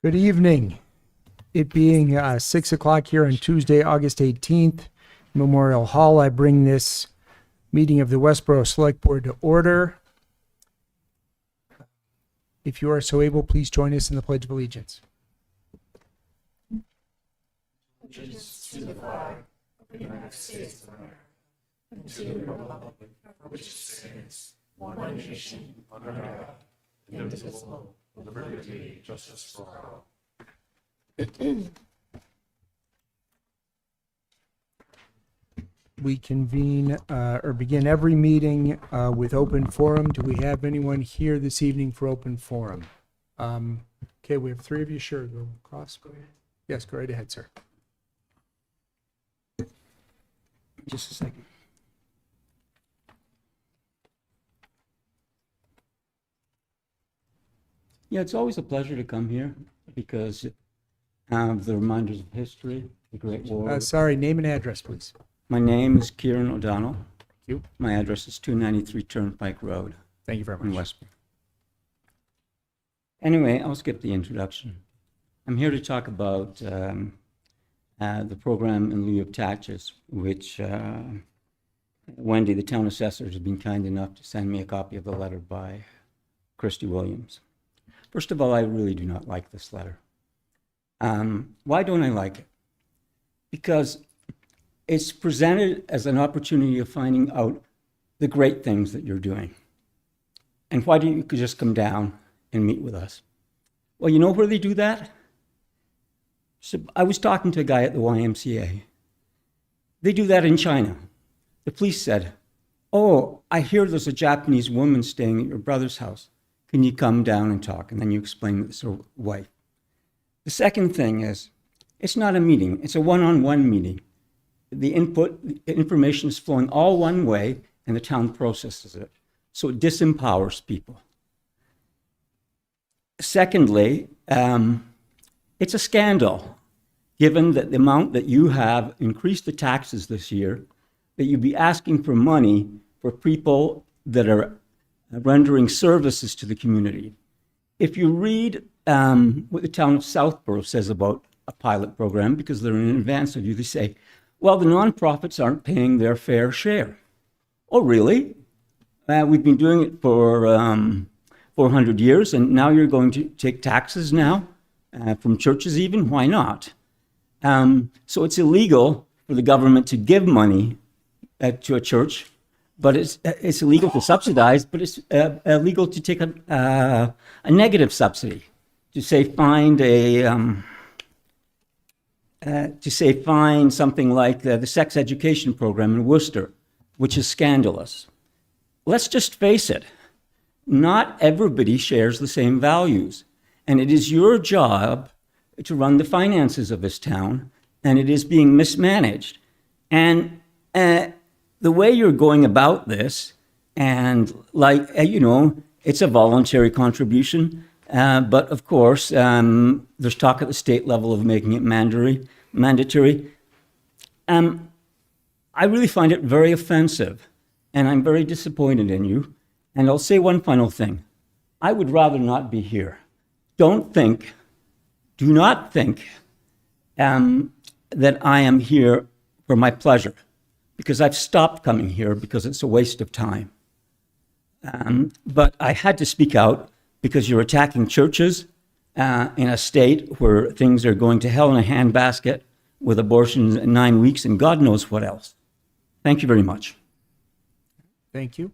Good evening. It being 6 o'clock here on Tuesday, August 18th, Memorial Hall, I bring this meeting of the Westborough Select Board to order. If you are so able, please join us in the Pledge of Allegiance. Allegiance to the flag of the United States of America and to the republic for which it stands, one nation, under God, indivisible, with liberty and justice for all. We convene or begin every meeting with open forum. Do we have anyone here this evening for open forum? Okay, we have three of you. Sure, go across. Go ahead. Yes, go right ahead, sir. Just a second. Yeah, it's always a pleasure to come here because of the reminders of history, the Great War. Sorry, name and address, please. My name is Kieran O'Donnell. Thank you. My address is 293 Turnpike Road Thank you very in much. Westborough. Anyway, I'll skip the introduction. I'm here to talk about the program in lieu of taxes, which Wendy, the town assessor, has been kind enough to send me a copy of the letter by Christy Williams. First of all, I really do not like this letter. Why don't I like it? Because it's presented as an opportunity of finding out the great things that you're doing. And why don't you just come down and meet with us? Well, you know where they do that? So I was talking to a guy at the YMCA. They do that in China. The police said, "Oh, I hear there's a Japanese woman staying at your brother's house. Can you come down and talk?" And then you explain that it's her wife. The second thing is, it's not a meeting. It's a one-on-one meeting. The information is flowing all one way, and the town processes it. So it disempowers people. Secondly, it's a scandal, given that the amount that you have increased the taxes this year, that you'd be asking for money for people that are rendering services to the community. If you read what the town of Southborough says about a pilot program, because they're in advance of you, they say, well, the nonprofits aren't paying their fair share. Oh, really? We've been doing it for 400 years, and now you're going to take taxes now from churches even? Why not? So it's illegal for the government to give money to a church, but it's illegal to subsidize, but it's illegal to take a negative subsidy, to say find something like the sex education program in Worcester, which is scandalous. Let's just face it, not everybody shares the same values, and it is your job to run the finances of this town, and it is being mismanaged. And the way you're going about this, and it's a voluntary contribution, but of course, there's talk at the state level of making it mandatory. I really find it very offensive, and I'm very disappointed in you. And I'll say one final thing. I would rather not be here. Do not think that I am here for my pleasure, because I've stopped coming here because it's a waste of time. But I had to speak out because you're attacking churches in a state where things are going to hell in a handbasket with abortions in 9 weeks and God knows what else. Thank you very much. Thank you.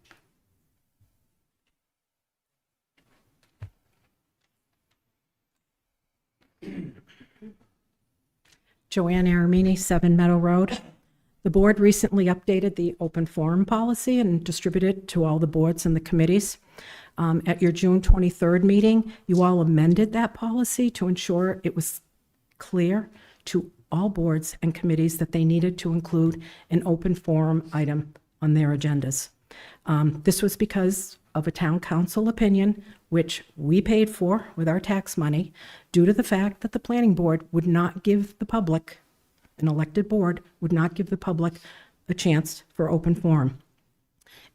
Joanne Aramini, 7 Meadow Road. The board recently updated the open forum policy and distributed it to all the boards and the committees. At your June 23rd meeting, you all amended that policy to ensure it was clear to all boards and committees that they needed to include an open forum item on their agendas. This was because of a town council opinion, which we paid for with our tax money, due to the fact that the planning board would not give the public, an elected board, would not give the public a chance for open forum.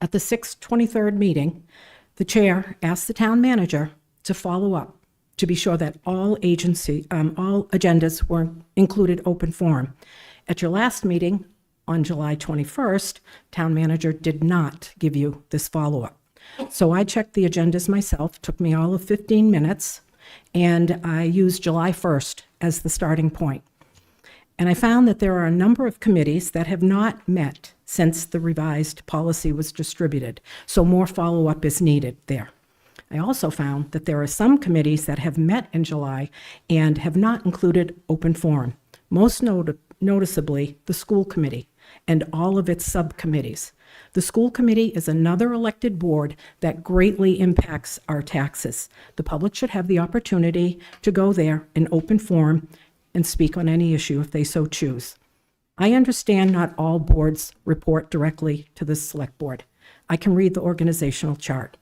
At the 6/23 meeting, the chair asked the town manager to follow up to be sure that all agendas were included open forum. At your last meeting on July 21st, town manager did not give you this follow-up. So I checked the agendas myself, took me all of 15 minutes, and I used July 1st as the starting point. And I found that there are a number of committees that have not met since the revised policy was distributed, so more follow-up is needed there. I also found that there are some committees that have met in July and have not included open forum, most noticeably the school committee and all of its subcommittees. The school committee is another elected board that greatly impacts our taxes. The public should have the opportunity to go there in open forum and speak on any issue if they so choose. I understand not all boards report directly to the select board. I can read the organizational chart.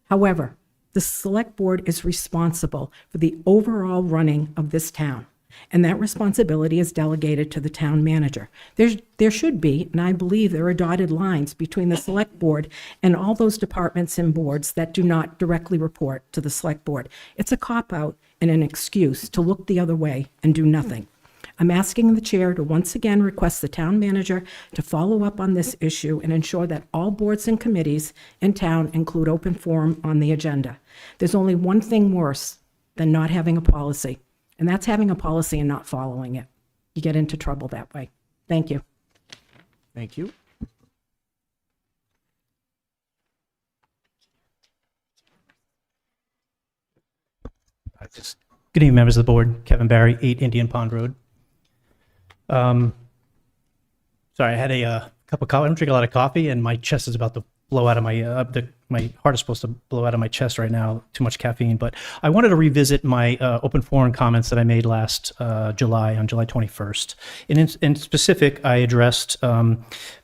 However, the select board is responsible for the overall running of this town, and that responsibility is delegated to the town manager. There should be, and I believe there are dotted lines between the select board and all those departments and boards that do not directly report to the select board. It's a cop-out and an excuse to look the other way and do nothing. I'm asking the chair to once again request the town manager to follow up on this issue and ensure that all boards and committees in town include open forum on the agenda. There's only one thing worse than not having a policy, and that's having a policy and not following it. You get into trouble that way. Thank you. Thank you. Good evening, members of the board. Kevin Barry, 8 Indian Pond Road. Sorry, I had a cup of coffee. I don't drink a lot of coffee, and my chest is about to blow out of my, my heart is supposed to blow out of my chest right now, too much caffeine. But I wanted to revisit my open forum comments that I made last July, on July 21st. And in specific, I addressed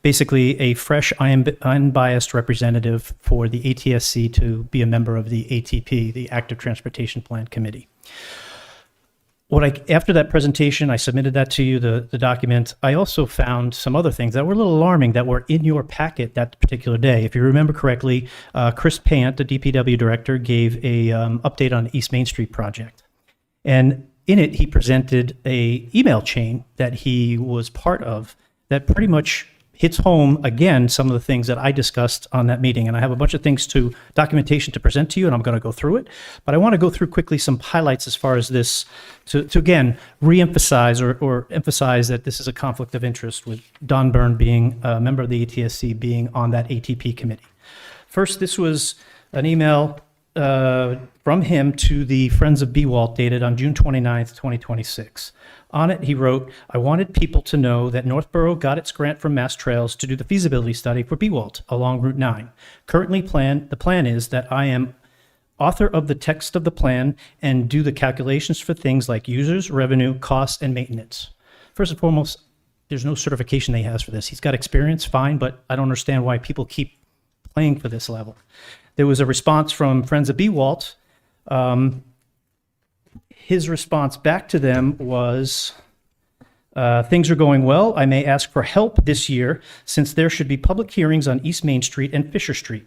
basically a fresh, unbiased representative for the ATSC to be a member of the ATP, the Active Transportation Plan Committee. After that presentation, I submitted that to you, the document. I also found some other things that were a little alarming that were in your packet that particular day. If you remember correctly, Chris Pant, the DPW director, gave a update on the East Main Street project. And in it, he presented a email chain that he was part of that pretty much hits home, again, some of the things that I discussed on that meeting. And I have a bunch of documentation to present to you, and I'm going to go through it. But I want to go through quickly some highlights as far as this, to again, re-emphasize or emphasize that this is a conflict of interest with Don Byrne being a member of the ATSC, being on that ATP committee. First, this was an email from him to the Friends of Bewalt dated on June 29th, 2026. On it, he wrote, "I wanted people to know that Northborough got its grant from Mass Trails to do the feasibility study for Bewalt along Route 9. Currently, the plan is that I am author of the text of the plan and do the calculations for things like users, revenue, costs, and maintenance." First and foremost, there's no certification that he has for this. He's got experience, fine, but I don't understand why people keep playing for this level. There was a response from Friends of Bewalt. His response back to them was, things are going well. I may ask for help this year since there should be public hearings on East Main Street and Fisher Street.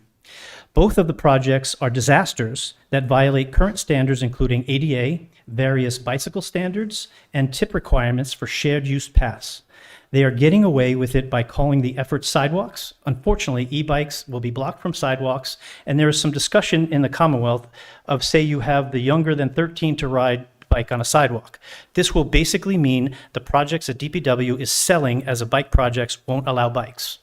Both of the projects are disasters that violate current standards, including ADA, various bicycle standards, and tip requirements for shared use paths. They are getting away with it by calling the effort sidewalks. Unfortunately, e-bikes will be blocked from sidewalks, and there is some discussion in the Commonwealth of, say, you have the younger than 13 to ride bike on a sidewalk. This will basically mean the projects that DPW is selling as a bike projects won't allow bikes.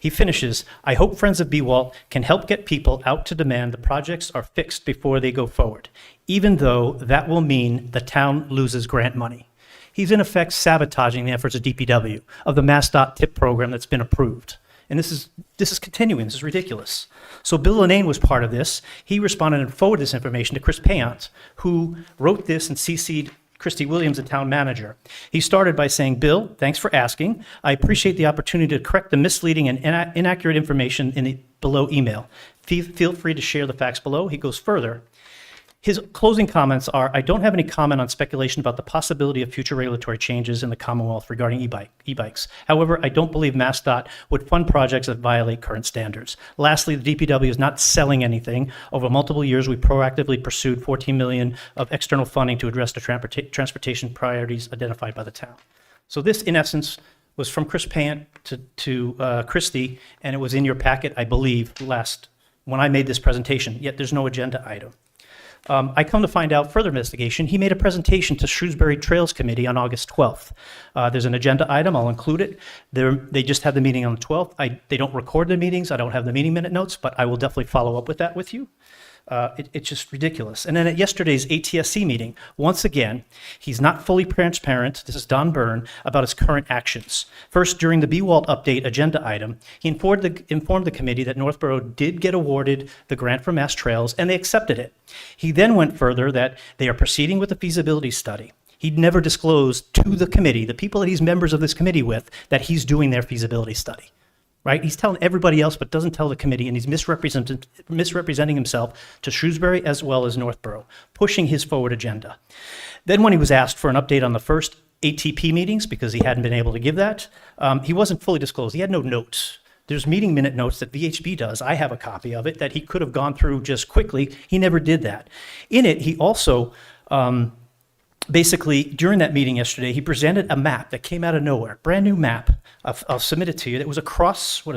He finishes, "I hope Friends of Bewalt can help get people out to demand the projects are fixed before they go forward, even though that will mean the town loses grant money." He's in effect sabotaging the efforts of DPW, of the MassDOT TIP program that's been approved. And this is continuing, this is ridiculous. So Bill Linane was part of this. He responded and forwarded this information to Chris Payant, who wrote this and CC'd Christy Williams, the town manager. He started by saying, "Bill, thanks for asking. I appreciate the opportunity to correct the misleading and inaccurate information in the below email. Feel free to share the facts below." He goes further. His closing comments are, I don't have any comment on speculation about the possibility of future regulatory changes in the Commonwealth regarding e-bikes. However, I don't believe MassDOT would fund projects that violate current standards. Lastly, the DPW is not selling anything. Over multiple years, we proactively pursued $14 million of external funding to address the transportation priorities identified by the town. So this, in essence, was from Chris Pant to Christie, and it was in your packet, I believe, when I made this presentation, yet there's no agenda item. I come to find out further investigation, he made a presentation to Shrewsbury Trails Committee on August 12th. There's an agenda item, I'll include it. They just had the meeting on the 12th. They don't record the meetings, I don't have the meeting minute notes, but I will definitely follow up with that with you. It's just ridiculous. And then at yesterday's ATSC meeting, once again, he's not fully transparent, this is Don Byrne, about his current actions. First, during the BWALT update agenda item, he informed the committee that Northborough did get awarded the grant for Mass Trails, and they accepted it. He then went further that they are proceeding with the feasibility study. He'd never disclosed to the committee, the people that he's members of this committee with, that he's doing their feasibility study. Right? He's telling everybody else, but doesn't tell the committee, and he's misrepresenting himself to Shrewsbury as well as Northborough, pushing his forward agenda. Then when he was asked for an update on the first ATP meetings, because he hadn't been able to give that, he wasn't fully disclosed. He had no notes. There's meeting minute notes that VHB does. I have a copy of it that he could have gone through just quickly. He never did that. In it, he also basically, during that meeting yesterday, he presented a map that came out of nowhere, brand new map. I'll submit it to you. It was a crosstown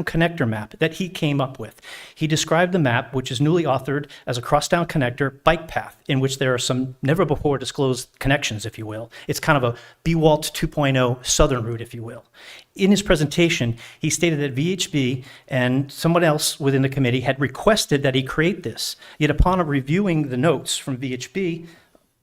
connector map that he came up with. He described the map, which is newly authored as a crosstown connector bike path, in which there are some never before disclosed connections, if you will. It's kind of a BWALT 2.0 southern route, if you will. In his presentation, he stated that VHB and someone else within the committee had requested that he create this. Yet upon reviewing the notes from VHB,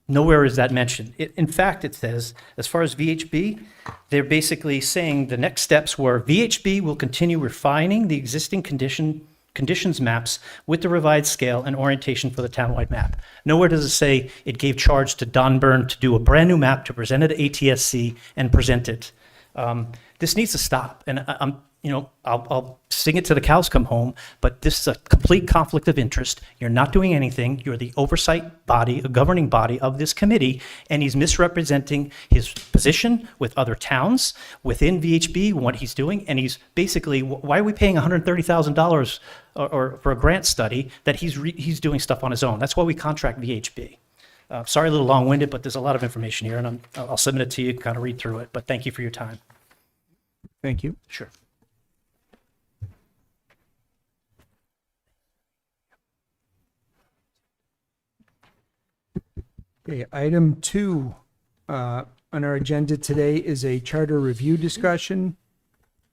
nowhere is that mentioned. In fact, it says, as far as VHB, they're basically saying the next steps were VHB will continue refining the existing conditions maps with the revised scale and orientation for the townwide map. Nowhere does it say it gave charge to Don Byrne to do a brand new map, to present it at ATSC and present it. This needs to stop, and I'll sing it till the cows come home, but this is a complete conflict of interest. You're not doing anything. You're the oversight body, a governing body of this committee, and he's misrepresenting his position with other towns within VHB, what he's doing, and he's basically, why are we paying $130,000 or for a grant study that he's doing stuff on his own? That's why we contract VHB. Sorry, a little long-winded, but there's a lot of information here, and I'll submit it to you, kind of read through it, but thank you for your time. Thank you. Sure. Okay, item 2 on our agenda today is a charter review discussion.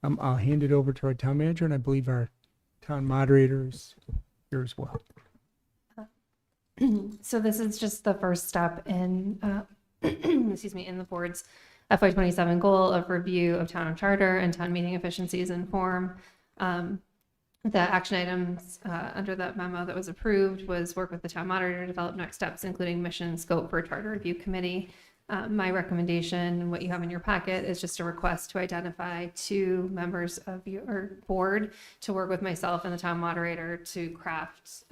I'll hand it over to our town manager, and I believe our town moderator is here as well. So this is just the first step in, excuse me, in the board's FY27 goal of review of town charter and town meeting efficiencies and form. The action items under that memo that was approved was work with the town moderator to develop next steps, including mission scope for charter review committee. My recommendation, what you have in your packet, is just a request to identify 2 members of your board to work with myself and the town moderator to craft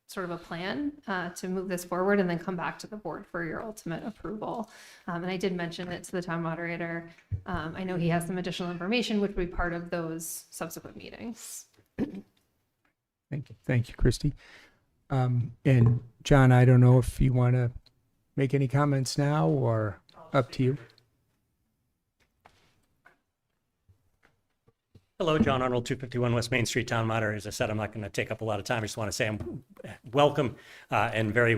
sort of a plan to move this forward and then come back to the board for your ultimate approval. And I did mention it to the town moderator. I know he has some additional information which will be part of those subsequent meetings. Thank you, Christy. And John, I don't know if you want to make any comments now or up to you. Hello, John Arnold, 251 West Main Street, Town Moderator. As I said, I'm not going to take up a lot of time. I just want to say I'm welcome and very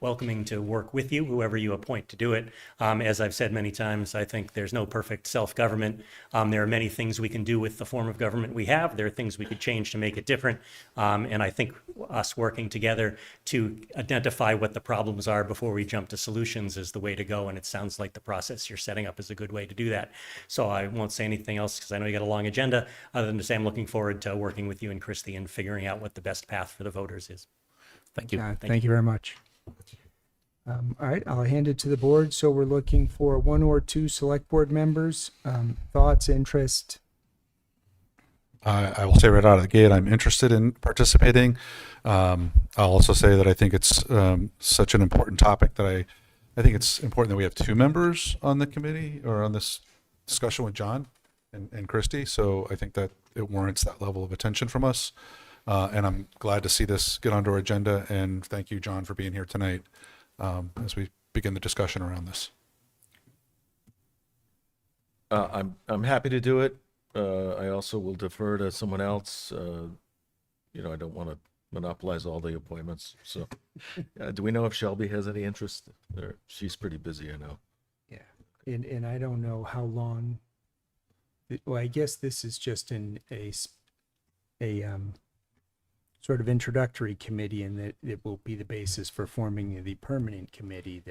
welcoming to work with you, whoever you appoint to do it. As I've said many times, I think there's no perfect self-government. There are many things we can do with the form of government we have. There are things we could change to make it different. And I think us working together to identify what the problems are before we jump to solutions is the way to go. And it sounds like the process you're setting up is a good way to do that. So I won't say anything else because I know you got a long agenda. Other than to say I'm looking forward to working with you and Christy and figuring out what the best path for the voters is. Thank you. Thank you very much. All right, I'll hand it to the board. So we're looking for 1 or 2 select board members. Thoughts, interest? I will say right out of the gate, I'm interested in participating. I'll also say that I think it's such an important topic that I think it's important that we have two members on the committee or on this discussion with John and Christy. So I think that it warrants that level of attention from us. And I'm glad to see this get onto our agenda. And thank you, John, for being here tonight as we begin the discussion around this. I'm happy to do it. I also will defer to someone else. I don't want to monopolize all the appointments. So, do we know if Shelby has any interest? She's pretty busy, I know. Yeah. And I don't know how long, well, I guess this is just a sort of introductory committee, and that it will be the basis for forming the permanent committee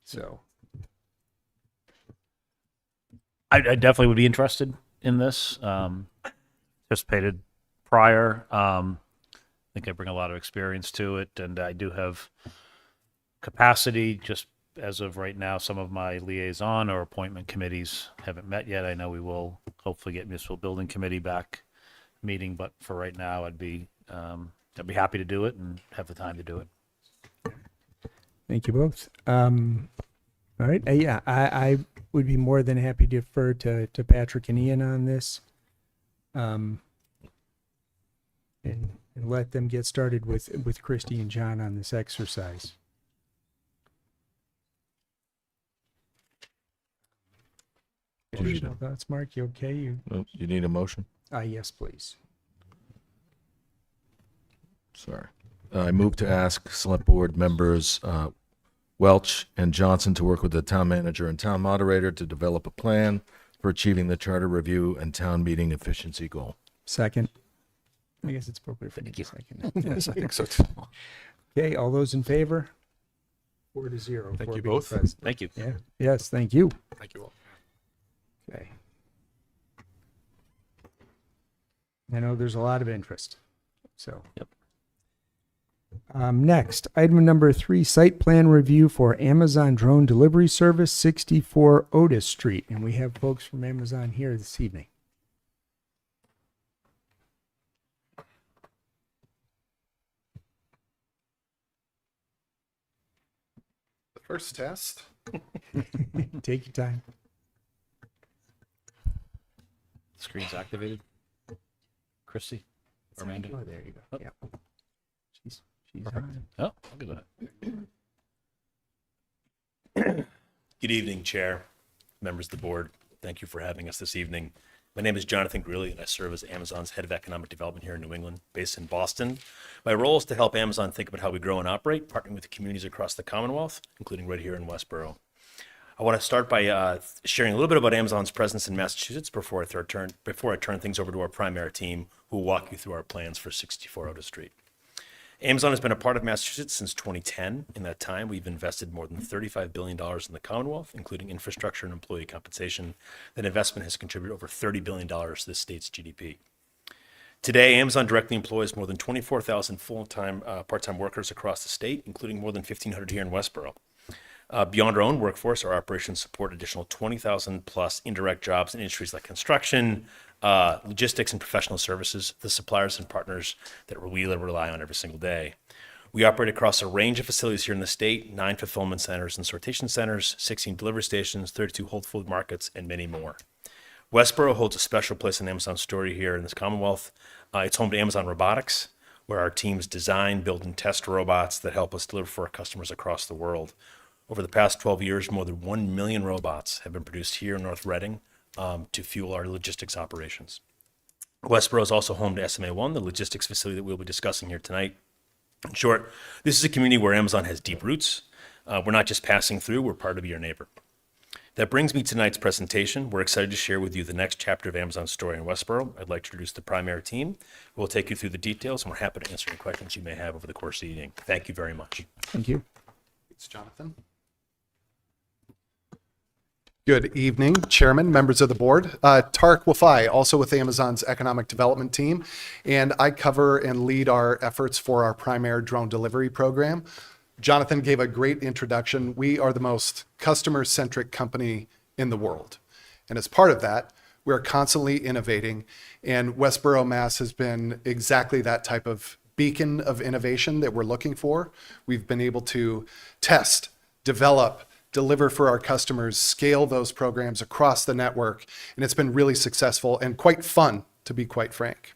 so. I definitely would be interested in this. Participated prior. I think I bring a lot of experience to it, and I do have capacity. Just as of right now, some of my liaison or appointment committees haven't met yet. I know we will hopefully get municipal building committee back meeting, but for right now, I'd be happy to do it and have the time to do it. Thank you both. All right. Yeah, I would be more than happy to defer to Patrick and Ian on this, and let them get started with Christy and John on this exercise. Additional thoughts, Mark? You okay? You need a motion? Yes, please. Sorry. I move to ask Select Board members Welch and Johnson to work with the town manager and town moderator to develop a plan for achieving the charter review and town meeting efficiency goal. Second. I guess it's appropriate for me to second. Yes, I think so too. Okay, all those in favor? 4-0. Thank for you being both. present. Thank you. Yeah. Yes, thank you. Thank you all. Okay. I know there's a lot of interest. So. Yep. Next, item number 3, site plan review for Amazon drone delivery service, 64 Otis Street. And we have folks from Amazon here this evening. The first test. Take your time. Screen's activated. Christy or Amanda? Oh, there you go. Oh. Yeah. She's on. Oh, look at that. Good evening, Chair, members of the board. Thank you for having us this evening. My name is Jonathan Greeley, and I serve as Amazon's head of economic development here in New England, based in Boston. My role is to help Amazon think about how we grow and operate, partnering with the communities across the Commonwealth, including right here in Westborough. I want to start by sharing a little bit about Amazon's presence in Massachusetts before I turn things over to our primary team, who will walk you through our plans for 64 Otis Street. Amazon has been a part of Massachusetts since 2010. In that time, we've invested more than $35 billion in the Commonwealth, including infrastructure and employee compensation. That investment has contributed over $30 billion to the state's GDP. Today, Amazon directly employs more than 24,000 full-time, part-time workers across the state, including more than 1,500 here in Westborough. Beyond our own workforce, our operations support additional 20,000 plus indirect jobs in industries like construction, logistics and professional services, the suppliers and partners that we rely on every single day. We operate across a range of facilities here in the state, 9 fulfillment centers and sortation centers, 16 delivery stations, 32 Whole Food markets, and many more. Westborough holds a special place in Amazon's story here in this Commonwealth. It's home to Amazon Robotics, where our teams design, build, and test robots that help us deliver for our customers across the world. Over the past 12 years, more than 1 million robots have been produced here in North Reading to fuel our logistics operations. Westborough is also home to SMA1, the logistics facility that we'll be discussing here tonight. In short, this is a community where Amazon has deep roots. We're not just passing through, we're part of your neighbor. That brings me to tonight's presentation. We're excited to share with you the next chapter of Amazon's story in Westborough. I'd like to introduce the primary team. We'll take you through the details, and we're happy to answer any questions you may have over the course of the evening. Thank you very much. Thank you. It's Jonathan. Good evening, Chairman, members of the board. Tarek Wafai, also with Amazon's economic development team, and I cover and lead our efforts for our primary drone delivery program. Jonathan gave a great introduction. We are the most customer-centric company in the world. And as part of that, We're constantly innovating, and Westborough, Mass has been exactly that type of beacon of innovation that we're looking for. We've been able to test, develop, deliver for our customers, scale those programs across the network, and it's been really successful and quite fun, to be quite frank.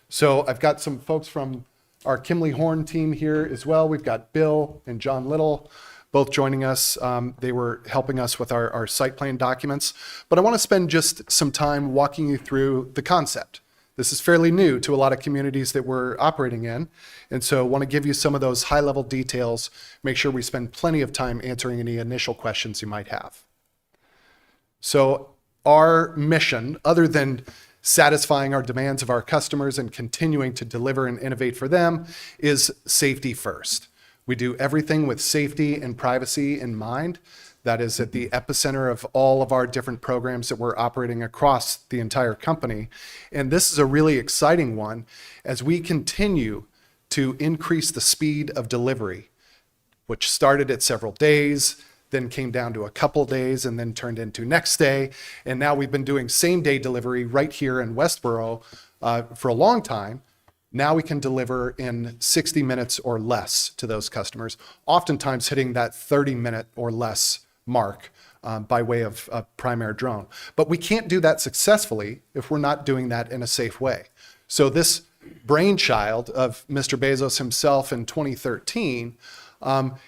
So I've got some folks from our Kimley Horn team here as well. We've got Bill and John Little both joining us. They were helping us with our site plan documents, but I want to spend just some time walking you through the concept. This is fairly new to a lot of communities that we're operating in, and so I want to give you some of those high-level details, make sure we spend plenty of time answering any initial questions you might have. So our mission, other than satisfying our demands of our customers and continuing to deliver and innovate for them, is safety first. We do everything with safety and privacy in mind. That is at the epicenter of all of our different programs that we're operating across the entire company. And this is a really exciting one as we continue to increase the speed of delivery, which started at several days, then came down to a couple days, and then turned into next day. And now we've been doing same day delivery right here in Westborough for a long time. Now we can deliver in 60 minutes or less to those customers, oftentimes hitting that 30-minute or less mark by way of a primary drone. But we can't do that successfully if we're not doing that in a safe way. So this brainchild of Mr. Bezos himself in 2013,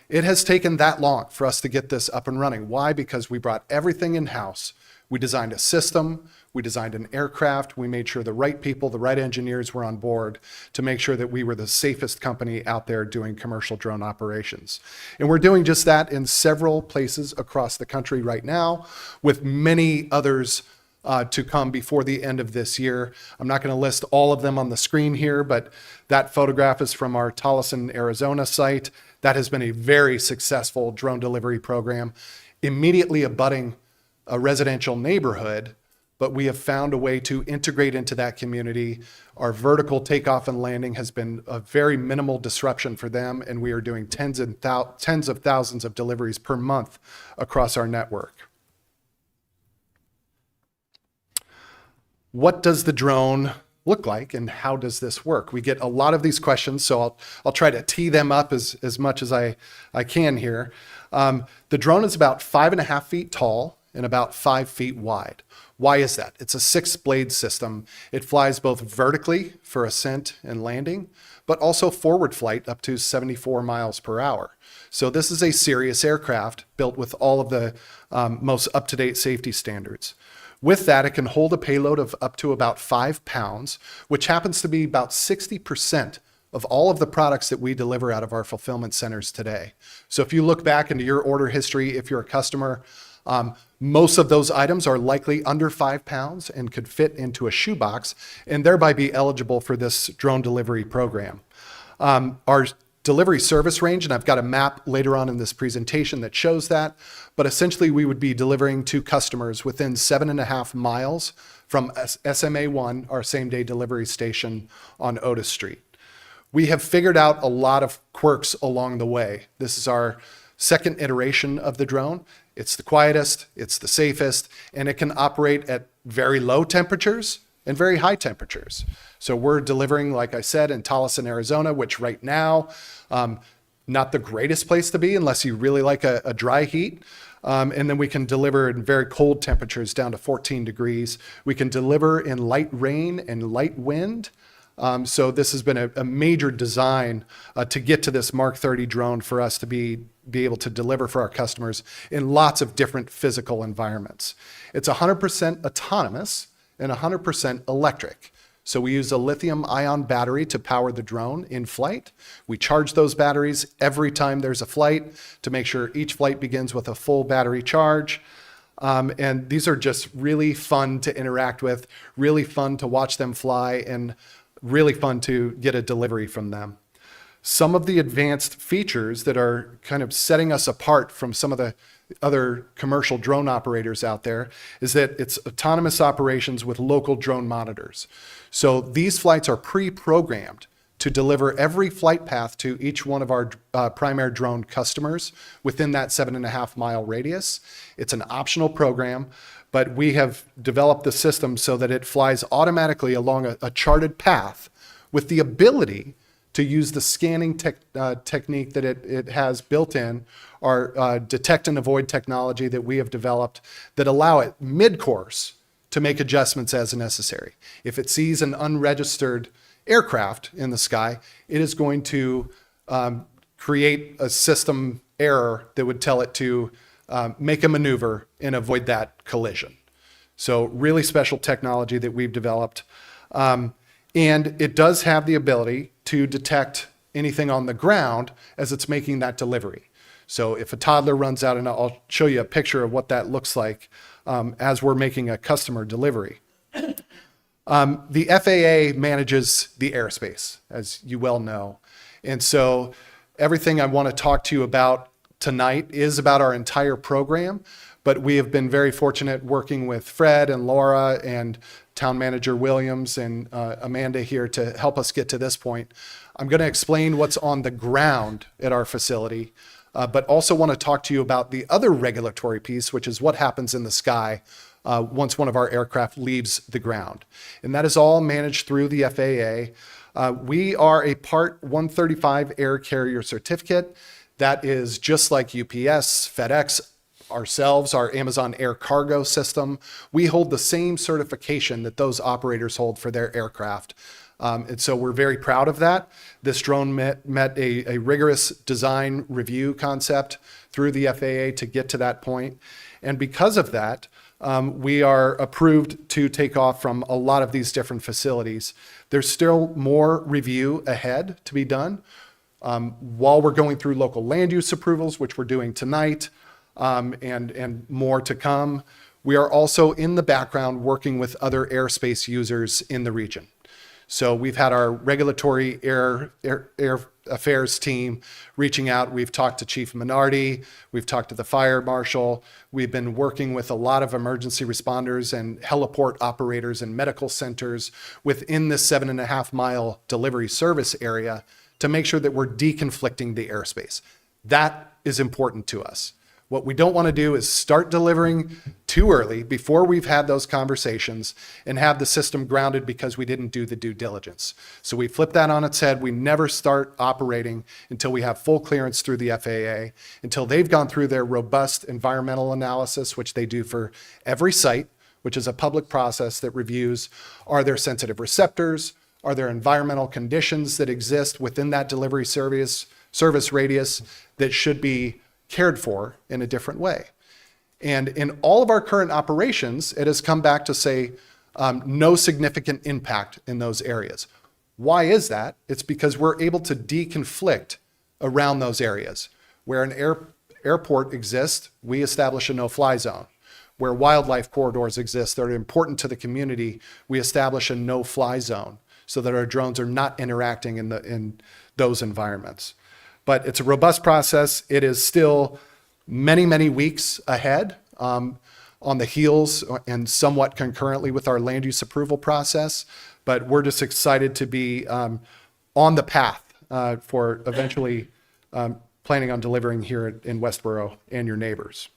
it has taken that long for us to get this up and running. Why? Because we brought everything in-house. We designed a system, we designed an aircraft, we made sure the right people, the right engineers were on board to make sure that we were the safest company out there doing commercial drone operations. And we're doing just that in several places across the country right now, with many others to come before the end of this year. I'm not going to list all of them on the screen here, but that photograph is from our Tolleson, Arizona site. That has been a very successful drone delivery program, immediately abutting a residential neighborhood, but we have found a way to integrate into that community. Our vertical takeoff and landing has been a very minimal disruption for them, and we are doing tens of thousands of deliveries per month across our network. What does the drone look like, and how does this work? We get a lot of these questions, so I'll try to tee them up as much as I can here. The drone is about 5.5 feet tall and about 5 feet wide. Why is that? It's a 6-blade system. It flies both vertically for ascent and landing, but also forward flight up to 74 miles per hour. So this is a serious aircraft built with all of the most up-to-date safety standards. With that, it can hold a payload of up to about 5 pounds, which happens to be about 60% of all of the products that we deliver out of our fulfillment centers today. So if you look back into your order history, if you're a customer, most of those items are likely under 5 pounds and could fit into a shoebox and thereby be eligible for this drone delivery program. Our delivery service range, and I've got a map later on in this presentation that shows that, but essentially we would be delivering to customers within 7.5 miles from SMA1, our same-day delivery station on Otis Street. We have figured out a lot of quirks along the way. This is our second iteration of the drone. It's the quietest, it's the safest, and it can operate at very low temperatures and very high temperatures. So we're delivering, like I said, in Tolleson, Arizona, which right now, not the greatest place to be unless you really like a dry heat. And then we can deliver in very cold temperatures down to 14 degrees. We can deliver in light rain and light wind. So this has been a major design to get to this Mark 30 drone for us to be able to deliver for our customers in lots of different physical environments. It's 100% autonomous and 100% electric. So we use a lithium-ion battery to power the drone in flight. We charge those batteries every time there's a flight to make sure each flight begins with a full battery charge. And these are just really fun to interact with, really fun to watch them fly, and really fun to get a delivery from them. Some of the advanced features that are kind of setting us apart from some of the other commercial drone operators out there is that it's autonomous operations with local drone monitors. So these flights are pre-programmed to deliver every flight path to each one of our primary drone customers within that 7.5 mile radius. It's an optional program, but we have developed the system so that it flies automatically along a charted path with the ability to use the scanning technique that it has built in, our detect and avoid technology that we have developed that allow it mid-course to make adjustments as necessary. If it sees an unregistered aircraft in the sky, it is going to create a system error that would tell it to make a maneuver and avoid that collision. So really special technology that we've developed. And it does have the ability to detect anything on the ground as it's making that delivery. So if a toddler runs out, and I'll show you a picture of what that looks like as we're making a customer delivery. The FAA manages the airspace, as you well know. And so everything I want to talk to you about tonight is about our entire program, but we have been very fortunate working with Fred and Laura and Town Manager Williams and Amanda here to help us get to this point. I'm going to explain what's on the ground at our facility, but also want to talk to you about the other regulatory piece, which is what happens in the sky once one of our aircraft leaves the ground. And that is all managed through the FAA. We are a Part 135 Air Carrier Certificate. That is just like UPS, FedEx, ourselves, our Amazon Air Cargo system. We hold the same certification that those operators hold for their aircraft. And so we're very proud of that. This drone met a rigorous design review concept through the FAA to get to that point. And because of that, we are approved to take off from a lot of these different facilities. There's still more review ahead to be done. While we're going through local land use approvals, which we're doing tonight, and more to come, we are also in the background working with other airspace users in the region. So we've had our regulatory air affairs team reaching out. We've talked to Chief Minardi. We've talked to the fire marshal. We've been working with a lot of emergency responders and heliport operators and medical centers within this 7.5 mile delivery service area to make sure that we're deconflicting the airspace. That is important to us. What we don't want to do is start delivering too early before we've had those conversations and have the system grounded because we didn't do the due diligence. So we flip that on its head. We never start operating until we have full clearance through the FAA, until they've gone through their robust environmental analysis, which they do for every site, which is a public process that reviews, are there sensitive receptors? Are there environmental conditions that exist within that delivery service radius that should be cared for in a different way? And in all of our current operations, it has come back to say no significant impact in those areas. Why is that? It's because we're able to deconflict around those areas. Where an airport exists, we establish a no-fly zone. Where wildlife corridors exist that are important to the community, we establish a no-fly zone so that our drones are not interacting in those environments. But it's a robust process. It is still many, many weeks ahead on the heels and somewhat concurrently with our land use approval process. But we're just excited to be on the path for eventually planning on delivering here in Westborough and your neighbors.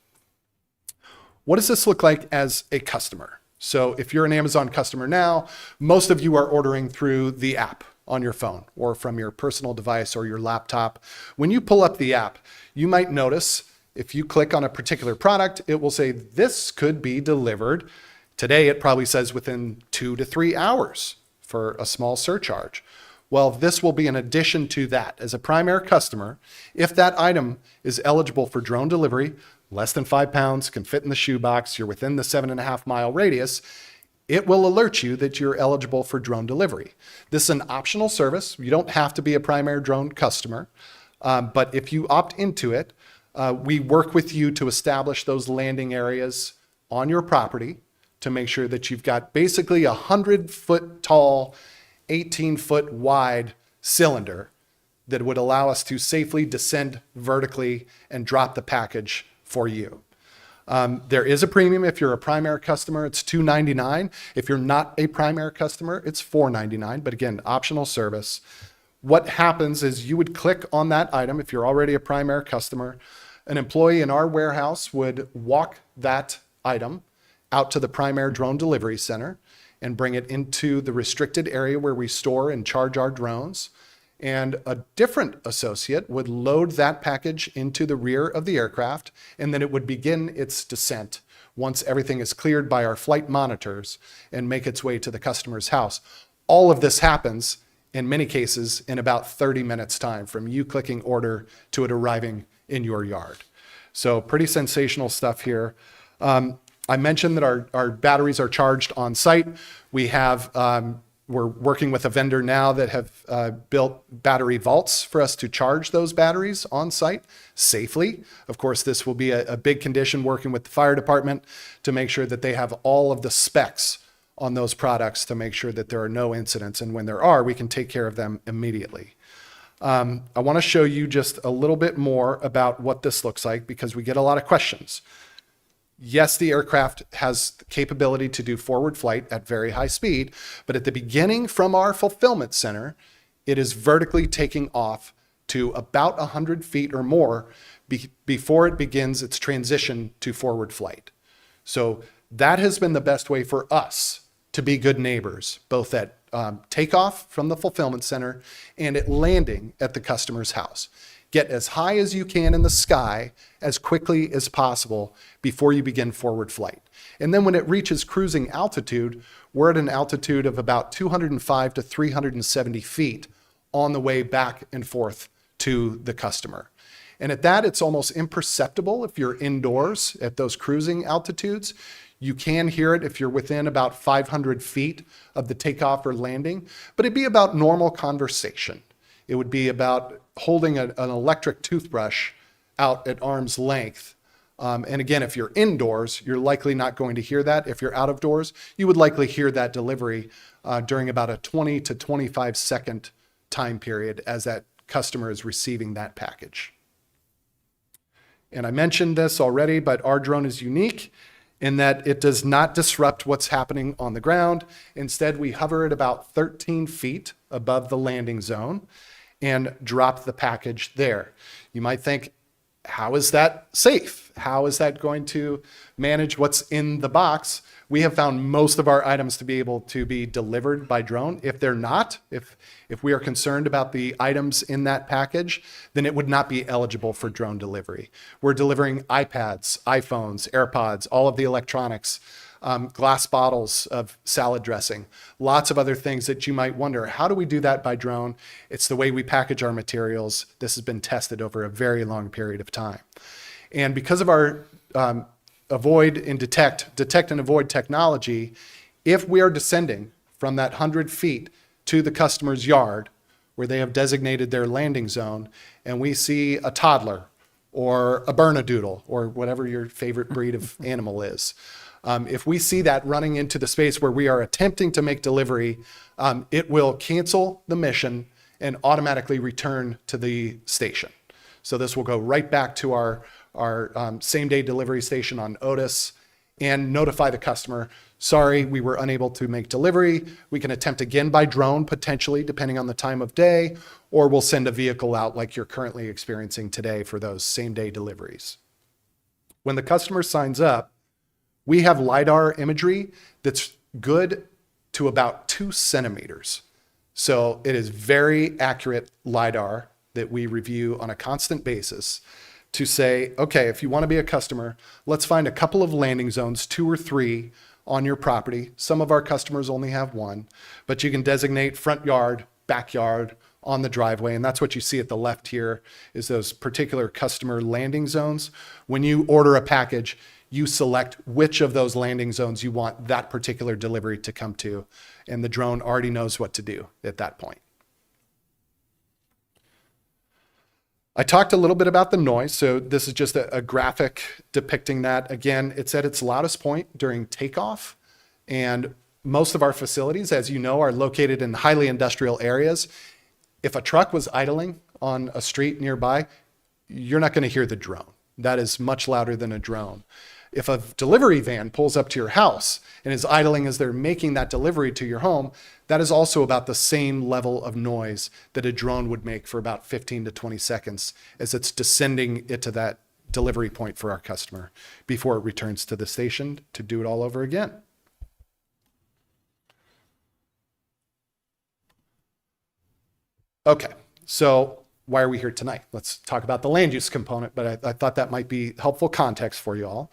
What does this look like as a customer? So if you're an Amazon customer now, most of you are ordering through the app on your phone or from your personal device or your laptop. When you pull up the app, you might notice if you click on a particular product, it will say this could be delivered. Today, it probably says within 2 to 3 hours for a small surcharge. Well, this will be in addition to that. As a primary customer, if that item is eligible for drone delivery, less than 5 pounds, can fit in the shoebox, you're within the 7.5 mile radius, it will alert you that you're eligible for drone delivery. This is an optional service. You don't have to be a primary drone customer, but if you opt into it, we work with you to establish those landing areas on your property to make sure that you've got basically a 100-foot tall, 18-foot wide cylinder that would allow us to safely descend vertically and drop the package for you. There is a premium if you're a primary customer, it's $299. If you're not a primary customer, it's $499, but again, optional service. What happens is you would click on that item if you're already a primary customer. An employee in our warehouse would walk that item out to the primary drone delivery center and bring it into the restricted area where we store and charge our drones. And a different associate would load that package into the rear of the aircraft, and then it would begin its descent once everything is cleared by our flight monitors and make its way to the customer's house. All of this happens, in many cases, in about 30 minutes time from you clicking order to it arriving in your yard. So pretty sensational stuff here. I mentioned that our batteries are charged on site. We're working with a vendor now that have built battery vaults for us to charge those batteries on site safely. Of course, this will be a big condition, working with the fire department to make sure that they have all of the specs on those products to make sure that there are no incidents. And when there are, we can take care of them immediately. I want to show you just a little bit more about what this looks like, because we get a lot of questions. Yes, the aircraft has the capability to do forward flight at very high speed, but at the beginning from our fulfillment center, it is vertically taking off to about 100 feet or more before it begins its transition to forward flight. So that has been the best way for us to be good neighbors, both at takeoff from the fulfillment center and at landing at the customer's house. Get as high as you can in the sky as quickly as possible before you begin forward flight. And then when it reaches cruising altitude, we're at an altitude of about 205 to 370 feet on the way back and forth to the customer. And at that, it's almost imperceptible if you're indoors at those cruising altitudes. You can hear it if you're within about 500 feet of the takeoff or landing, but it'd be about normal conversation. It would be about holding an electric toothbrush out at arm's length. And again, if you're indoors, you're likely not going to hear that. If you're out of doors, you would likely hear that delivery during about a 20 to 25 second time period as that customer is receiving that package. And I mentioned this already, but our drone is unique in that it does not disrupt what's happening on the ground. Instead, we hover at about 13 feet above the landing zone and drop the package there. You might think, how is that safe? How is that going to manage what's in the box? We have found most of our items to be able to be delivered by drone. If they're not, if we are concerned about the items in that package, then it would not be eligible for drone delivery. We're delivering iPads, iPhones, AirPods, all of the electronics, glass bottles of salad dressing, lots of other things that you might wonder, how do we do that by drone? It's the way we package our materials. This has been tested over a very long period of time. And because of our avoid and detect and avoid technology, if we are descending from that 100 feet to the customer's yard where they have designated their landing zone, and we see a toddler or a Bernedoodle or whatever your favorite breed of animal is, if we see that running into the space where we are attempting to make delivery, it will cancel the mission and automatically return to the station. So this will go right back to our same-day delivery station on Otis and notify the customer, sorry, we were unable to make delivery. We can attempt again by drone, potentially, depending on the time of day, or we'll send a vehicle out like you're currently experiencing today for those same-day deliveries. When the customer signs up, we have LiDAR imagery that's good to about 2 centimeters. So it is very accurate LiDAR that we review on a constant basis to say, okay, if you want to be a customer, let's find a couple of landing zones, 2 or 3 on your property. Some of our customers only have 1, but you can designate front yard, backyard, on the driveway. And that's what you see at the left here is those particular customer landing zones. When you order a package, you select which of those landing zones you want that particular delivery to come to, and the drone already knows what to do at that point. I talked a little bit about the noise, so this is just a graphic depicting that. Again, it's at its loudest point during takeoff, and most of our facilities, as you know, are located in highly industrial areas. If a truck was idling on a street nearby, you're not going to hear the drone. That is much louder than a drone. If a delivery van pulls up to your house and is idling as they're making that delivery to your home, that is also about the same level of noise that a drone would make for about 15 to 20 seconds as it's descending into that delivery point for our customer before it returns to the station to do it all over again. Okay, so why are we here tonight? Let's talk about the land use component, but I thought that might be helpful context for you all.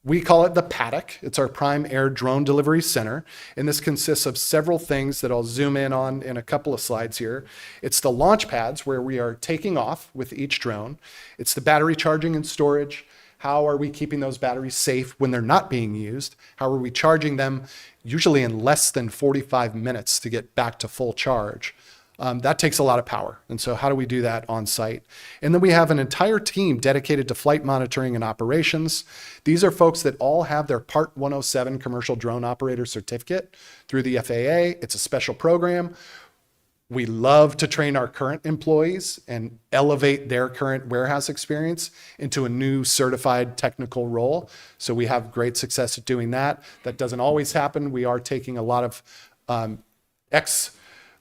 We call it the paddock. It's our prime air drone delivery center. And this consists of several things that I'll zoom in on in a couple of slides here. It's the launch pads where we are taking off with each drone. It's the battery charging and storage. How are we keeping those batteries safe when they're not being used? How are we charging them usually in less than 45 minutes to get back to full charge? That takes a lot of power. And so how do we do that on site? And then we have an entire team dedicated to flight monitoring and operations. These are folks that all have their Part 107 commercial drone operator certificate through the FAA. It's a special program. We love to train our current employees and elevate their current warehouse experience into a new certified technical role. So we have great success at doing that. That doesn't always happen. We are taking a lot of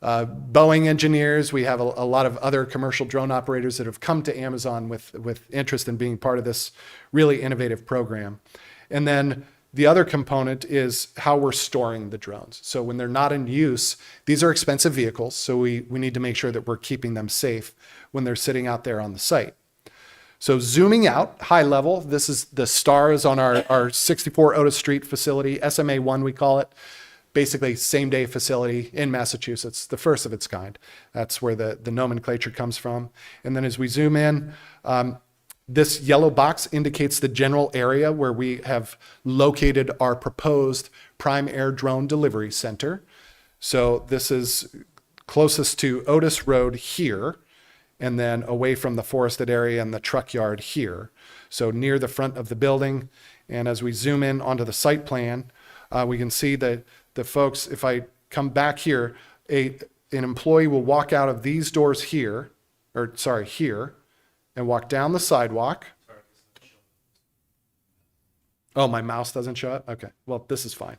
Boeing engineers. We have a lot of other commercial drone operators that have come to Amazon with interest in being part of this really innovative program. And then the other component is how we're storing the drones. So when they're not in use, these are expensive vehicles, so we need to make sure that we're keeping them safe when they're sitting out there on the site. So zooming out, high level, this is the stars on our 64 Otis Street facility, SMA1 we call it. Basically same day facility in Massachusetts, the first of its kind. That's where the nomenclature comes from. And then as we zoom in, this yellow box indicates the general area where we have located our proposed prime air drone delivery center. So this is closest to Otis Road here, and then away from the forested area and the truck yard here. So near the front of the building. And as we zoom in onto the site plan, we can see that the folks, if I come back here, an employee will walk out of these doors here, here, and walk down the sidewalk. Oh, my mouse doesn't show up? Okay, well, this is fine.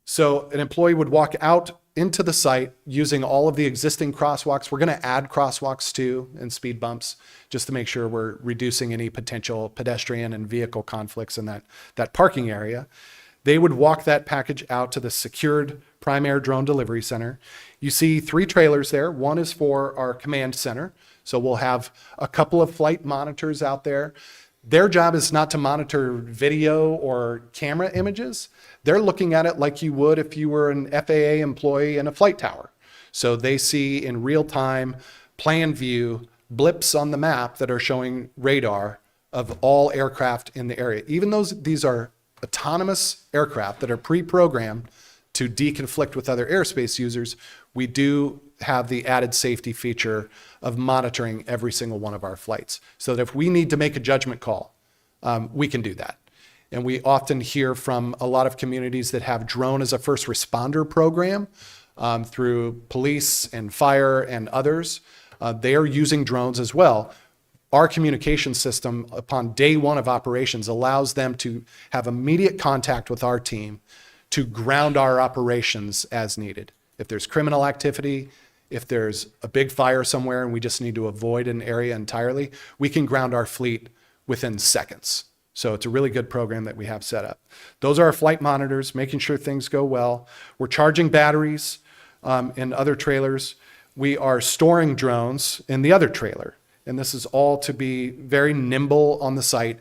So an employee would walk out into the site using all of the existing crosswalks. We're gonna add crosswalks too and speed bumps just to make sure we're reducing any potential pedestrian and vehicle conflicts in that parking area. They would walk that package out to the secured prime air drone delivery center. You see 3 trailers there. One is for our command center. So we'll have a couple of flight monitors out there. Their job is not to monitor video or camera images. They're looking at it like you would if you were an FAA employee in a flight tower. So they see in real time, plan view, blips on the map that are showing radar of all aircraft in the area. Even though these are autonomous aircraft that are pre-programmed to deconflict with other airspace users, we do have the added safety feature of monitoring every single one of our flights. So that if we need to make a judgment call, we can do that. And we often hear from a lot of communities that have drone as a first responder program through police and fire and others. They are using drones as well. Our communication system upon day one of operations allows them to have immediate contact with our team to ground our operations as needed. If there's criminal activity, if there's a big fire somewhere and we just need to avoid an area entirely, we can ground our fleet within seconds. So it's a really good program that we have set up. Those are our flight monitors, making sure things go well. We're charging batteries in other trailers. We are storing drones in the other trailer. And this is all to be very nimble on the site.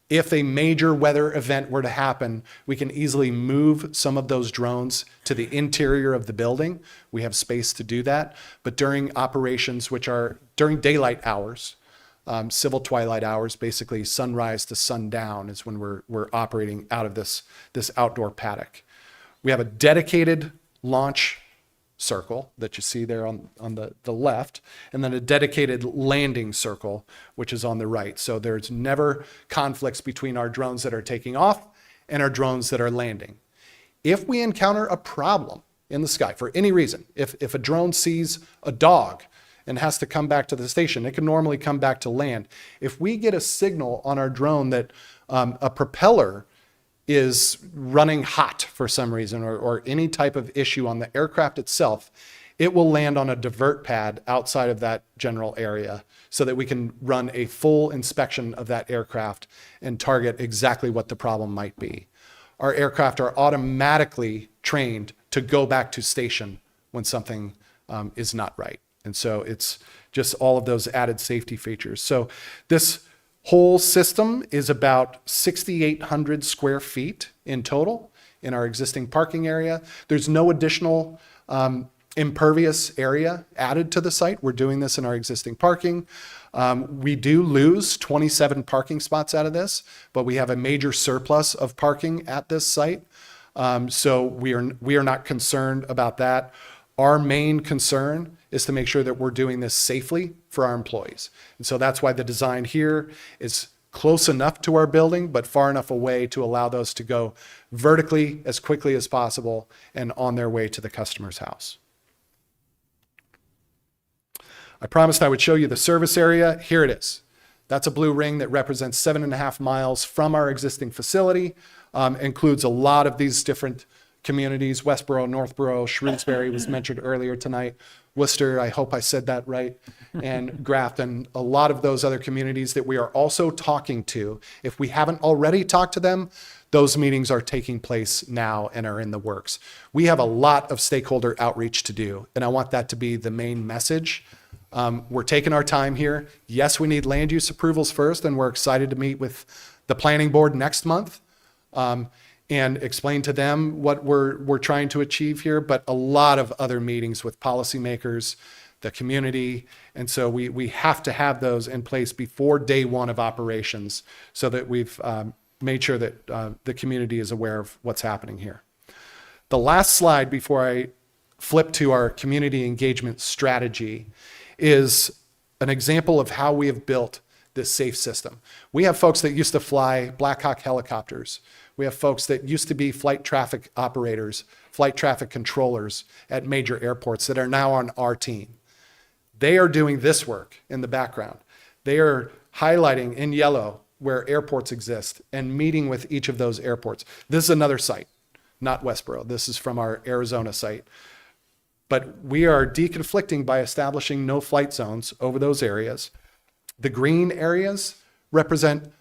If a major weather event were to happen, we can easily move some of those drones to the interior of the building. We have space to do that. But during operations, which are during daylight hours, civil twilight hours, basically sunrise to sundown is when we're operating out of this outdoor paddock. We have a dedicated launch circle that you see there on the left, and then a dedicated landing circle, which is on the right. So there's never conflicts between our drones that are taking off and our drones that are landing. If we encounter a problem in the sky for any reason, if a drone sees a dog and has to come back to the station, it can normally come back to land. If we get a signal on our drone that a propeller is running hot for some reason or any type of issue on the aircraft itself, it will land on a divert pad outside of that general area so that we can run a full inspection of that aircraft and target exactly what the problem might be. Our aircraft are automatically trained to go back to station when something is not right. And so it's just all of those added safety features. So this whole system is about 6,800 square feet in total in our existing parking area. There's no additional impervious area added to the site. We're doing this in our existing parking. We do lose 27 parking spots out of this, but we have a major surplus of parking at this site. So we are not concerned about that. Our main concern is to make sure that we're doing this safely for our employees. And so that's why the design here is close enough to our building, but far enough away to allow those to go vertically as quickly as possible and on their way to the customer's house. I promised I would show you the service area. Here it is. That's a blue ring that represents 7.5 miles from our existing facility. Includes a lot of these different communities. Westborough, Northborough, Shrewsbury was mentioned earlier tonight. Worcester, I hope I said that right, and Grafton, a lot of those other communities that we are also talking to. If we haven't already talked to them, those meetings are taking place now and are in the works. We have a lot of stakeholder outreach to do, and I want that to be the main message. We're taking our time here. Yes, we need land use approvals first, and we're excited to meet with the planning board next month and explain to them what we're trying to achieve here, but a lot of other meetings with policymakers, the community, and so we have to have those in place before day one of operations so that we've made sure that the community is aware of what's happening here. The last slide before I flip to our community engagement strategy is an example of how we have built this safe system. We have folks that used to fly Black Hawk helicopters. We have folks that used to be flight traffic operators, flight traffic controllers at major airports that are now on our team. They are doing this work in the background. They are highlighting in yellow where airports exist and meeting with each of those airports. This is another site, not Westborough. This is from our Arizona site. But we are deconflicting by establishing no flight zones over those areas. The green areas represent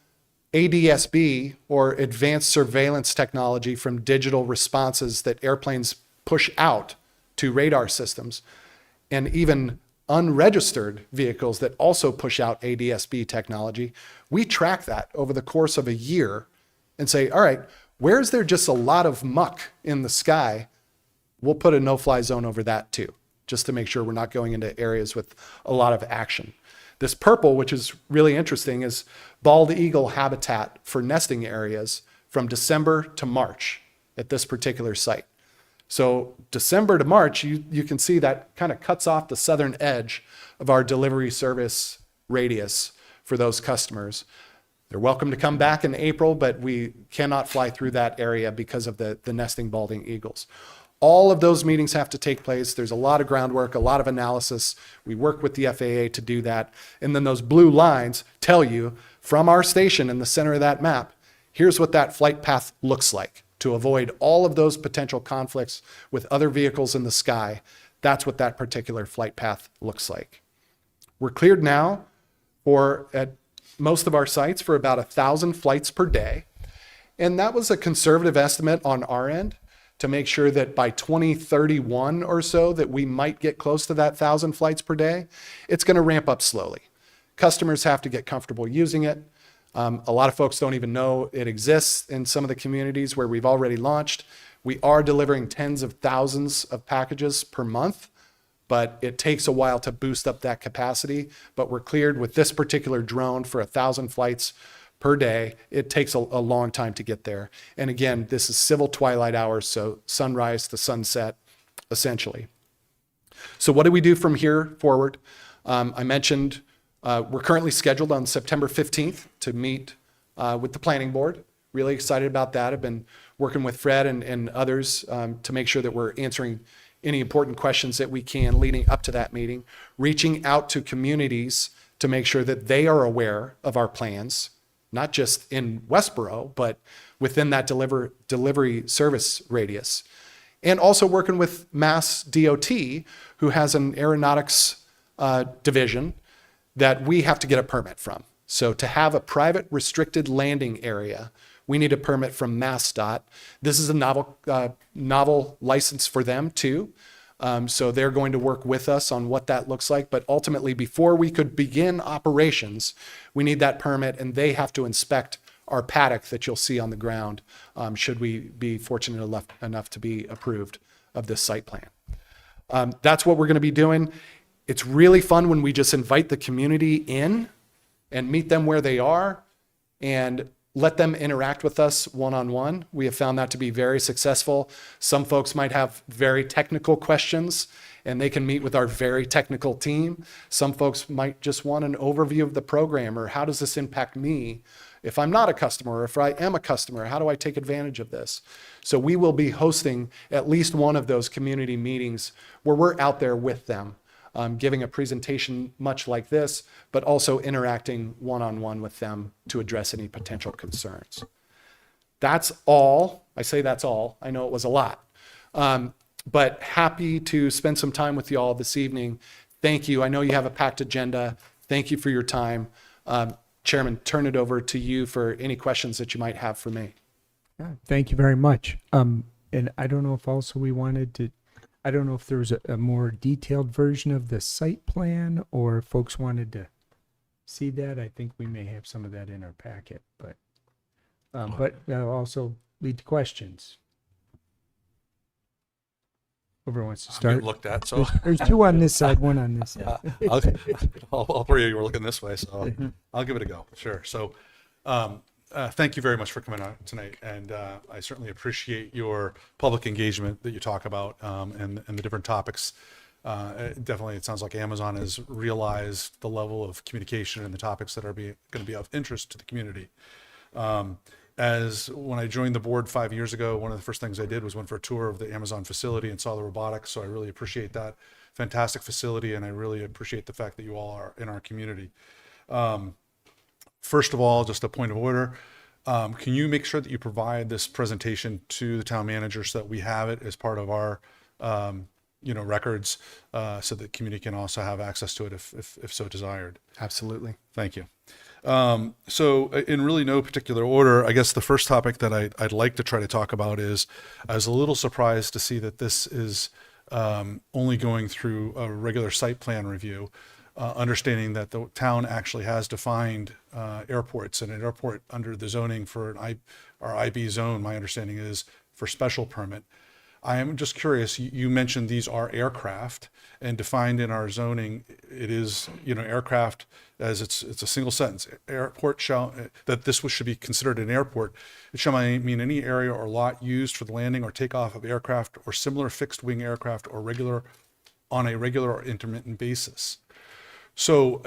ADSB, or advanced surveillance technology from digital responses that airplanes push out to radar systems, and even unregistered vehicles that also push out ADSB technology. We track that over the course of a year and say, all right, where's there just a lot of muck in the sky? We'll put a no-fly zone over that too, just to make sure we're not going into areas with a lot of action. This purple, which is really interesting, is bald eagle habitat for nesting areas from December to March at this particular site. So December to March, you can see that kind of cuts off the southern edge of our delivery service radius for those customers. They're welcome to come back in April, but we cannot fly through that area because of the nesting balding eagles. All of those meetings have to take place. There's a lot of groundwork, a lot of analysis. We work with the FAA to do that. And then those blue lines tell you from our station in the center of that map, here's what that flight path looks like to avoid all of those potential conflicts with other vehicles in the sky. That's what that particular flight path looks like. We're cleared now at most of our sites for about 1,000 flights per day. And that was a conservative estimate on our end, to make sure that by 2031 or so that we might get close to that 1,000 flights per day. It's going to ramp up slowly. Customers have to get comfortable using it. A lot of folks don't even know it exists in some of the communities where we've already launched. We are delivering tens of thousands of packages per month, but it takes a while to boost up that capacity. But we're cleared with this particular drone for 1,000 flights per day. It takes a long time to get there. And again, this is civil twilight hours, so sunrise to sunset, essentially. So what do we do from here forward? I mentioned we're currently scheduled on September 15th to meet with the planning board. Really excited about that. I've been working with Fred and others to make sure that we're answering any important questions that we can leading up to that meeting, reaching out to communities to make sure that they are aware of our plans, not just in Westborough, but within that delivery service radius. and also working with Mass DOT, who has an aeronautics division that we have to get a permit from. So to have a private restricted landing area, we need a permit from MassDOT. This is a novel license for them too. So they're going to work with us on what that looks like. But ultimately, before we could begin operations, we need that permit, and they have to inspect our paddock that you'll see on the ground, should we be fortunate enough to be approved of this site plan. That's what we're going to be doing. It's really fun when we just invite the community in and meet them where they are and let them interact with us one-on-one. We have found that to be very successful. Some folks might have very technical questions and they can meet with our very technical team. Some folks might just want an overview of the program, or how does this impact me if I'm not a customer, or if I am a customer, how do I take advantage of this? So we will be hosting at least one of those community meetings where we're out there with them, giving a presentation much like this, but also interacting one-on-one with them to address any potential concerns. That's all. I say that's all. I know it was a lot. But happy to spend some time with you all this evening. Thank you. I know you have a packed agenda. Thank you for your time. Chairman, turn it over to you for any questions that you might have for me. Yeah, thank you very much. And I don't know if also we wanted to, I don't know if there was a more detailed version of the site plan, or if folks wanted to see that. I think we may have some of that in our packet, but that'll also lead to questions. Whoever wants to I'm start. getting looked at, so There's two on this side, one on this side. all three of you were looking this way, so I'll give it a go. Sure. So, thank you very much for coming out tonight, and I certainly appreciate your public engagement that you talk about, and the different topics. Definitely, it sounds like Amazon has realized the level of communication and the topics that are going to be of interest to the community. As when I joined the board 5 years ago, one of the first things I did was went for a tour of the Amazon facility and saw the robotics. So I really appreciate that fantastic facility, and I really appreciate the fact that you all are in our community. First of all, just a point of order. Can you make sure that you provide this presentation to the town manager so that we have it as part of our records, so that the community can also have access to it if so desired? Absolutely. Thank you. So in really no particular order, I guess the first topic that I'd like to try to talk about is, I was a little surprised to see that this is only going through a regular site plan review, understanding that the town actually has defined airports, and an airport under the zoning for our IB zone, my understanding is for special permit. I am just curious, you mentioned these are aircraft, and defined in our zoning, it is, aircraft, as it's a single sentence. Airport that this should be considered an airport. It shall mean any area or lot used for the landing or takeoff of aircraft or similar fixed wing aircraft or on a regular or intermittent basis. So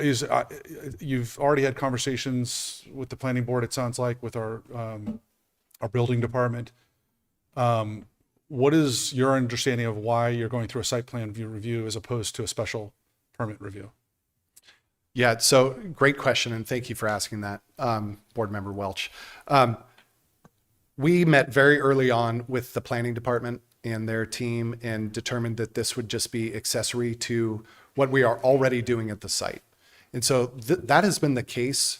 you've already had conversations with the planning board, it sounds like, with our building department. What is your understanding of why you're going through a site plan review as opposed to a special permit review? Yeah, so great question, and thank you for asking that, Board Member Welch. We met very early on with the planning department and their team and determined that this would just be accessory to what we are already doing at the site. And so that has been the case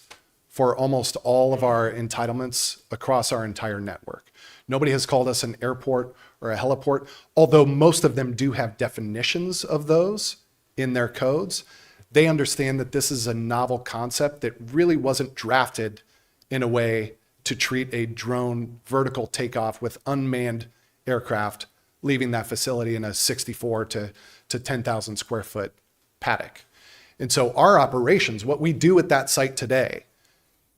for almost all of our entitlements across our entire network. Nobody has called us an airport or a heliport, although most of them do have definitions of those in their codes. They understand that this is a novel concept that really wasn't drafted in a way to treat a drone vertical takeoff with unmanned aircraft leaving that facility in a 64 to 10,000 square foot paddock. And so our operations, what we do at that site today,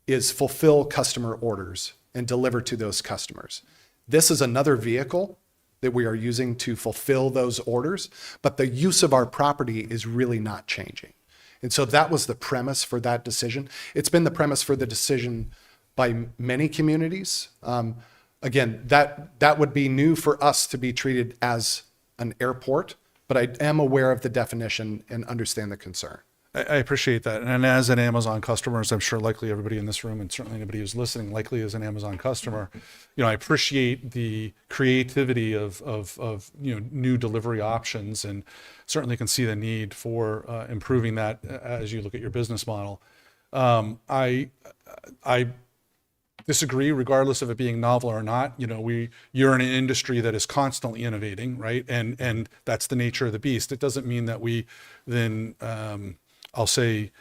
is fulfill customer orders and deliver to those customers. This is another vehicle that we are using to fulfill those orders, but the use of our property is really not changing. And so that was the premise for that decision. It's been the premise for the decision by many communities. Again, that would be new for us to be treated as an airport, but I am aware of the definition and understand the concern. I appreciate that. And as an Amazon customer, as I'm sure likely everybody in this room and certainly anybody who's listening likely is an Amazon customer, I appreciate the creativity of new delivery options, and certainly can see the need for improving that as you look at your business model. I disagree, regardless of it being novel or not. You're in an industry that is constantly innovating, right? And that's the nature of the beast. It doesn't mean that we then, I'll say,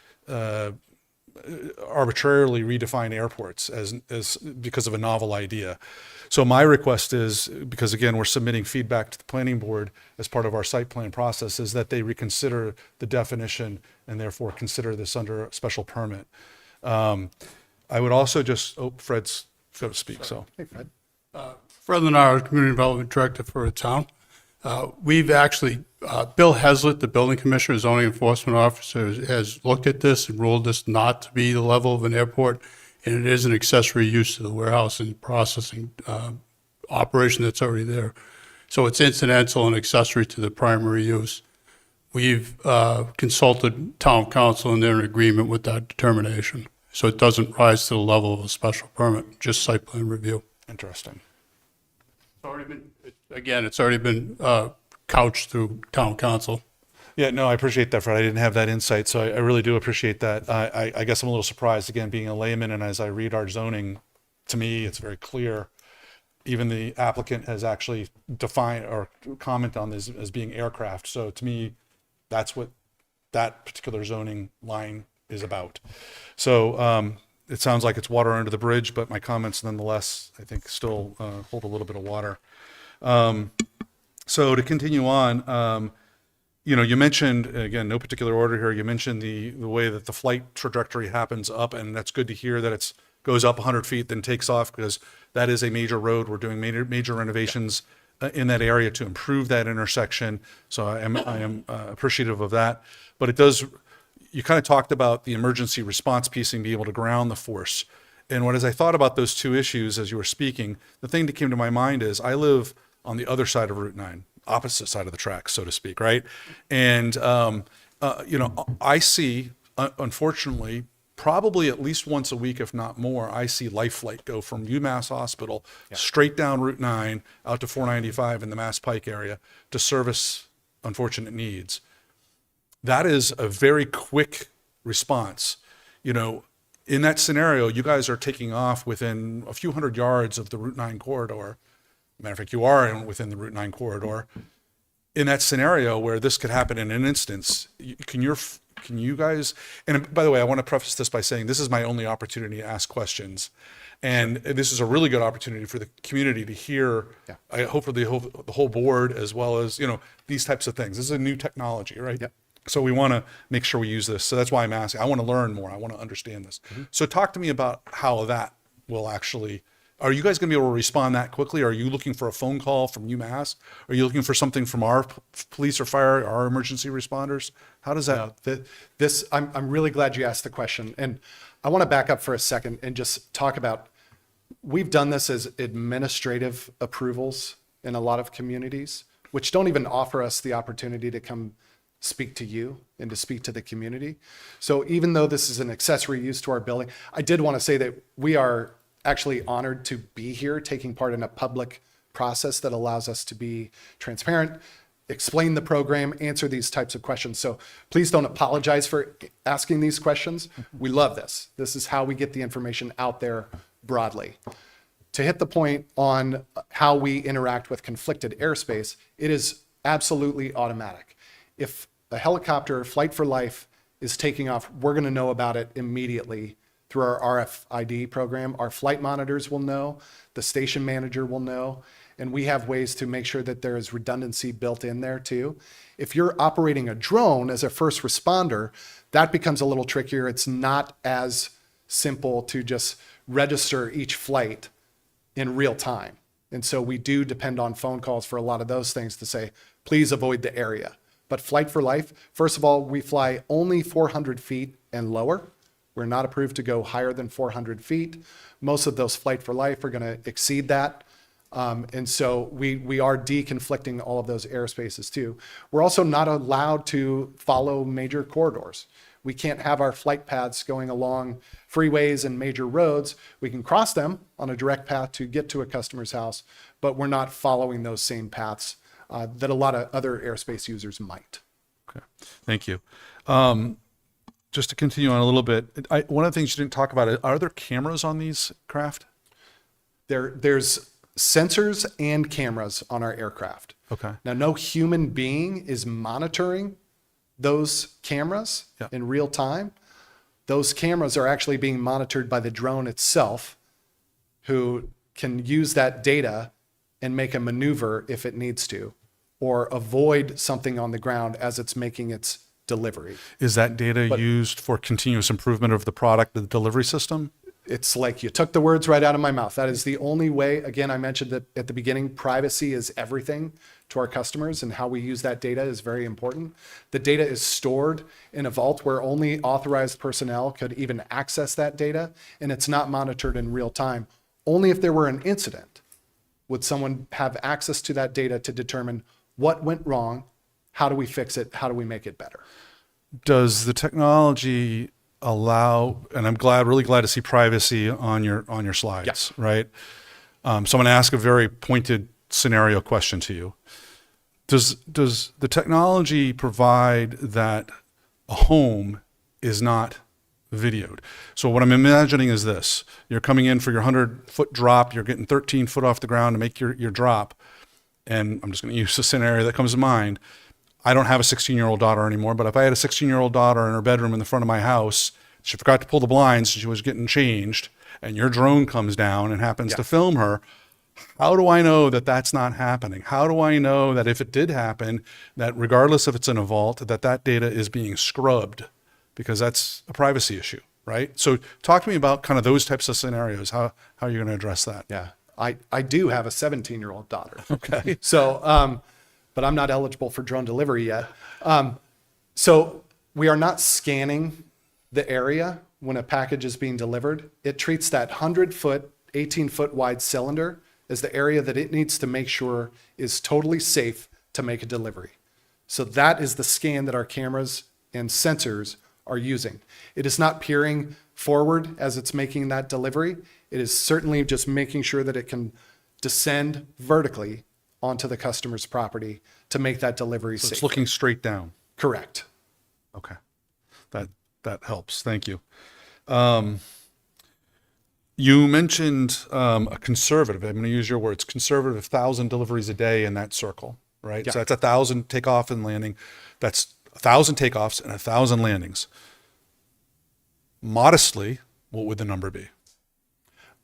arbitrarily redefine airports as because of a novel idea. So my request is, because again, we're submitting feedback to the planning board as part of our site plan process, is that they reconsider the definition and therefore consider this under a special permit. I would also Fred's going to speak, so. Hey, Fred. Fred Lenard, Community Development Director for a town. We've actually, Bill Heslett, the building commissioner, zoning enforcement officer, has looked at this and ruled this not to be the level of an airport, and it is an accessory use to the warehouse and processing operation that's already there. So it's incidental and accessory to the primary use. We've consulted town council, and they're in agreement with that determination. So it doesn't rise to the level of a special permit, just site plan review. Interesting. It's already been couched through town council. Yeah, no, I appreciate that, Fred. I didn't have that insight, so I really do appreciate that. I guess I'm a little surprised, again, being a layman, and as I read our zoning, to me, it's very clear. Even the applicant has actually defined or comment on this as being aircraft. So to me, that's what that particular zoning line is about. So it sounds like it's water under the bridge, but my comments nonetheless, I think, still hold a little bit of water. So to continue on, you mentioned, again, no particular order here, you mentioned the way that the flight trajectory happens up, and that's good to hear that it goes up 100 feet, then takes off, because that is a major road. We're doing major renovations in that area to improve that intersection. So I am appreciative of that. But it does, you kind of talked about the emergency response piece and being able to ground the force. And as I thought about those two issues as you were speaking, the thing that came to my mind is I live on the other side of Route 9, opposite side of the tracks, so to speak, right? And, I see, unfortunately, probably at least once a week, if not more, I see Life Flight go from UMass Hospital straight down Route 9 out to 495 in the Mass Pike area to service unfortunate needs. That is a very quick response. In that scenario, you guys are taking off within a few hundred yards of the Route 9 corridor. Matter of fact, you are within the Route 9 corridor. In that scenario where this could happen in an instance, can you guys, and by the way, I want to preface this by saying this is my only opportunity to ask questions. And this is a really good opportunity for the community to hear, hopefully the whole board, as well as, these types of things. This is a new technology, right? Yep. So we want to make sure we use this. So that's why I'm asking. I want to learn more. I want to understand this. Mm-hmm. So talk to me about how that will actually, are you guys going to be able to respond that quickly? Are you looking for a phone call from UMass? Are you looking for something from our police or fire, our emergency responders? How does that? I'm really glad you asked the question. And I want to back up for a second and just talk about, we've done this as administrative approvals in a lot of communities, which don't even offer us the opportunity to come speak to you and to speak to the community. So even though this is an accessory use to our building, I did want to say that we are actually honored to be here taking part in a public process that allows us to be transparent, explain the program, answer these types of questions. So please don't apologize for asking these questions. We love this. This is how we get the information out there broadly. To hit the point on how we interact with conflicted airspace, it is absolutely automatic. If a helicopter, Flight for Life, is taking off, we're going to know about it immediately through our RFID program. Our flight monitors will know, the station manager will know, and we have ways to make sure that there is redundancy built in there too. If you're operating a drone as a first responder, that becomes a little trickier. It's not as simple to just register each flight in real time. And so we do depend on phone calls for a lot of those things to say, please avoid the area. But Flight for Life, first of all, we fly only 400 feet and lower. We're not approved to go higher than 400 feet. Most of those Flight for Life are going to exceed that. And so we are deconflicting all of those airspaces too. We're also not allowed to follow major corridors. We can't have our flight paths going along freeways and major roads. We can cross them on a direct path to get to a customer's house, but we're not following those same paths that a lot of other airspace users might. Okay, thank you. Just to continue on a little bit, one of the things you didn't talk about, are there cameras on these craft? There's sensors and cameras on our aircraft. Okay. Now, no human being is monitoring those cameras in real time. Those cameras are actually being monitored by the drone itself, who can use that data and make a maneuver if it needs to, or avoid something on the ground as it's making its delivery. Is that data used for continuous improvement of the product, the delivery system? It's like you took the words right out of my mouth. That is the only way. Again, I mentioned that at the beginning, privacy is everything to our customers, and how we use that data is very important. The data is stored in a vault where only authorized personnel could even access that data, and it's not monitored in real time. Only if there were an incident would someone have access to that data to determine what went wrong, how do we fix it, how do we make it better. Does the technology allow, and I'm really glad to see privacy on your slides, Yes. right? So I'm going to ask a very pointed scenario question to you. Does the technology provide that a home is not videoed? So what I'm imagining is this: you're coming in for your 100-foot drop, you're getting 13 foot off the ground to make your drop, and I'm just going to use a scenario that comes to mind. I don't have a 16-year-old daughter anymore, but if I had a 16-year-old daughter in her bedroom in the front of my house, she forgot to pull the blinds, she was getting changed, and your drone comes down and happens to film her, how do I know that that's not happening? How do I know that if it did happen, that regardless if it's in a vault, that data is being scrubbed? Because that's a privacy issue, right? So talk to me about kind of those types of scenarios. How are you going to address that? Yeah, I do have a 17-year-old daughter. Okay. So, but I'm not eligible for drone delivery yet. So we are not scanning the area when a package is being delivered. It treats that 100-foot, 18-foot wide cylinder as the area that it needs to make sure is totally safe to make a delivery. So that is the scan that our cameras and sensors are using. It is not peering forward as it's making that delivery. It is certainly just making sure that it can descend vertically onto the customer's property to make that delivery safe. It's looking straight down. Correct. Okay. That helps. Thank you. You mentioned a conservative, I'm going to use your words, conservative 1,000 deliveries a day in that circle, right? Yeah. So that's 1,000 takeoff and landing. That's 1,000 takeoffs and 1,000 landings. Modestly, what would the number be?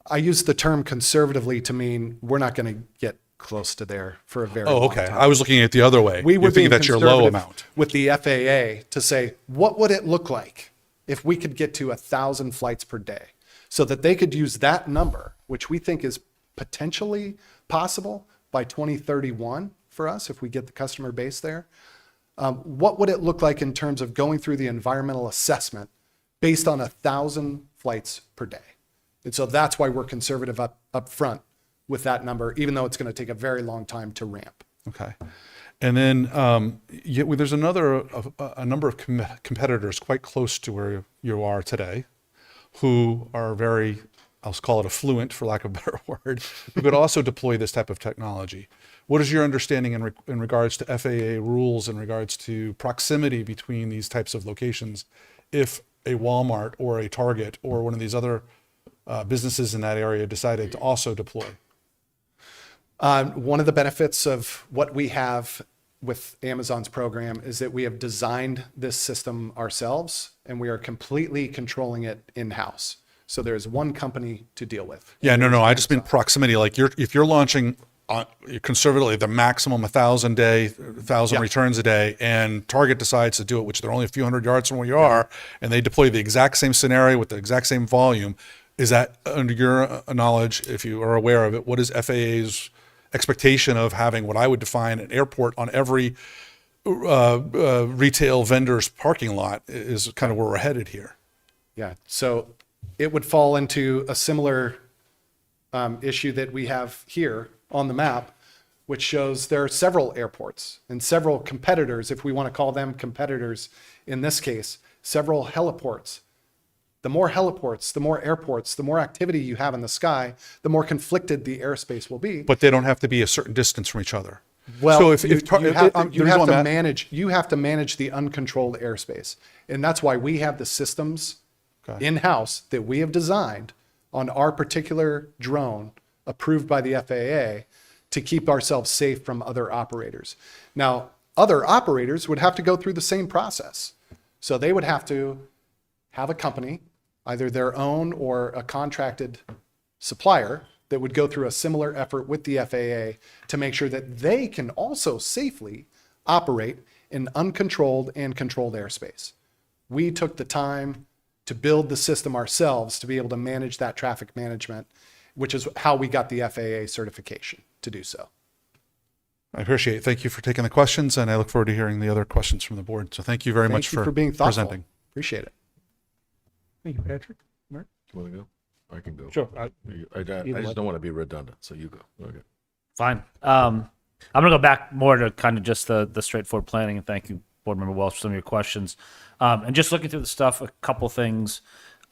I use the term conservatively to mean we're not going to get close to there for a very long okay. time. I was looking at the other way. We were You're thinking being that's your low conservative amount. with the FAA to say, what would it look like if we could get to 1,000 flights per day, so that they could use that number, which we think is potentially possible by 2031 for us if we get the customer base there. What would it look like in terms of going through the environmental assessment based on 1,000 flights per day? And so that's why we're conservative up front with that number, even though it's going to take a very long time to ramp. Okay. And then there's a number of competitors quite close to where you are today who are very, I'll call it affluent for lack of a better word, who could also deploy this type of technology. What is your understanding in regards to FAA rules, in regards to proximity between these types of locations, if a Walmart or a Target or one of these other businesses in that area decided to also deploy? One of the benefits of what we have with Amazon's program is that we have designed this system ourselves and we are completely controlling it in-house. So there's one company to deal with. Yeah, no, I just mean proximity. Like if you're launching conservatively the maximum 1,000 returns a day, and Target decides to do it, which they're only a few hundred yards from where you are, and they deploy the exact same scenario with the exact same volume, is that under your knowledge, if you are aware of it, what is FAA's expectation of having what I would define an airport on every retail vendor's parking lot is kind of where we're headed here? Yeah, so it would fall into a similar issue that we have here on the map, which shows there are several airports and several competitors, if we want to call them competitors in this case, several heliports. The more heliports, the more airports, the more activity you have in the sky, the more conflicted the airspace will be. But they don't have to be a certain distance from each other. Well, So if you have the to reason why I'm you have to manage the uncontrolled airspace. And that's why we have the systems in-house that we have designed on our particular drone approved by the FAA to keep ourselves safe from other operators. Now, other operators would have to go through the same process. So they would have to have a company, either their own or a contracted supplier, that would go through a similar effort with the FAA to make sure that they can also safely operate in uncontrolled and controlled airspace. We took the time to build the system ourselves to be able to manage that traffic management, which is how we got the FAA certification to do so. I appreciate it. Thank you for taking the questions, and I look forward to hearing the other questions from the board. So thank you very much Thank you for being thoughtful. presenting. Appreciate it. Thank you, Patrick. Mark? You want to go? I can go. Sure. I just don't want to be redundant, so you go. Okay. Fine. I'm going to go back more to kind of just the straightforward planning, and thank you, Board Member Welch, for some of your questions. And just looking through the stuff, a couple things.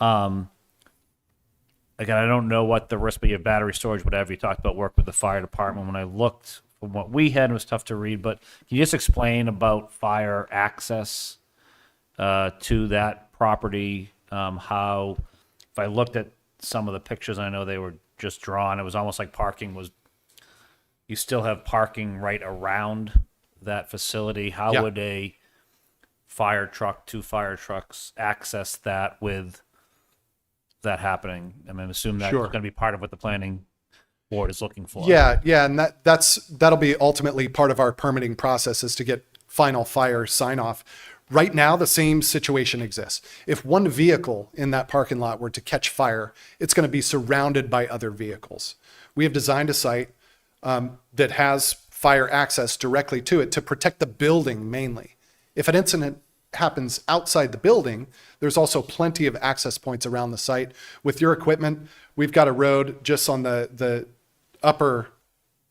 Again, I don't know what the risk, but your battery storage, whatever, you talked about work with the fire department. When I looked from what we had, it was tough to read, but can you just explain about fire access to that property? How, if I looked at some of the pictures, I know they were just drawn, it was almost like parking was, you still have parking right around that facility. How Yeah. would a fire truck, 2 fire trucks access that with that happening? I mean, I assume that's Sure. going to be part of what the planning board is looking for. Yeah, and that'll be ultimately part of our permitting process, is to get final fire sign off. Right now, the same situation exists. If one vehicle in that parking lot were to catch fire, it's going to be surrounded by other vehicles. We have designed a site that has fire access directly to it to protect the building mainly. If an incident happens outside the building, there's also plenty of access points around the site. With your equipment, we've got a road just on the upper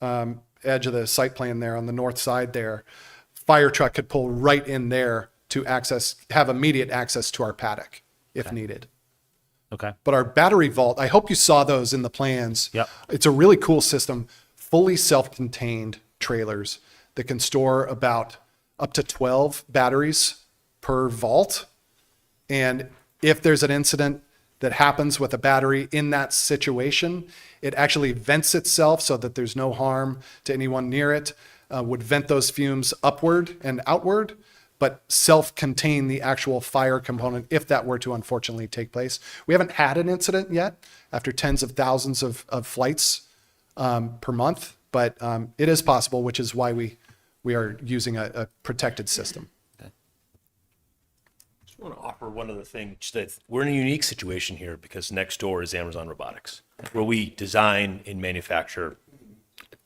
edge of the site plan there on the north side there. Fire truck could pull right in there to have immediate access to our paddock if needed. Okay. But our battery vault, I hope you saw those in the plans. Yep. It's a really cool system, fully self-contained trailers that can store about up to 12 batteries per vault. And if there's an incident that happens with a battery in that situation, it actually vents itself so that there's no harm to anyone near it, would vent those fumes upward and outward, but self-contain the actual fire component if that were to unfortunately take place. We haven't had an incident yet after tens of thousands of flights per month, but it is possible, which is why we are using a protected system. Just want to offer one other thing. Just that we're in a unique situation here because next door is Amazon Robotics, where we design and manufacture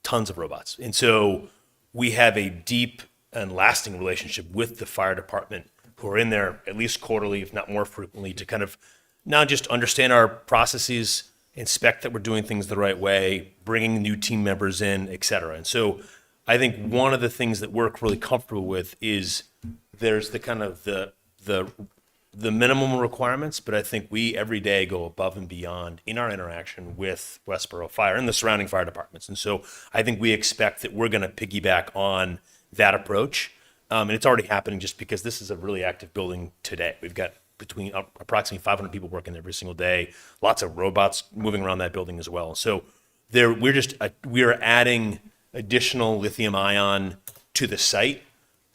tons of robots. And so we have a deep and lasting relationship with the fire department, who are in there at least quarterly, if not more frequently, to kind of not just understand our processes, inspect that we're doing things the right way, bringing new team members in, et cetera. And so I think one of the things that we're really comfortable with is there's the kind of the minimum requirements, but I think we every day go above and beyond in our interaction with Westborough Fire and the surrounding fire departments. And so I think we expect that we're going to piggyback on that approach. And it's already happening just because this is a really active building today. We've got between approximately 500 people working every single day, lots of robots moving around that building as well. So we're adding additional lithium ion to the site,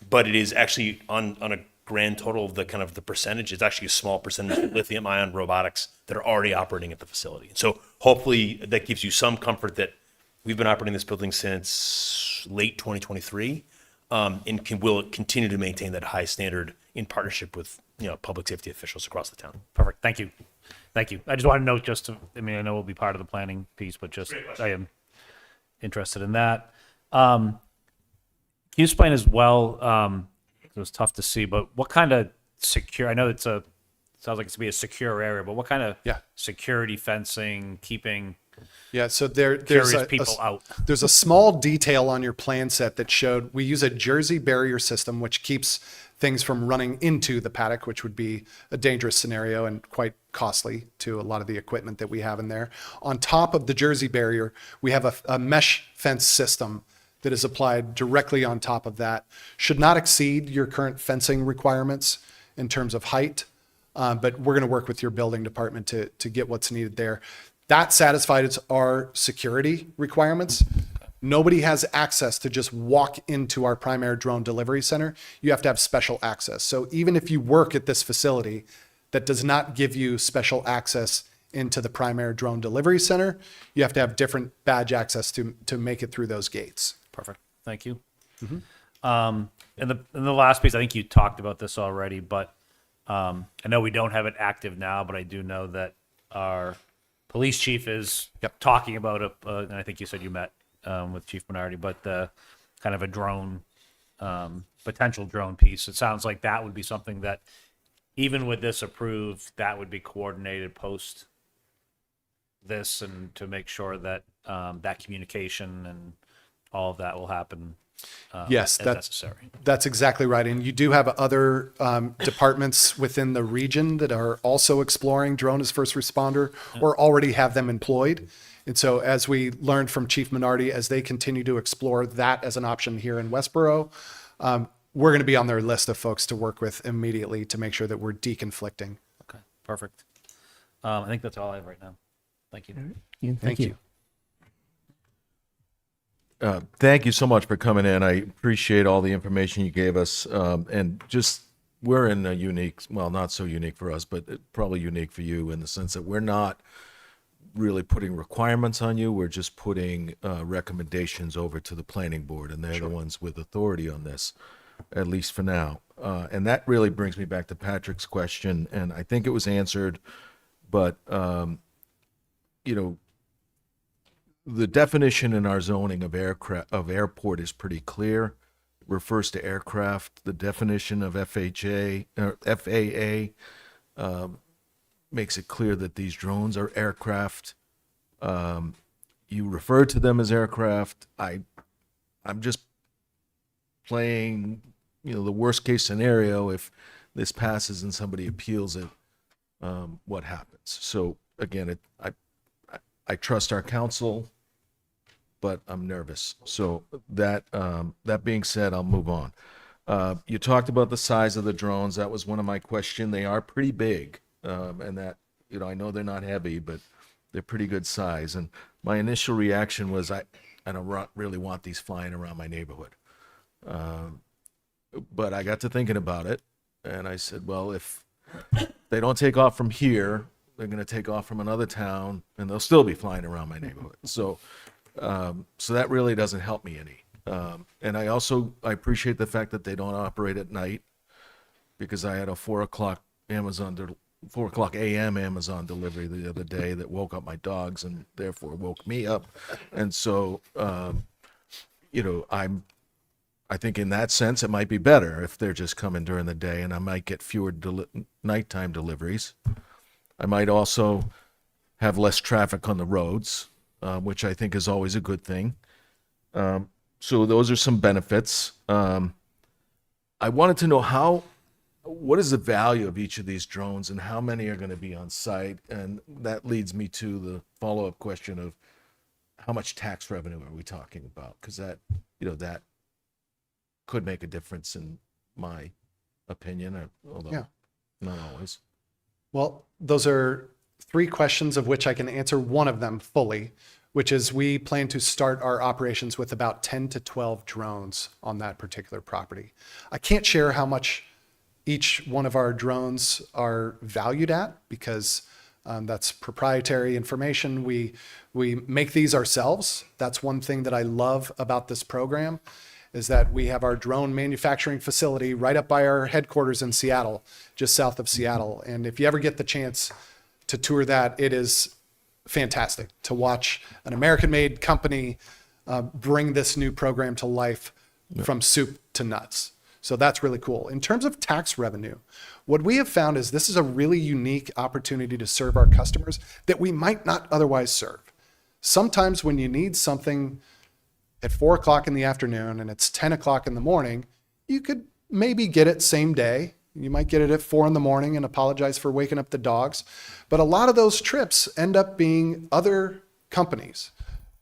but it is actually on a grand total of the kind of the percentage, it's actually a small percentage of lithium ion robotics that are already operating at the facility. And so hopefully that gives you some comfort that we've been operating this building since late 2023. And will continue to maintain that high standard in partnership with public safety officials across the town. Perfect. Thank you. Thank you. I just want to note I mean, I know it will be part of the planning piece, but just I am interested in that. Can you explain as well, it was tough to see, but what kind of I know it's a sounds like it's to be a secure area, but what kind of Yeah. security fencing, keeping Yeah, so there's curious people out? There's a small detail on your plan set that showed we use a Jersey barrier system, which keeps things from running into the paddock, which would be a dangerous scenario and quite costly to a lot of the equipment that we have in there. On top of the Jersey barrier, we have a mesh fence system that is applied directly on top of that. Should not exceed your current fencing requirements in terms of height, but we're going to work with your building department to get what's needed there. That satisfies our security requirements. Nobody has access to just walk into our primary drone delivery center. You have to have special access. So even if you work at this facility, that does not give you special access into the primary drone delivery center. You have to have different badge access to make it through those gates. Perfect. Thank you. And the last piece, I think you talked about this already, but I know we don't have it active now, but I do know that our police chief is talking about it, and I think you said you met with Chief Bernardi, but kind of a drone, potential drone piece. It sounds like that would be something that, even with this approved, that would be coordinated post this, and to make sure that that communication and all of that will happen Yes, as necessary. that's exactly right. And you do have other departments within the region that are also exploring drone as first responder or already have them employed. And so as we learned from Chief Minardi, as they continue to explore that as an option here in Westborough, we're going to be on their list of folks to work with immediately to make sure that we're deconflicting. Okay, perfect. I think that's all I have right now. Thank you. Ian, Thank you. Thank you so much for coming in. I appreciate all the information you gave us. And just, we're in a unique, well, not so unique for us, but probably unique for you in the sense that we're not really putting requirements on you. We're just putting recommendations over to the planning board, and they're the ones with authority on this, at least for now. And that really brings me back to Patrick's question, and I think it was answered, but, you know, the definition in our zoning of airport is pretty clear. It refers to aircraft. The definition of FAA makes it clear that these drones are aircraft. You refer to them as aircraft. I'm just playing, you know, the worst case scenario. If this passes and somebody appeals it, what happens? So again, I trust our counsel, but I'm nervous. So that being said, I'll move on. You talked about the size of the drones. That was one of my questions. They are pretty big, and that, you know, I know they're not heavy, but they're pretty good size. And my initial reaction was I don't really want these flying around my neighborhood. But I got to thinking about it, and I said, well, if they don't take off from here, they're going to take off from another town, and they'll still be flying around my neighborhood. So that really doesn't help me any. And I appreciate the fact that they don't operate at night, because I had a 4 o'clock a.m. Amazon delivery the other day that woke up my dogs and therefore woke me up. And so, you know, I think in that sense, it might be better if they're just coming during the day, and I might get fewer nighttime deliveries. I might also have less traffic on the roads, which I think is always a good thing. So those are some benefits. I wanted to know what is the value of each of these drones and how many are going to be on site? And that leads me to the follow-up question of how much tax revenue are we talking about? Because that could make a difference in my opinion, although not always. Well, those are 3 questions of which I can answer one of them fully, which is we plan to start our operations with about 10 to 12 drones on that particular property. I can't share how much each one of our drones are valued at, because that's proprietary information. We make these ourselves. That's one thing that I love about this program, is that we have our drone manufacturing facility right up by our headquarters in Seattle, just south of Seattle. And if you ever get the chance to tour that, it is fantastic to watch an American-made company bring this new program to life from soup to nuts. So that's really cool. In terms of tax revenue, what we have found is this is a really unique opportunity to serve our customers that we might not otherwise serve. Sometimes when you need something at 4 o'clock in the afternoon and it's 10 o'clock in the morning, you could maybe get it same day. You might get it at 4 in the morning and apologize for waking up the dogs. But a lot of those trips end up being other companies,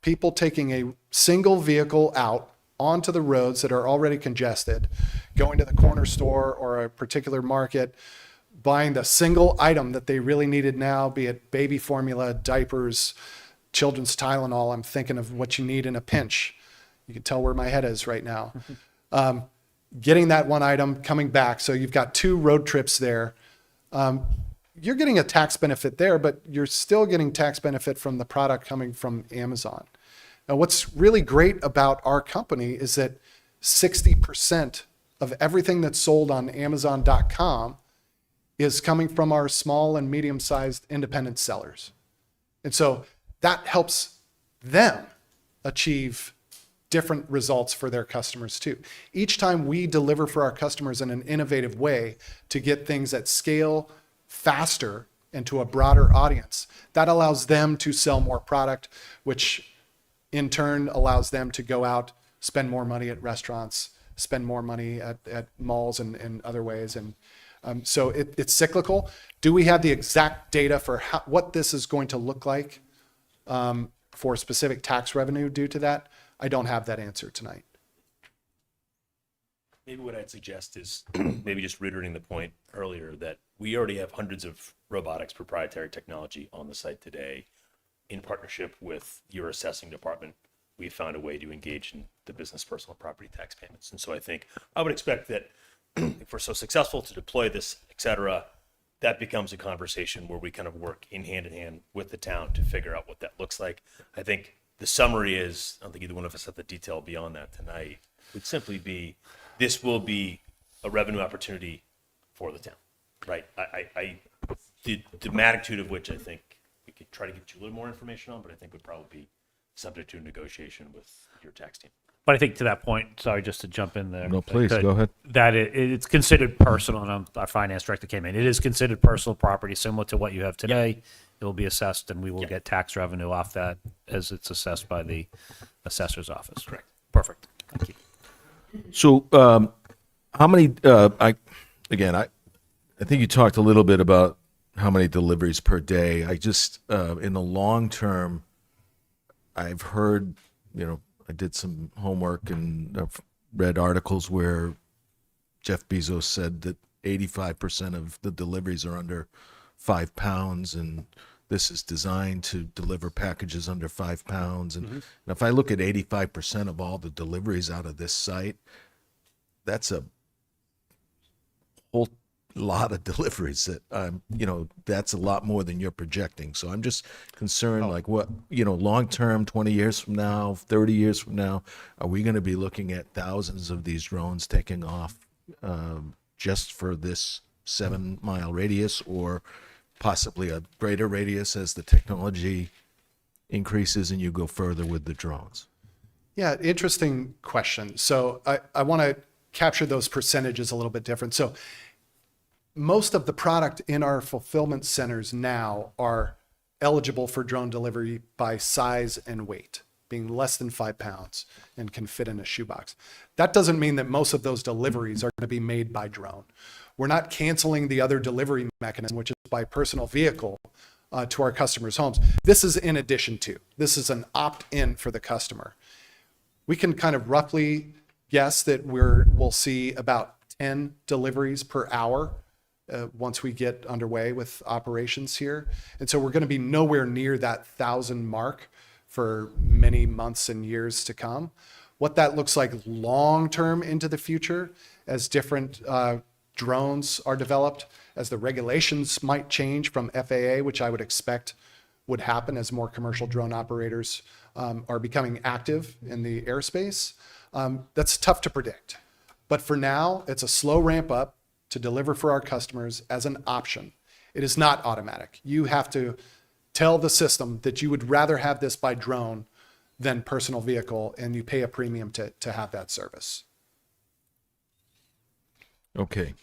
people taking a single vehicle out onto the roads that are already congested, going to the corner store or a particular market, buying the single item that they really needed now, be it baby formula, diapers, children's Tylenol. I'm thinking of what you need in a pinch. You can tell where my head is right now. Getting that one item, coming back. So you've got 2 road trips there. You're getting a tax benefit there, but you're still getting tax benefit from the product coming from Amazon. Now, what's really great about our company is that 60% of everything that's sold on Amazon.com is coming from our small and medium-sized independent sellers. And so that helps them achieve different results for their customers too. Each time we deliver for our customers in an innovative way to get things at scale faster and to a broader audience, that allows them to sell more product, which in turn allows them to go out, spend more money at restaurants, spend more money at malls and other ways. And so it's cyclical. Do we have the exact data for what this is going to look like for specific tax revenue due to that? I don't have that answer tonight. Maybe what I'd suggest is maybe just reiterating the point earlier that we already have hundreds of robotics proprietary technology on the site today. In partnership with your assessing department, we found a way to engage in the business personal property tax payments. And so I think I would expect that if we're so successful to deploy this, et cetera, that becomes a conversation where we kind of work in hand with the town to figure out what that looks like. I think the summary is, I don't think either one of us have the detail beyond that tonight, would simply be, this will be a revenue opportunity for the town, right? The magnitude of which I think we could try to get you a little more information on, but I think would probably be subject to a negotiation with your tax team. But I think to that point, sorry, just to jump in there. No, please, if I could, go ahead. That it's considered personal, and our finance director came in. It is considered personal property, similar to what you have today. It will be assessed, and we will get tax revenue off that as it's assessed by the assessor's office. Correct. Perfect. Thank you. So, how many? I think you talked a little bit about how many deliveries per day. I just in the long term, I've heard, I did some homework and I've read articles where Jeff Bezos said that 85% of the deliveries are under 5 pounds, and this is designed to deliver packages under 5 pounds. And if I look at 85% of all the deliveries out of this site, that's a whole lot of deliveries that, that's a lot more than you're projecting. So I'm just concerned, like what, long-term, 20 years from now, 30 years from now, are we going to be looking at thousands of these drones taking off just for this 7-mile radius, or possibly a greater radius as the technology increases and you go further with the drones? Yeah, interesting question. So I want to capture those percentages a little bit different. So most of the product in our fulfillment centers now are eligible for drone delivery by size and weight, being less than 5 pounds and can fit in a shoebox. That doesn't mean that most of those deliveries are going to be made by drone. We're not canceling the other delivery mechanism, which is by personal vehicle to our customers' homes. This is in addition to. This is an opt-in for the customer. We can kind of roughly guess that we'll see about 10 deliveries per hour once we get underway with operations here. And so we're going to be nowhere near that 1,000 mark for many months and years to come. What that looks like long-term into the future, as different drones are developed, as the regulations might change from FAA, which I would expect would happen as more commercial drone operators are becoming active in the airspace. That's tough to predict. But for now, it's a slow ramp up to deliver for our customers as an option. It is not automatic. You have to tell the system that you would rather have this by drone than personal vehicle, and you pay a premium to have that service. Okay.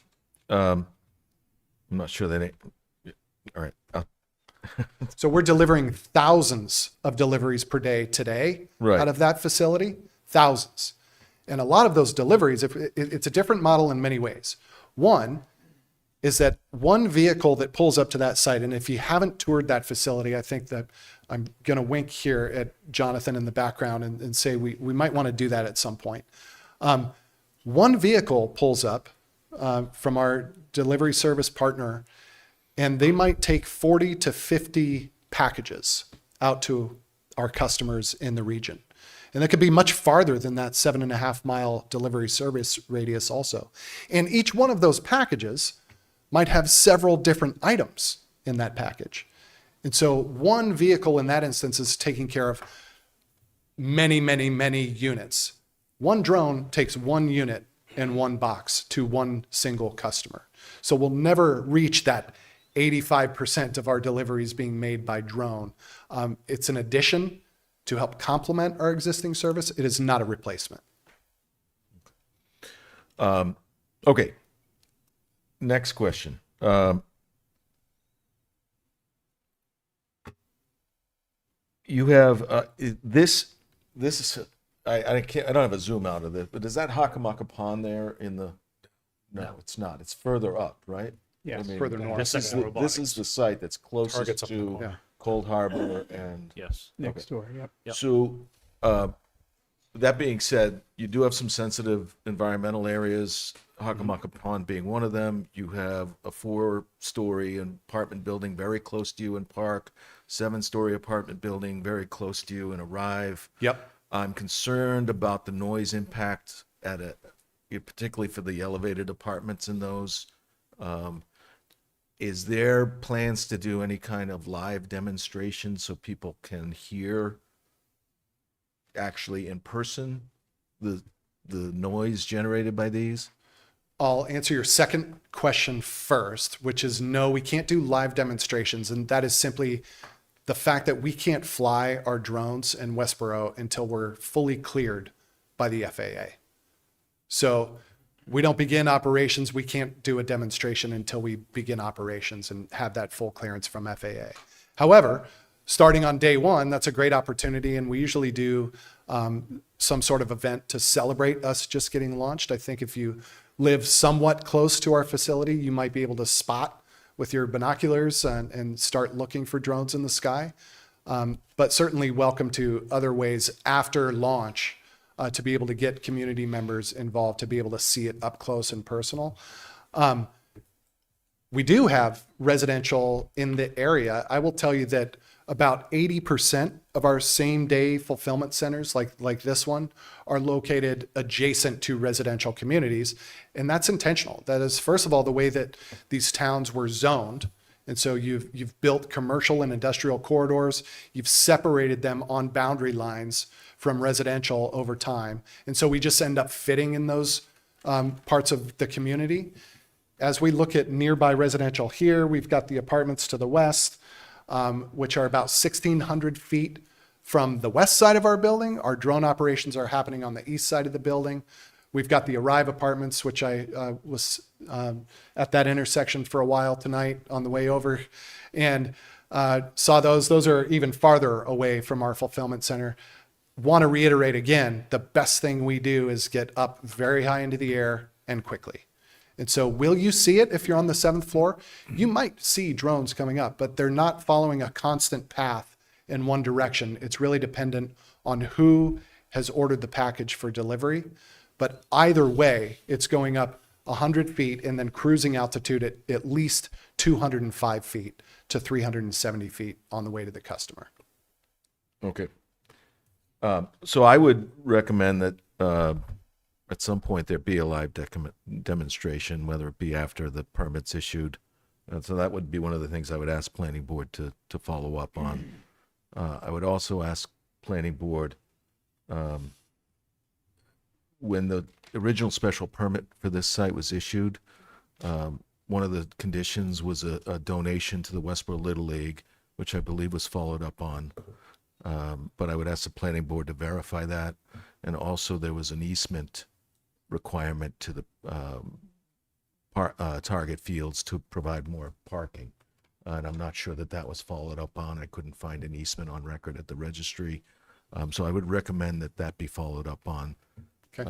I'm not sure that all right. So we're delivering thousands of deliveries per day today Right. out of that facility, thousands. And a lot of those deliveries, it's a different model in many ways. One is that one vehicle that pulls up to that site, and if you haven't toured that facility, I think that I'm going to wink here at Jonathan in the background and say we might want to do that at some point. One vehicle pulls up from our delivery service partner, and they might take 40 to 50 packages out to our customers in the region. And it could be much farther than that 7.5-mile delivery service radius also. And each one of those packages might have several different items in that package. And so one vehicle in that instance is taking care of many, many, many units. One drone takes one unit and one box to one single customer. So we'll never reach that 85% of our deliveries being made by drone. It's an addition to help complement our existing service. It is not a replacement. Okay. Next question. You have this is I can't, I don't have a zoom out of this, but is that Hockomock Pond there in the? No, it's not. It's further up, right? Yes, further north. This is the site that's closest Target's up to Yeah. Cold Harbor and. Yes. Next door, yep. Yep. So, that being said, you do have some sensitive environmental areas, Hockomock Pond being one of them. You have a 4-story apartment building very close to you in Park, 7-story apartment building very close to you in Arrive. Yep. I'm concerned about the noise impact particularly for the elevated apartments in those. Is there plans to do any kind of live demonstration so people can hear actually in person the noise generated by these? I'll answer your second question first, which is no, we can't do live demonstrations. And that is simply the fact that we can't fly our drones in Westborough until we're fully cleared by the FAA. So we don't begin operations. We can't do a demonstration until we begin operations and have that full clearance from FAA. However, starting on day one, that's a great opportunity. And we usually do some sort of event to celebrate us just getting launched. I think if you live somewhat close to our facility, you might be able to spot with your binoculars and start looking for drones in the sky. But certainly welcome to other ways after launch to be able to get community members involved, to be able to see it up close and personal. We do have residential in the area. I will tell you that about 80% of our same day fulfillment centers, like this one, are located adjacent to residential communities. And that's intentional. That is, first of all, the way that these towns were zoned. And so you've built commercial and industrial corridors. You've separated them on boundary lines from residential over time. And so we just end up fitting in those parts of the community. As we look at nearby residential here, we've got the apartments to the west, which are about 1,600 feet from the west side of our building. Our drone operations are happening on the east side of the building. We've got the Arrive apartments, which I was at that intersection for a while tonight on the way over and saw those. Those are even farther away from our fulfillment center. Want to reiterate again, the best thing we do is get up very high into the air and quickly. And so will you see it if you're on the 7th floor? You might see drones coming up, but they're not following a constant path in one direction. It's really dependent on who has ordered the package for delivery. But either way, it's going up 100 feet and then cruising altitude at least 205 feet to 370 feet on the way to the customer. Okay. So I would recommend that at some point there be a live demonstration, whether it be after the permit's issued. So that would be one of the things I would ask Planning Board to follow up on. I would also ask Planning Board, when the original special permit for this site was issued, one of the conditions was a donation to the Westborough Little League, which I believe was followed up on. But I would ask the Planning Board to verify that. And also there was an easement requirement to the target fields to provide more parking. And I'm not sure that that was followed up on. I couldn't find an easement on record at the registry. So I would recommend that that be followed up on. Okay.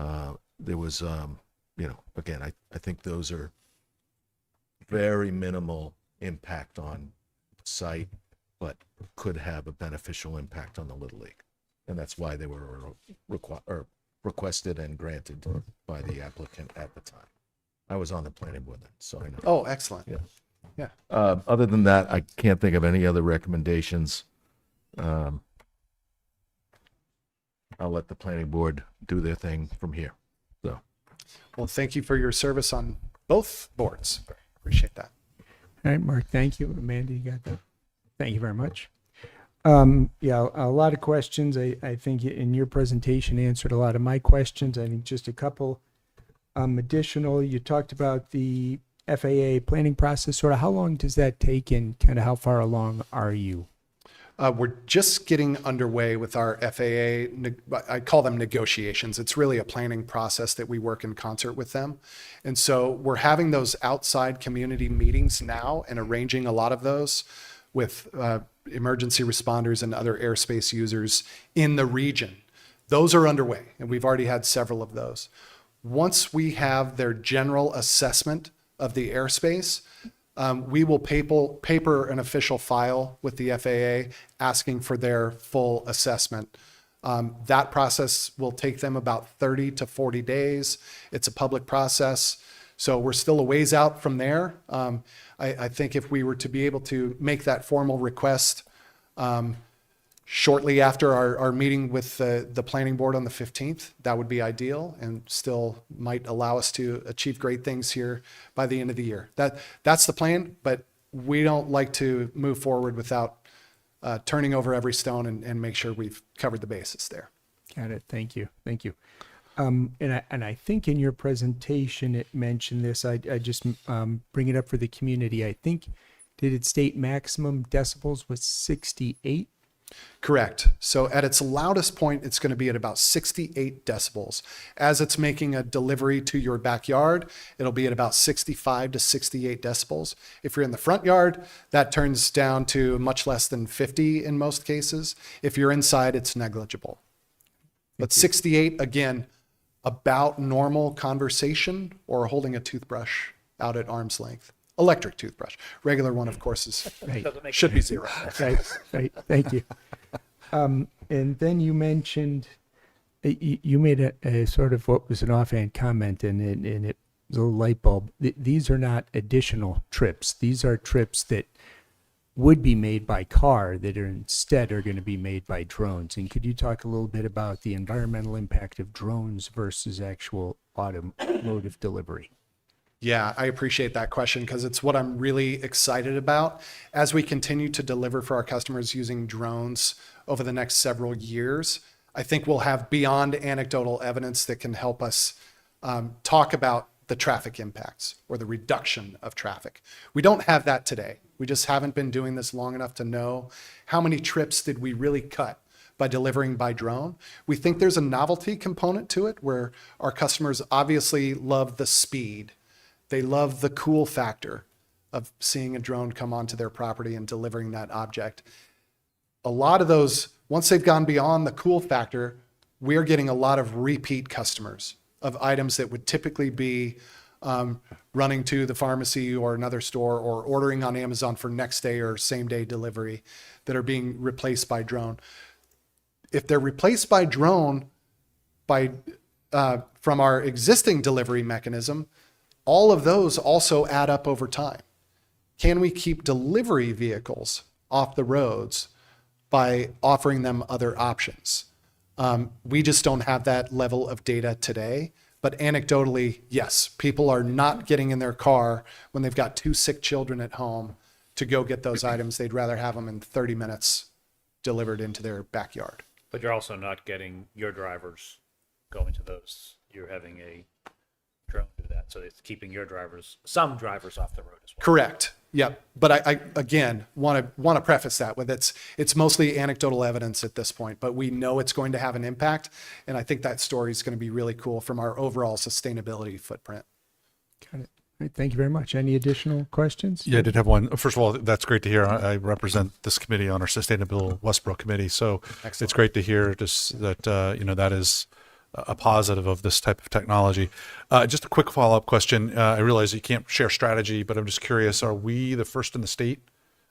There was, again, I think those are very minimal impact on site, but could have a beneficial impact on the Little League. And that's why they were requested and granted by the applicant at the time. I was on the planning board then, so I know. Oh, excellent. Yeah. Yeah. Other than that, I can't think of any other recommendations. I'll let the planning board do their thing from here. So, Well, thank you for your service on both boards. Appreciate that. All right, Mark, thank you. Amanda, you got that? Thank you very much. Yeah, a lot of questions. I think in your presentation answered a lot of my questions. I think just a couple additional. You talked about the FAA planning process. Sort of how long does that take and kind of how far along are you? We're just getting underway with our FAA, I call them negotiations. It's really a planning process that we work in concert with them. And so we're having those outside community meetings now and arranging a lot of those with emergency responders and other airspace users in the region. Those are underway, and we've already had several of those. Once we have their general assessment of the airspace, we will paper an official file with the FAA asking for their full assessment. That process will take them about 30 to 40 days. It's a public process, so we're still a ways out from there. I think if we were to be able to make that formal request shortly after our meeting with the planning board on the 15th, that would be ideal and still might allow us to achieve great things here by the end of the year. That's the plan, but we don't like to move forward without turning over every stone and make sure we've covered the bases there. Got it. Thank you. Thank you. And I think in your presentation it mentioned this. I just bring it up for the community. I think, did it state maximum decibels was 68? Correct. So at its loudest point, it's going to be at about 68 decibels. As it's making a delivery to your backyard, it'll be at about 65 to 68 decibels. If you're in the front yard, that turns down to much less than 50 in most cases. If you're inside, it's negligible. But 68, again, about normal conversation or holding a toothbrush out at arm's length. Electric toothbrush. Regular one, of course, should be 0. Right. Thank you. And then you mentioned, you made a sort of what was an offhand comment, and it was a light bulb. These are not additional trips. These are trips that would be made by car that are instead going to be made by drones. And could you talk a little bit about the environmental impact of drones versus actual automotive delivery? Yeah, I appreciate that question because it's what I'm really excited about. As we continue to deliver for our customers using drones over the next several years, I think we'll have beyond anecdotal evidence that can help us talk about the traffic impacts or the reduction of traffic. We don't have that today. We just haven't been doing this long enough to know how many trips did we really cut by delivering by drone. We think there's a novelty component to it where our customers obviously love the speed. They love the cool factor of seeing a drone come onto their property and delivering that object. A lot of those, once they've gone beyond the cool factor, we're getting a lot of repeat customers of items that would typically be running to the pharmacy or another store or ordering on Amazon for next day or same day delivery that are being replaced by drone. If they're replaced by drone from our existing delivery mechanism, all of those also add up over time. Can we keep delivery vehicles off the roads by offering them other options? We just don't have that level of data today. But anecdotally, yes, people are not getting in their car when they've got 2 sick children at home to go get those items. They'd rather have them in 30 minutes delivered into their backyard. But you're also not getting your drivers going to those. You're having a drone do that. So it's keeping your some drivers off the road as well. Correct. Yep. But I again want to preface that with it's mostly anecdotal evidence at this point, but we know it's going to have an impact, and I think that story is going to be really cool from our overall sustainability footprint. Got it. right, thank you very much. Any additional questions? Yeah, I did have one. First of all, that's great to hear. I represent this committee on our Sustainable Westborough Committee, so it's great to hear just that, that is a positive of this type of technology. Just a quick follow-up question. I realize you can't share strategy, but I'm just curious, are we the first in the state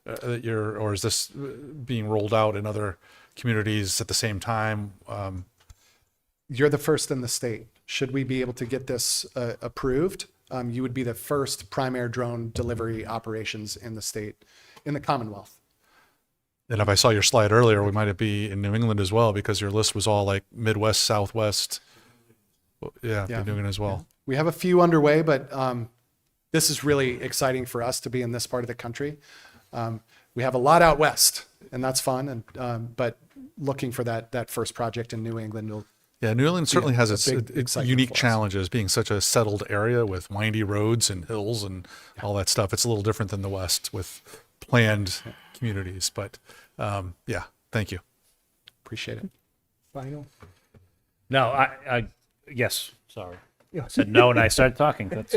or is this being rolled out in other communities at the same time? You're the first in the state. Should we be able to get this approved, you would be the first primary drone delivery operations in the state, in the Commonwealth. And if I saw your slide earlier, we might be in New England as well, because your list was all like Midwest, Southwest. Well, yeah, New England as well. We have a few underway, but this is really exciting for us to be in this part of the country. We have a lot out west, and that's fun. And but looking for that first project in New England will. Yeah, New England certainly has its excitement unique for us. challenges, being such a settled area with windy roads and hills and all that stuff. It's a little different than the West with planned communities. But yeah, thank you. Appreciate it. Final? No, I yes, sorry. Yeah. I said no and I started talking. That's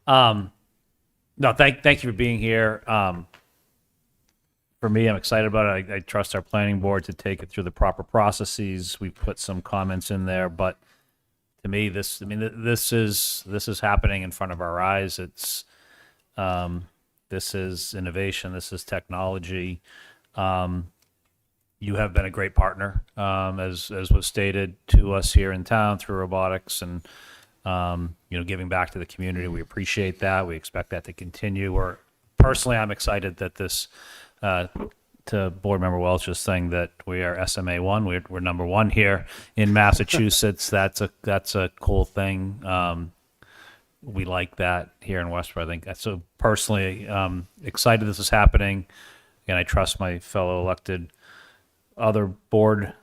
no, thank you for being here. For me, I'm excited about it. I trust our planning board to take it through the proper processes. We put some comments in there, but to me, this is happening in front of our eyes. It's this is innovation. This is technology. You have been a great partner, as was stated to us here in town through robotics and giving back to the community. We appreciate that. We expect that to continue. I'm excited that this. To Board Member Welch's thing that we are SMA 1. We're number 1 here in Massachusetts. That's a cool thing. We like that here in Westborough. I think so. Personally, excited this is happening, and I trust my fellow elected other board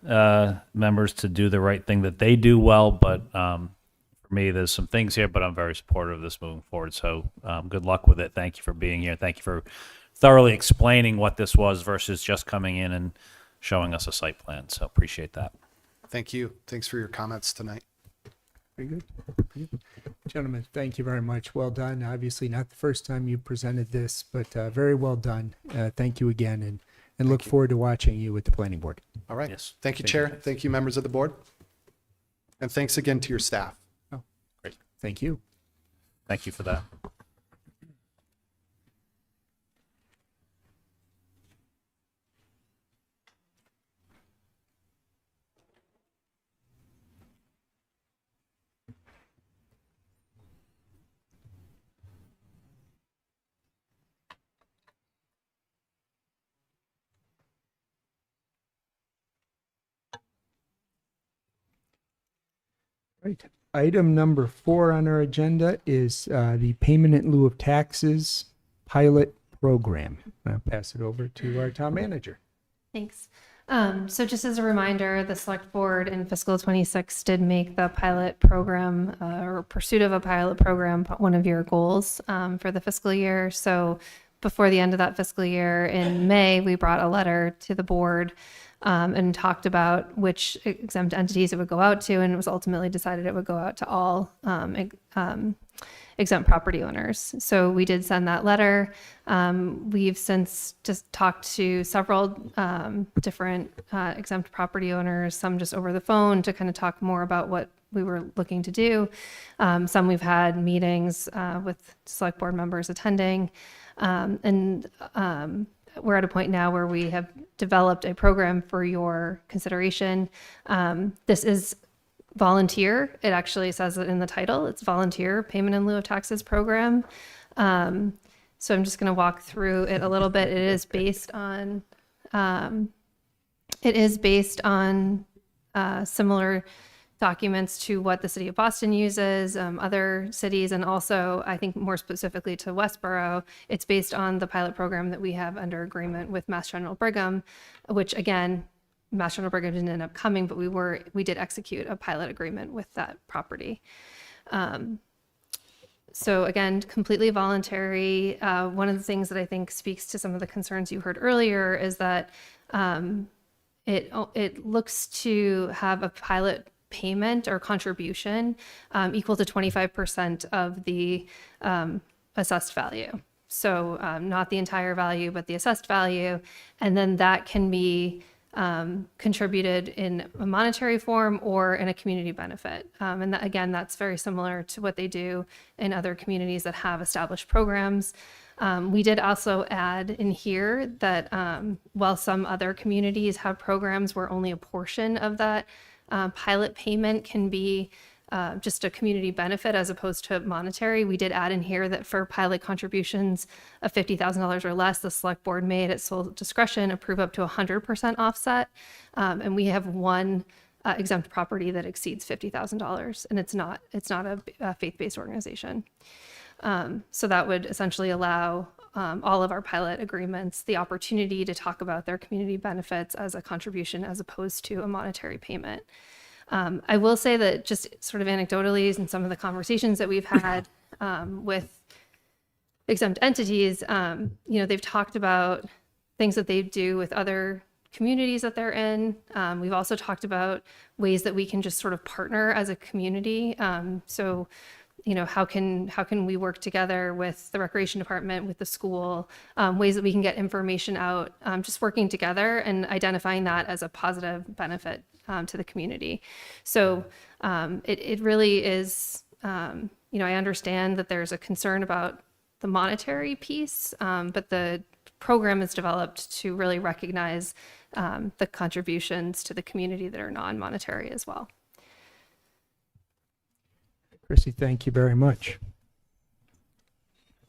members to do the right thing that they do well. But for me, there's some things here, but I'm very supportive of this moving forward. So good luck with it. Thank you for being here. Thank you for thoroughly explaining what this was versus just coming in and showing us a site plan. So appreciate that. Thank you. Thanks for your comments tonight. Very good. Gentlemen, thank you very much. Well done. Obviously not the first time you presented this, but very well done. Thank you again, and look forward to watching you with the planning board. All right. Yes. Thank you, Thank Chair. you. Thank you, members of the board. And thanks again to your staff. Thank you. Thank you for that. Right. Item number 4 on our agenda is the payment in lieu of taxes pilot program. I'll pass it over to our town manager. Thanks. So just as a reminder, the select board in fiscal 26 did make the pilot program or pursuit of a pilot program one of your goals for the fiscal year. So before the end of that fiscal year in May, we brought a letter to the board and talked about which exempt entities it would go out to, and it was ultimately decided it would go out to all exempt property owners. So we did send that letter. We've since just talked to several different exempt property owners, some just over the phone to kind of talk more about what we were looking to do. Some we've had meetings with select board members attending. We're at a point now where we have developed a program for your consideration. This is volunteer. It actually says it in the title. It's volunteer payment in lieu of taxes program. So I'm just going to walk through it a little bit. It is based on similar documents to what the city of Boston uses, other cities, and also I think more specifically to Westborough. It's based on the pilot program that we have under agreement with Mass General Brigham, which again, Mass General Brigham didn't end up coming, but we did execute a pilot agreement with that property. So again, completely voluntary. One of the things that I think speaks to some of the concerns you heard earlier is that it looks to have a pilot payment or contribution equal to 25% of the assessed value. So not the entire value, but the assessed value. And then that can be contributed in a monetary form or in a community benefit. And that, again, that's very similar to what they do in other communities that have established programs. We did also add in here that while some other communities have programs where only a portion of that pilot payment can be just a community benefit as opposed to monetary, we did add in here that for pilot contributions of $50,000 or less, the select board may at its sole discretion approve up to 100% offset. And we have one exempt property that exceeds $50,000, and it's not a faith-based organization. So that would essentially allow all of our pilot agreements the opportunity to talk about their community benefits as a contribution as opposed to a monetary payment. I will say that just sort of anecdotally in some of the conversations that we've had with exempt entities, they've talked about things that they do with other communities that they're in. We've also talked about ways that we can just sort of partner as a community. So, how can we work together with the recreation department, with the school, ways that we can get information out, just working together and identifying that as a positive benefit to the community. So it really is, I understand that there's a concern about the monetary piece, but the program is developed to really recognize the contributions to the community that are non-monetary as well. Chrissy, thank you very much.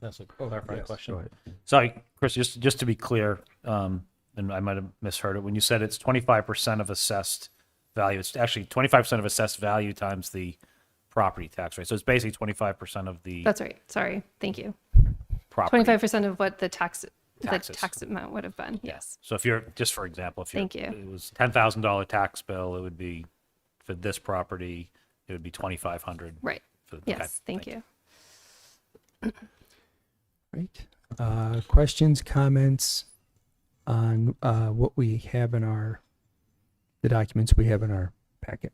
That's a clarifying Yes, question. go ahead. Sorry, Chris, just to be clear, and I might have misheard it, when you said it's 25% of assessed value, it's actually 25% of assessed value times the property tax rate. So it's basically 25% of the That's right. Sorry. Thank you. property 25% of what the tax taxes. amount would have been. Yes. So if you're, just for example, if Thank you. it was $10,000 tax bill, it would be, for this property, it would be $2,500. Right. For, Yes. Thank you. Right. Questions, comments on what we have in the documents we have in our packet?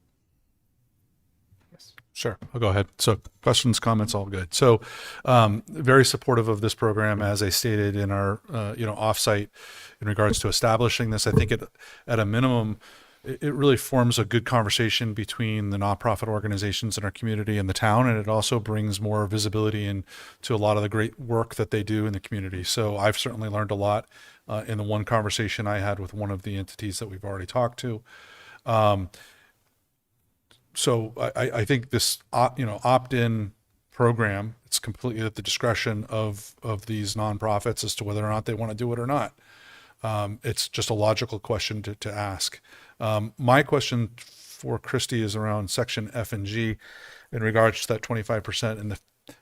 Yes. Sure, I'll go ahead. So questions, comments, all good. So very supportive of this program, as I stated in our offsite in regards to establishing this. I think at a minimum, it really forms a good conversation between the nonprofit organizations in our community and the town, and it also brings more visibility into a lot of the great work that they do in the community. So I've certainly learned a lot in the one conversation I had with one of the entities that we've already talked to. So I think this opt-in program, it's completely at the discretion of these nonprofits as to whether or not they want to do it or not. It's just a logical question to ask. My question for Christy is around section F and G in regards to that 25%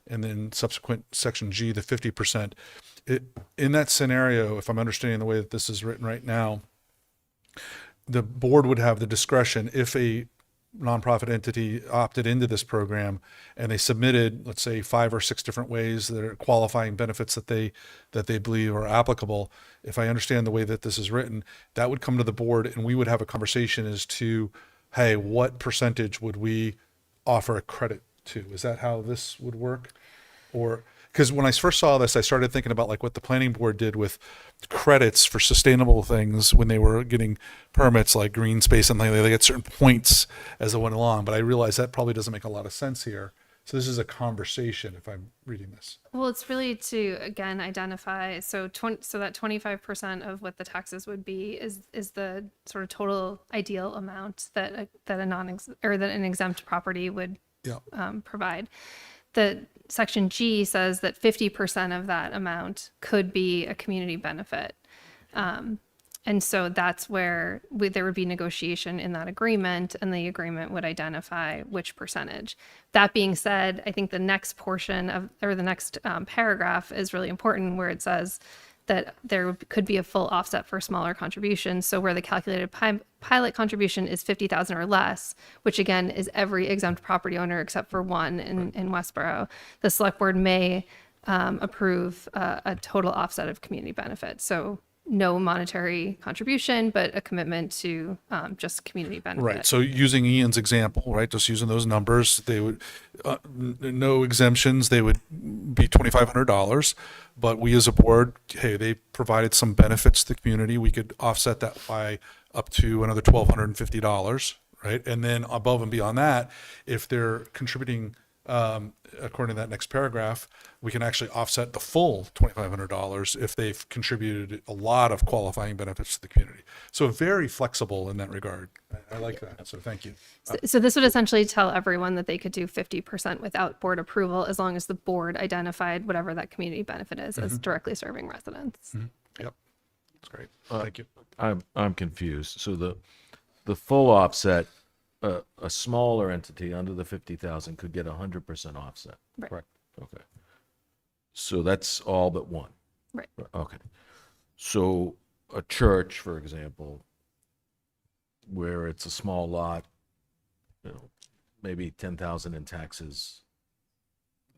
and then subsequent section G, the 50%. In that scenario, if I'm understanding the way that this is written right now, the board would have the discretion if a nonprofit entity opted into this program and they submitted, let's say, 5 or 6 different ways that are qualifying benefits that they believe are applicable. If I understand the way that this is written, that would come to the board and we would have a conversation as to, hey, what percentage would we offer a credit to? Is that how this would work? Or because when I first saw this, I started thinking about like what the planning board did with credits for sustainable things when they were getting permits like green space and they get certain points as they went along. But I realized that probably doesn't make a lot of sense here. So this is a conversation if I'm reading this. Well, it's really to, again, identify, so that 25% of what the taxes would be is the sort of total ideal amount that an exempt property would provide. The section G says that 50% of that amount could be a community benefit. And so that's where there would be negotiation in that agreement, and the agreement would identify which percentage. That being said, I think the next portion the next paragraph is really important, where it says that there could be a full offset for smaller contributions. So where the calculated pilot contribution is $50,000 or less, which again is every exempt property owner except for one in Westborough, the select board may approve a total offset of community benefit. So no monetary contribution, but a commitment to just community benefit. Right. So using Ian's example, right, just using those numbers, they would, no exemptions, they would be $2,500. But we as a board, hey, they provided some benefits to the community. We could offset that by up to another $1,250, right? And then above and beyond that, if they're contributing, according to that next paragraph, we can actually offset the full $2,500 if they've contributed a lot of qualifying benefits to the community. So very flexible in that regard. I like that. So thank you. So this would essentially tell everyone that they could do 50% without board approval, as long as the board identified whatever that community benefit is as directly serving residents. Yep. That's great. Thank you. I'm confused. So the full offset, a smaller entity under the 50,000 could get 100% offset. Right. Correct. Okay. So that's all but one. Right. Okay. So a church, for example, where it's a small lot, maybe 10,000 in taxes,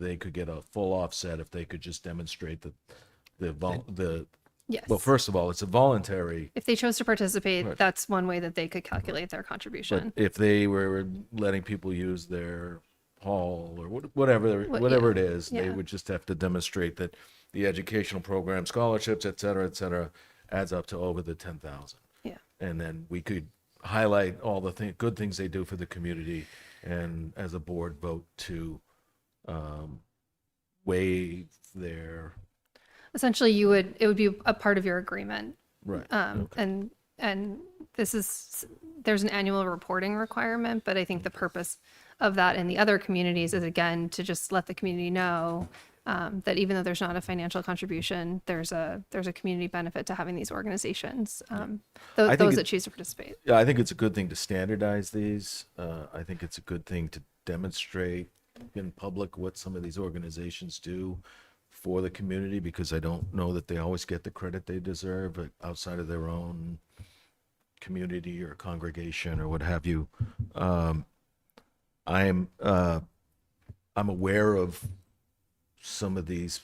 they could get a full offset if they could just demonstrate that the Yes. well, first of all, it's a voluntary. If they chose to participate, Right. that's one way that they could calculate their contribution. But if they were letting people use their hall or whatever it is, they Yeah. would just have to demonstrate that the educational program, scholarships, et cetera, adds up to over the 10,000. Yeah. And then we could highlight all the good things they do for the community, and as a board vote to waive their Essentially, it would be a part of your agreement. right. And there's an annual reporting requirement, but I think the purpose of that in the other communities is, again, to just let the community know that even though there's not a financial contribution, there's a community benefit to having these organizations, those that choose to participate. Yeah, I think it's a good thing to standardize these. I think it's a good thing to demonstrate in public what some of these organizations do for the community, because I don't know that they always get the credit they deserve outside of their own community or congregation or what have you. I'm aware of some of these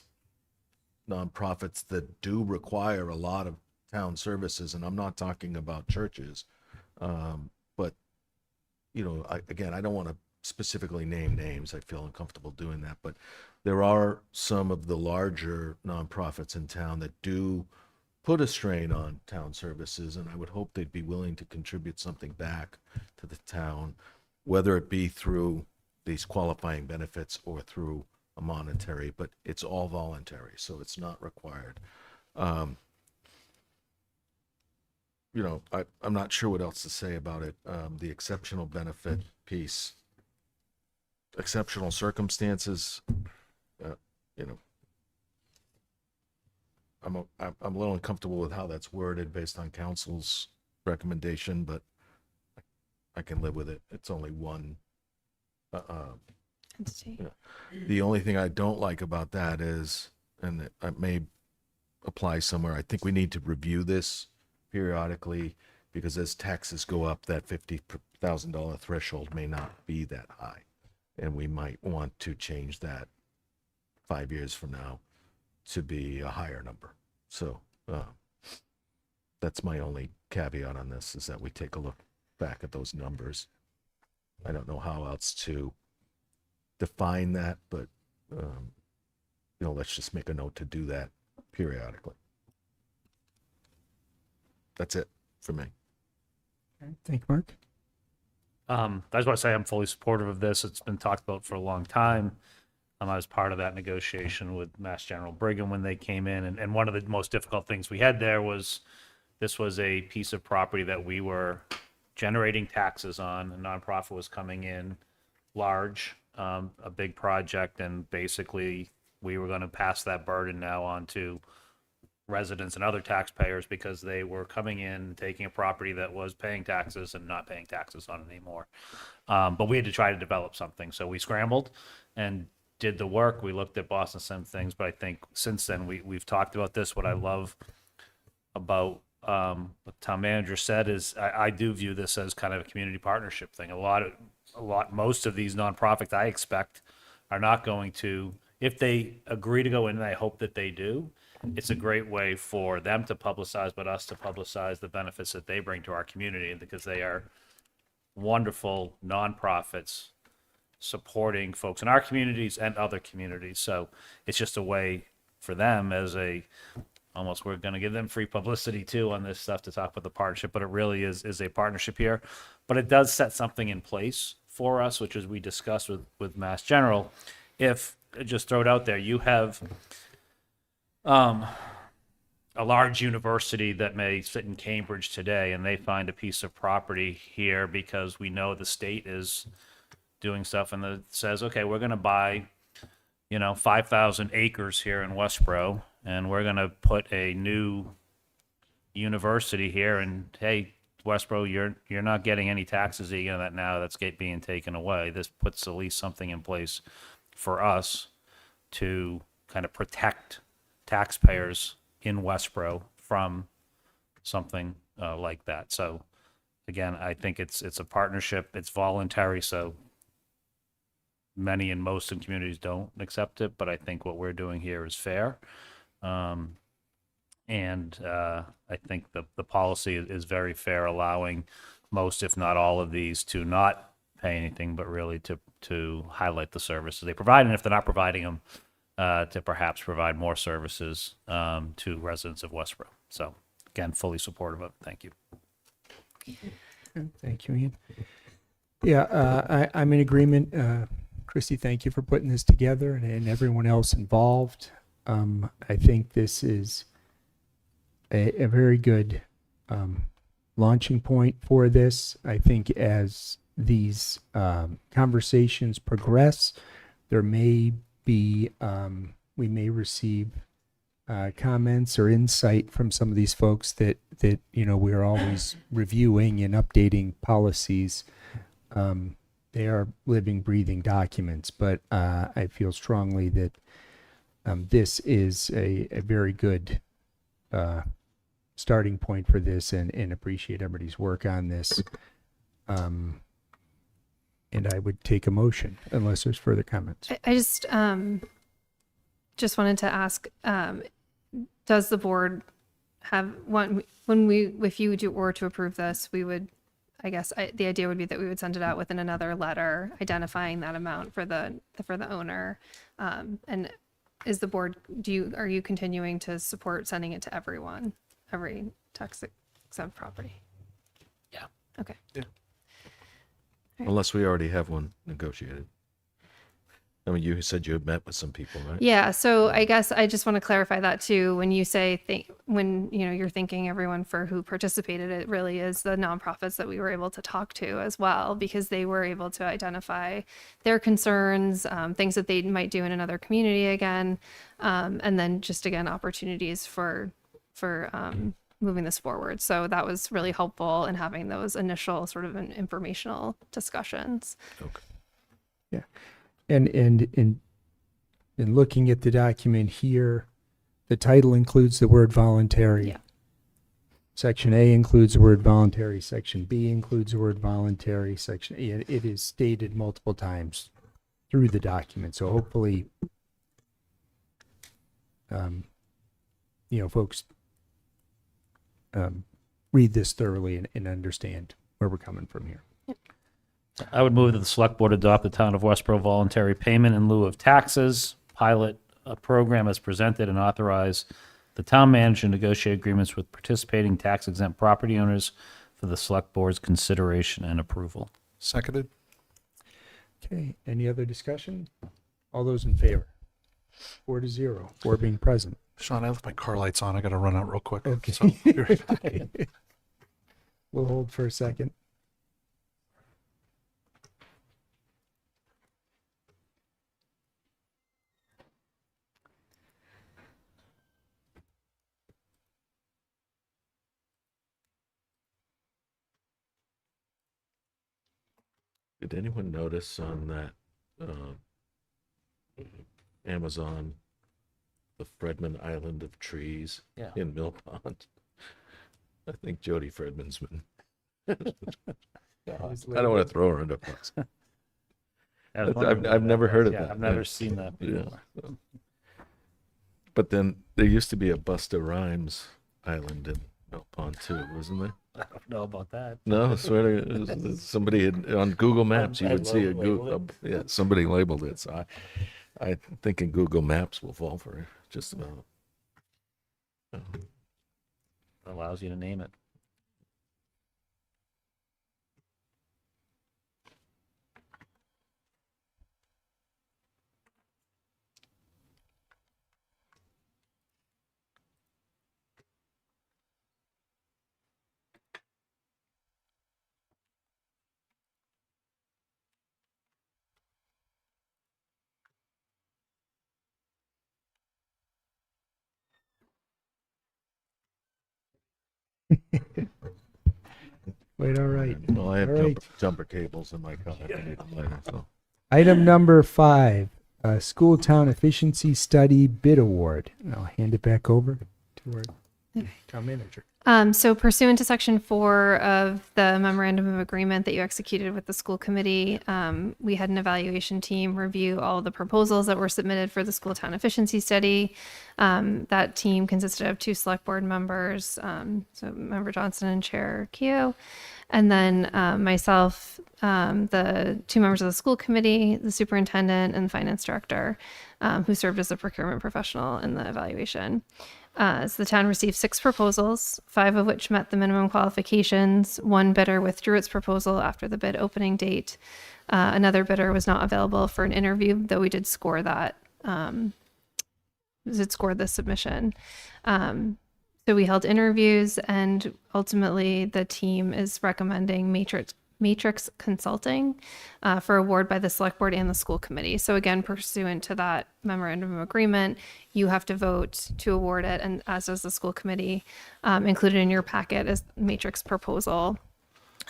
nonprofits that do require a lot of town services, and I'm not talking about churches, but I don't want to specifically name names. I feel uncomfortable doing that, but there are some of the larger nonprofits in town that do put a strain on town services, and I would hope they'd be willing to contribute something back to the town, whether it be through these qualifying benefits or through a monetary, but it's all voluntary, so it's not required. I'm not sure what else to say about it. The exceptional benefit piece, exceptional circumstances, I'm a little uncomfortable with how that's worded based on council's recommendation, but I can live with it. It's only one. Entity. The only thing I don't like about that is, and it may apply somewhere, I think we need to review this periodically, because as taxes go up, that $50,000 threshold may not be that high, and we might want to change that 5 years from now to be a higher number. So that's my only caveat on this, is that we take a look back at those numbers. I don't know how else to define that, but let's just make a note to do that periodically. That's it for me. Thank you, Mark. I just want to say I'm fully supportive of this. It's been talked about for a long time. I was part of that negotiation with Mass General Brigham when they came in. And one of the most difficult things we had there was this was a piece of property that we were generating taxes on. A nonprofit was coming in large, a big project, and basically we were going to pass that burden now on to residents and other taxpayers, because they were coming in, taking a property that was paying taxes and not paying taxes on it anymore. But we had to try to develop something. So we scrambled and did the work. We looked at Boston Sim things, but I think since then we've talked about this. What I love about what town manager said is I do view this as kind of a community partnership thing. Most of these nonprofits, I expect, are not going to, if they agree to go in, and I hope that they do, it's a great way for them to publicize, but us to publicize the benefits that they bring to our community, because they are wonderful nonprofits supporting folks in our communities and other communities. So it's just a way for them as a, almost, we're going to give them free publicity too on this stuff to talk about the partnership, but it really is a partnership here. But it does set something in place for us, which is we discussed with Mass General. If, just throw it out there, you have a large university that may sit in Cambridge today, and they find a piece of property here because we know the state is doing stuff, and it says, okay, we're going to buy, 5,000 acres here in Westborough, and we're going to put a new university here, and hey, Westborough, you're not getting any taxes that now that's being taken away. This puts at least something in place for us to kind of protect taxpayers in Westborough from something like that. So again, I think it's a partnership. It's voluntary, so many and most in communities don't accept it, but I think what we're doing here is fair. And I think the policy is very fair, allowing most, if not all of these, to not pay anything, but really to highlight the services they provide. And if they're not providing them, to perhaps provide more services to residents of Westborough. So again, fully supportive of it. Thank you. Thank you, Ian. Yeah, I'm in agreement. Christy, thank you for putting this together, and everyone else involved. I think this is a very good launching point for this. I think as these conversations progress, there may be, we may receive comments or insight from some of these folks that we're always reviewing and updating policies. They are living, breathing documents, but I feel strongly that this is a very good starting point for this, and appreciate everybody's work on this. And I would take a motion unless there's further comments. I just wanted to ask, does the board have one, if you were to approve this, we would, I guess the idea would be that we would send it out within another letter identifying that amount for the owner. And is the board, are you continuing to support sending it to everyone, every tax exempt property? Yeah. Okay. Yeah. Unless we already have one negotiated. I mean, you said you had met with some people, right? Yeah, so I guess I just want to clarify that too. When you say when you're thinking everyone for who participated, it really is the nonprofits that we were able to talk to as well, because they were able to identify their concerns, things that they might do in another community again, and then just again opportunities for moving this forward. So that was really helpful in having those initial sort of informational discussions. Okay. Yeah. And in looking at the document here, the title includes the word voluntary. Yeah. Section A includes the word voluntary. Section B includes the word voluntary. Section A, it is stated multiple times through the document. So hopefully, folks read this thoroughly and understand where we're coming from here. I would move that the select board adopt the town of Westborough voluntary payment in lieu of taxes, pilot a program as presented, and authorize the town manager to negotiate agreements with participating tax exempt property owners for the select board's consideration and approval. Seconded. Okay, any other discussion? All those in favor? 4-0, 4 being present. Sean, I left my car lights on. I got to run out real quick. Okay. So, be right back. We'll hold for a second. Did anyone notice on that Amazon, the Fredman Island of Trees in Mill Pond? I think Jody Fredman's been. I don't want to throw her under the bus. I've never heard of that. I've never seen that before. Yeah. But then there used to be a Busta Rhymes island in Mill Pond too, wasn't there? I don't know about that. No, I swear to somebody on Google Maps, you would see yeah, somebody labeled it. So I think in Google Maps will fall for it, just about. Allows you to name it. Wait, all right. Well, I have All right. jumper cables in my car. I need to play it, so. Item number 5, School Town Efficiency Study Bid Award. And I'll hand it back over to our town manager. So pursuant to Section 4 of the Memorandum of Agreement that you executed with the school committee, we had an evaluation team review all of the proposals that were submitted for the school town efficiency study. That team consisted of 2 select board members, so Member Johnson and Chair Keogh, and then myself, the 2 members of the school committee, the superintendent, and the finance director, who served as a procurement professional in the evaluation. So the town received 6 proposals, 5 of which met the minimum qualifications. 1 bidder withdrew its proposal after the bid opening date. Another bidder was not available for an interview, though we did score that. Did score the submission. So we held interviews, and ultimately the team is recommending Matrix Consulting for award by the select board and the school committee. So again, pursuant to that memorandum of agreement, you have to vote to award it, and as does the school committee. Included in your packet is Matrix proposal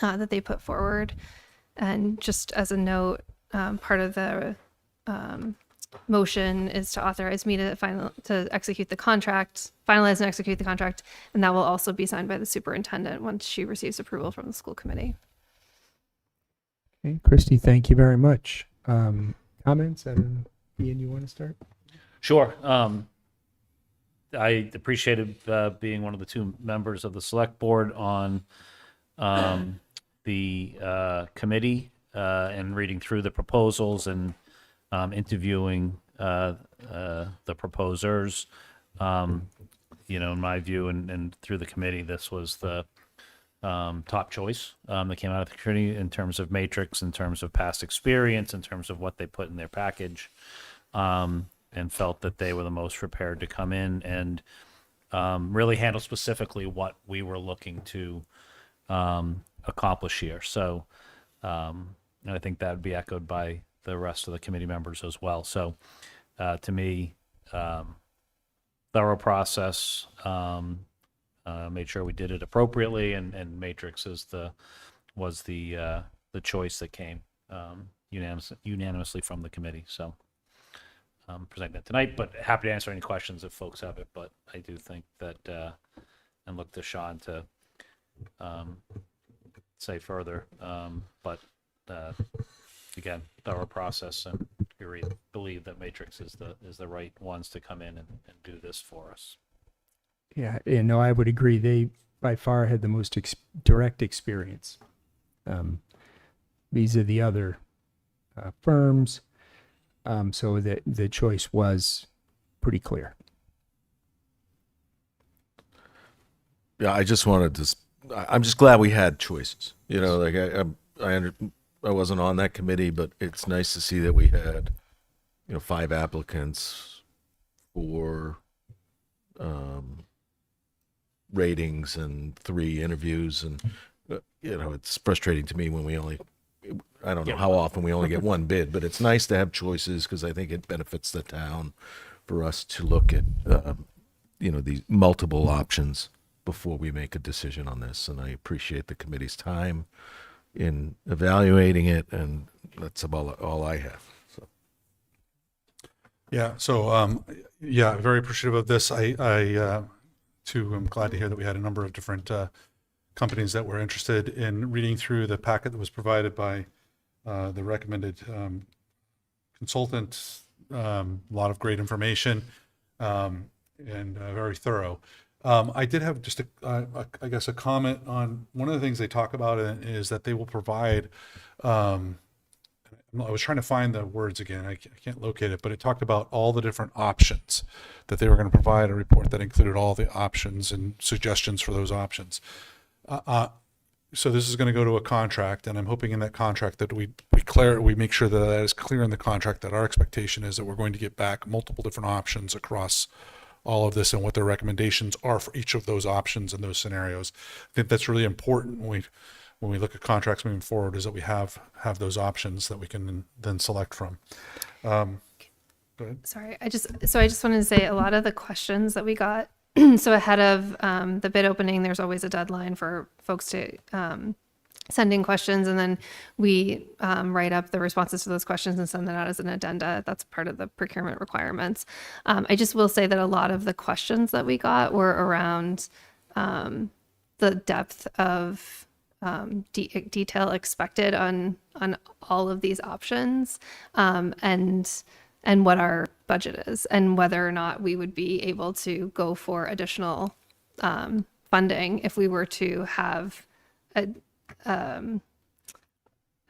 that they put forward. And just as a note, part of the motion is to authorize me to execute the contract, finalize and execute the contract, and that will also be signed by the superintendent once she receives approval from the school committee. Okay, Christy, thank you very much. Comments? I don't know. Ian, you want to start? Sure. I appreciated being one of the 2 members of the select board on the committee and reading through the proposals and interviewing the proposers. In my view and through the committee, this was the top choice that came out of the committee in terms of Matrix, in terms of past experience, in terms of what they put in their package, and felt that they were the most prepared to come in and really handle specifically what we were looking to accomplish here. So, and I think that would be echoed by the rest of the committee members as well. So, to me, thorough process, made sure we did it appropriately, and Matrix was the choice that came unanimously from the committee. So, presenting that tonight, but happy to answer any questions if folks have it. But I do think that, and look to Sean to say further. But again, thorough process, and we believe that Matrix is the right ones to come in and do this for us. Yeah, no, I would agree. They by far had the most direct experience. These are the other firms, so the choice was pretty clear. Yeah, I just wanted to. I'm just glad we had choices. Like I wasn't on that committee, but it's nice to see that we had, 5 applicants for ratings and 3 interviews, and it's frustrating to me when I don't know how often we only get 1 bid, but it's nice to have choices because I think it benefits the town for us to look at these multiple options before we make a decision on this. And I appreciate the committee's time in evaluating it, and that's about all I have. So. Yeah. So, very appreciative of this. I too am glad to hear that we had a number of different companies that were interested in reading through the packet that was provided by the recommended consultant. A lot of great information. and very thorough. I did have just I guess a comment on one of the things they talk about is that they will provide. I was trying to find the words again. I can't locate it, but it talked about all the different options that they were going to provide a report that included all the options and suggestions for those options. So this is going to go to a contract, and I'm hoping in that contract that we make sure that that is clear in the contract that our expectation is that we're going to get back multiple different options across all of this and what their recommendations are for each of those options and those scenarios. I think that's really important when we look at contracts moving forward, is that we have those options that we can then select from. Go ahead. Sorry, I just wanted to say a lot of the questions that we got, so ahead of the bid opening, there's always a deadline for folks to send in questions, and then we write up the responses to those questions and send that out as an addenda. That's part of the procurement requirements. I just will say that a lot of the questions that we got were around the depth of detail expected on all of these options, and what our budget is, and whether or not we would be able to go for additional funding if we were to have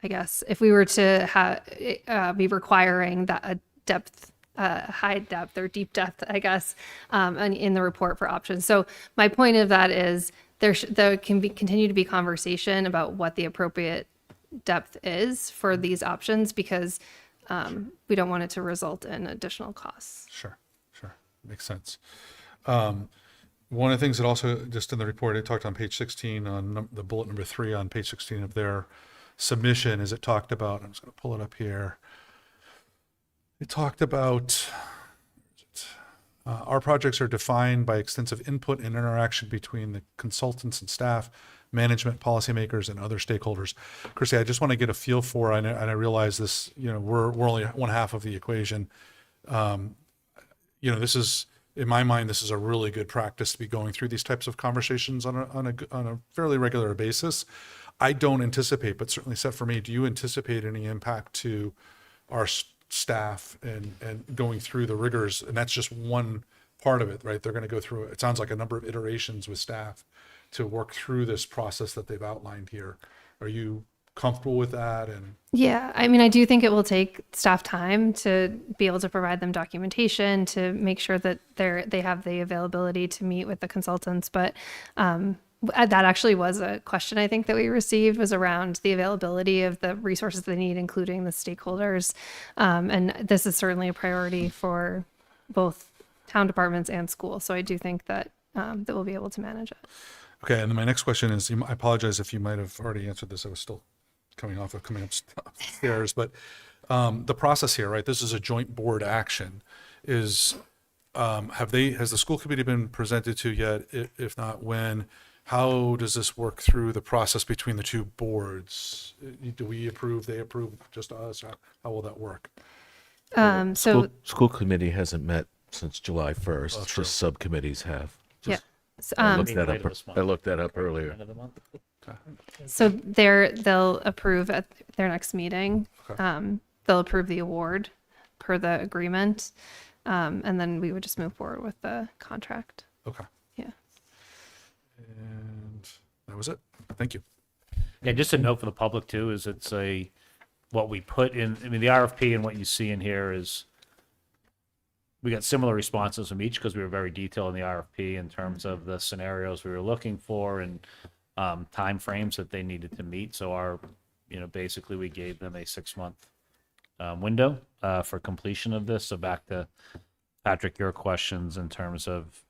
if we were to be requiring that a depth, high depth or deep depth, I guess, in the report for options. So my point of that is there can continue to be conversation about what the appropriate depth is for these options, because we don't want it to result in additional costs. Sure. Makes sense. One of the things that also, just in the report, it talked on page 16 on the bullet number 3 on page 16 of their submission, is it talked about, I'm just going to pull it up here. It talked about our projects are defined by extensive input and interaction between the consultants and staff, management, policymakers, and other stakeholders. Christy, I just want to get a feel for, and I realize this, we're only one half of the equation. This is, in my mind, this is a really good practice to be going through these types of conversations on a fairly regular basis. I don't anticipate, but certainly set for me, do you anticipate any impact to our staff and going through the rigors? And that's just one part of it, right? They're going to go through, it sounds like, a number of iterations with staff to work through this process that they've outlined here. Are you comfortable with that? And yeah, I mean, I do think it will take staff time to be able to provide them documentation to make sure that they have the availability to meet with the consultants. But that actually was a question I think that we received, was around the availability of the resources they need, including the stakeholders. And this is certainly a priority for both town departments and schools. So I do think that that we'll be able to manage it. okay, and then my next question is, I apologize if you might have already answered this. I was still coming upstairs, but the process here, right? This is a joint board action. Has the school committee been presented to yet? If not, when? How does this work through the process between the two boards? Do we approve, they approve, just us? How will that work? School committee hasn't met since July 1st. Oh, true. Just subcommittees have. Yeah. I looked that Later up. this month. I looked that up earlier. End of the month. So they'll approve at their next meeting. Okay. They'll approve the award per the agreement, and then we would just move forward with the contract. Okay. Yeah. And that was it. Thank you. Yeah, just a note for the public too, is what we put in, I mean, the RFP and what you see in here is, we got similar responses from each because we were very detailed in the RFP in terms of the scenarios we were looking for and timeframes that they needed to meet. So basically we gave them a 6-month window for completion of this. So back to Patrick, your questions in terms of,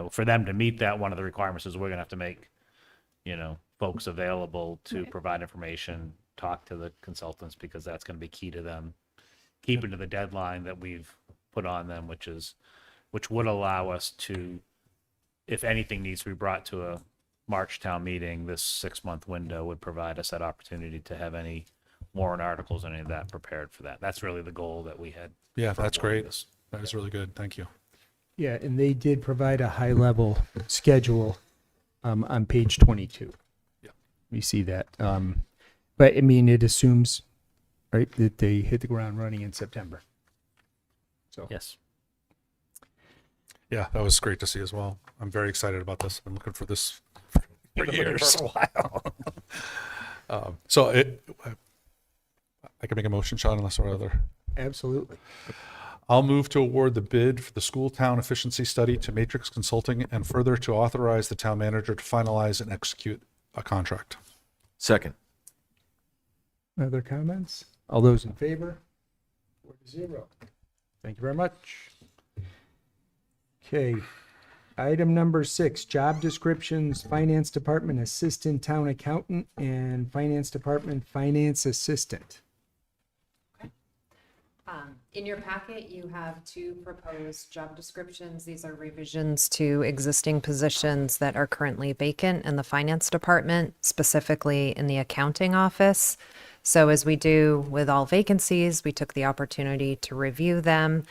for them to meet that, one of the requirements is we're gonna have to make, folks available to provide information, talk to the consultants, because that's gonna be key to them keeping to the deadline that we've put on them, which would allow us to, if anything needs to be brought to a March town meeting, this 6-month window would provide us that opportunity to have any warrant articles and any of that prepared for that. That's really the goal that we had. Yeah, for that's all of great. this. That is really good. Thank you. Yeah, and they did provide a high-level schedule on page 22. Yeah. We see that. But, I mean, it assumes, right, that they hit the ground running in September. So, Yes. Yeah, that was great to see as well. I'm very excited about this. I'm looking for this for years. For a while. So I can make a motion, Sean, unless there are other. Absolutely. I'll move to award the bid for the school town efficiency study to Matrix Consulting and further to authorize the town manager to finalize and execute a contract. Second. Other comments? All those in favor? 4-0. Thank you very much. Okay. Item number 6, job descriptions, Finance Department Assistant Town Accountant and Finance Department Finance Assistant. In your packet, you have 2 proposed job descriptions. These are revisions to existing positions that are currently vacant in the finance department, specifically in the accounting office. So as we do with all vacancies, we took the opportunity to review them.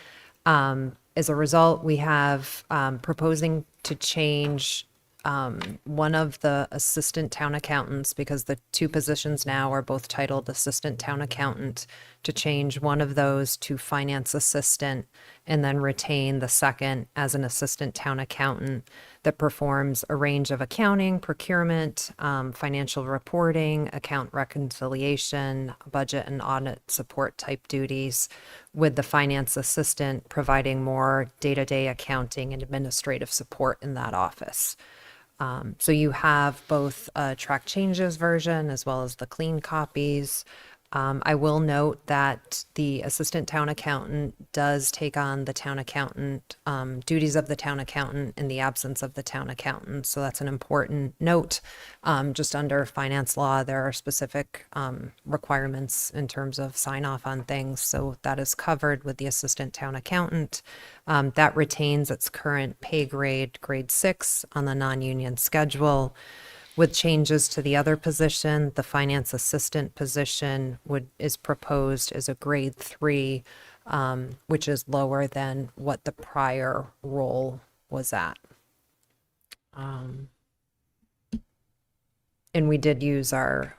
As a result, we have proposing to change one of the assistant town accountants, because the 2 positions now are both titled assistant town accountant, to change one of those to finance assistant and then retain the second as an assistant town accountant that performs a range of accounting, procurement, financial reporting, account reconciliation, budget and audit support type duties, with the finance assistant providing more day-to-day accounting and administrative support in that office. So you have both a track changes version as well as the clean copies. I will note that the assistant town accountant does take on the town accountant, duties of the town accountant in the absence of the town accountant. So that's an important note. Just under finance law, there are specific requirements in terms of sign off on things. So that is covered with the assistant town accountant. That retains its current pay grade, grade 6 on the non-union schedule. With changes to the other position, the finance assistant position is proposed as a grade 3, which is lower than what the prior role was at. And we did use our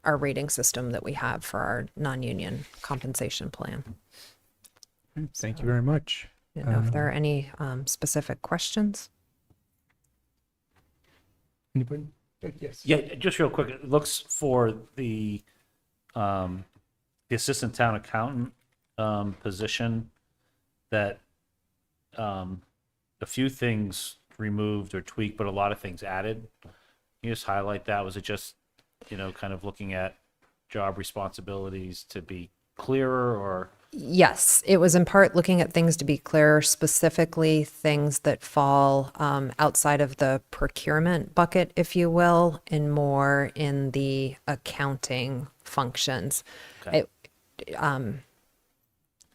rating system that we have for our non-union compensation plan. Thank you very much. I don't know if there are any specific questions. Anybody? Yes. Yeah, just real quick, it looks for the assistant town accountant position that a few things removed or tweaked, but a lot of things added. Can you just highlight that? Was it just, kind of looking at job responsibilities to be clearer, or? Yes, it was in part looking at things to be clearer, specifically things that fall outside of the procurement bucket, if you will, and more in the accounting functions. Okay.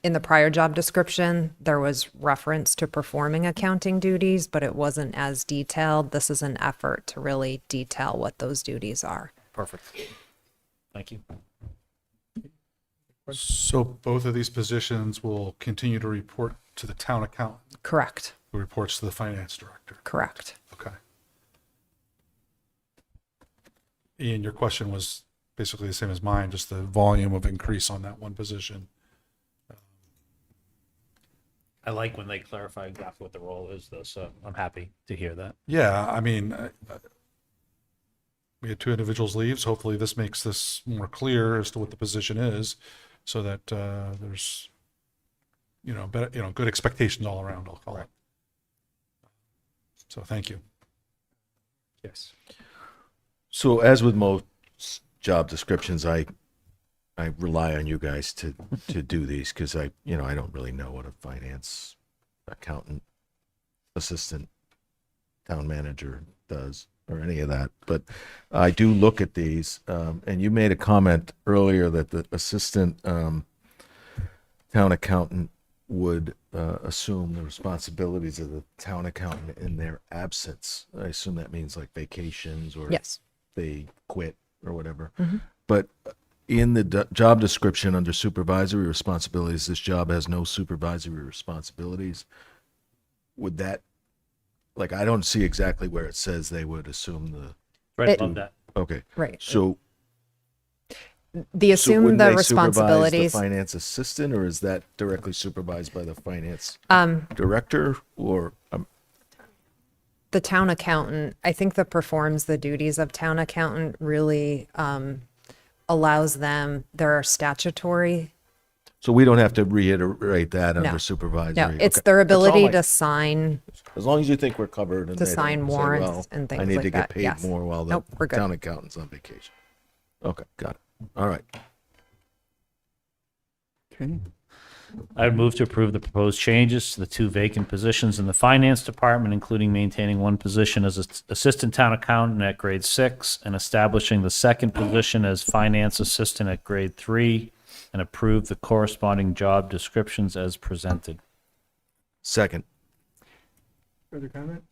In the prior job description, there was reference to performing accounting duties, but it wasn't as detailed. This is an effort to really detail what those duties are. Perfect. Thank you. So both of these positions will continue to report to the town accountant, Correct. who reports to the finance director. Correct. Okay. Ian, your question was basically the same as mine, just the volume of increase on that one position. I like when they clarify exactly what the role is, though, so I'm happy to hear that. Yeah, I mean, we had 2 individuals leave, so hopefully this makes this more clear as to what the position is, so that there's, better, good expectations all around, I'll call it. So thank you. Yes. So as with most job descriptions, I rely on you guys to do these, because I don't really know what a finance accountant, assistant town manager does, or any of that. But I do look at these, and you made a comment earlier that the assistant town accountant would assume the responsibilities of the town accountant in their absence. I assume that means like vacations, or Yes. they quit or whatever. Mm-hmm. But in the job description under supervisory responsibilities, this job has no supervisory responsibilities. Would that, like, I don't see exactly where it says they would assume the, Right It- above that. okay. Right. So the So assume wouldn't the they supervise responsibilities. the finance assistant, or is that directly supervised by the finance Um, director? Or the town accountant, I think that performs the duties of town accountant really allows them, there are statutory, so we don't have to reiterate that No. under supervisory. no, it's Okay. their That's all ability my- to sign. As long as you think we're covered and To they sign don't say, warrants well, and things I need like to that, get paid yes. more while the Nope, we're good. town accountant's on vacation. Okay, got it. All right. Okay. I would move to approve the proposed changes to the 2 vacant positions in the finance department, including maintaining 1 position as assistant town accountant at grade 6 and establishing the 2nd position as finance assistant at grade 3, and approve the corresponding job descriptions as presented. Second. Further comment?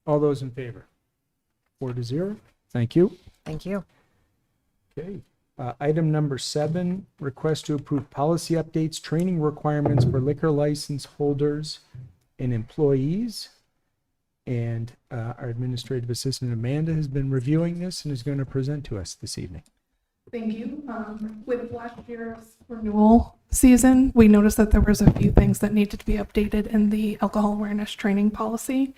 All those in favor? 4-0. Thank you. Thank you. Okay. Item number 7, request to approve policy updates, training requirements for liquor license holders and employees. And our administrative assistant Amanda has been reviewing this and is going to present to us this evening. Thank you. With last year's renewal season, we noticed that there was a few things that needed to be updated in the alcohol awareness training policy.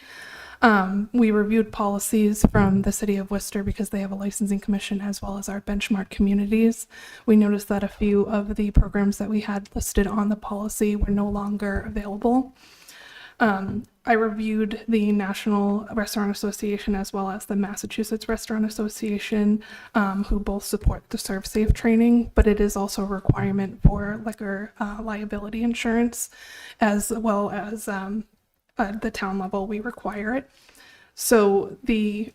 We reviewed policies from the city of Worcester because they have a licensing commission as well as our benchmark communities. We noticed that a few of the programs that we had listed on the policy were no longer available. I reviewed the National Restaurant Association as well as the Massachusetts Restaurant Association, who both support the Serve Safe training, but it is also a requirement for liquor liability insurance, as well as the town level, we require it. So the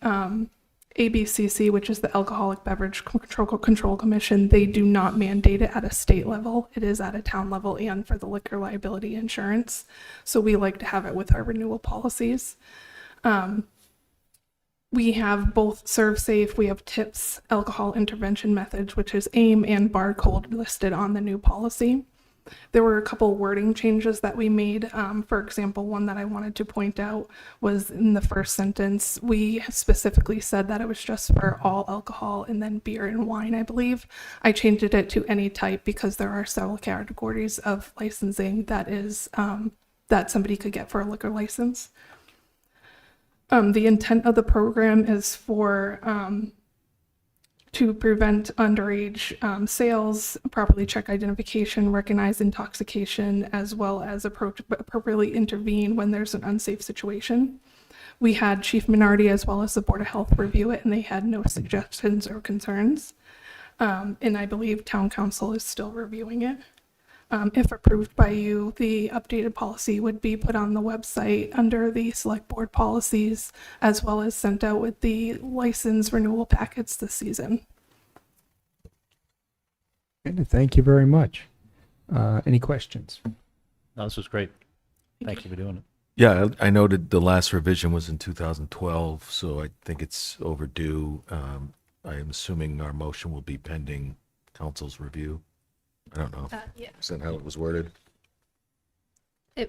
ABCC, which is the Alcoholic Beverage Control Commission, they do not mandate it at a state level. It is at a town level and for the liquor liability insurance. So we like to have it with our renewal policies. We have both Serve Safe, we have TIPS, alcohol intervention methods, which is AIM and barcode listed on the new policy. There were a couple wording changes that we made. For example, one that I wanted to point out was in the first sentence, we specifically said that it was just for all alcohol and then beer and wine, I believe. I changed it to any type because there are several categories of licensing that is that somebody could get for a liquor license. The intent of the program is for to prevent underage sales, properly check identification, recognize intoxication, as well as appropriately intervene when there's an unsafe situation. We had Chief Minardi as well as the Board of Health review it, and they had no suggestions or concerns. And I believe Town Council is still reviewing it. If approved by you, the updated policy would be put on the website under the Select Board policies, as well as sent out with the license renewal packets this season. And thank you very much. Any questions? No, this was great. Thank you for doing it. Yeah, I noted the last revision was in 2012, so I think it's overdue. I am assuming our motion will be pending council's review. I don't know. Yeah, Is that how it was worded?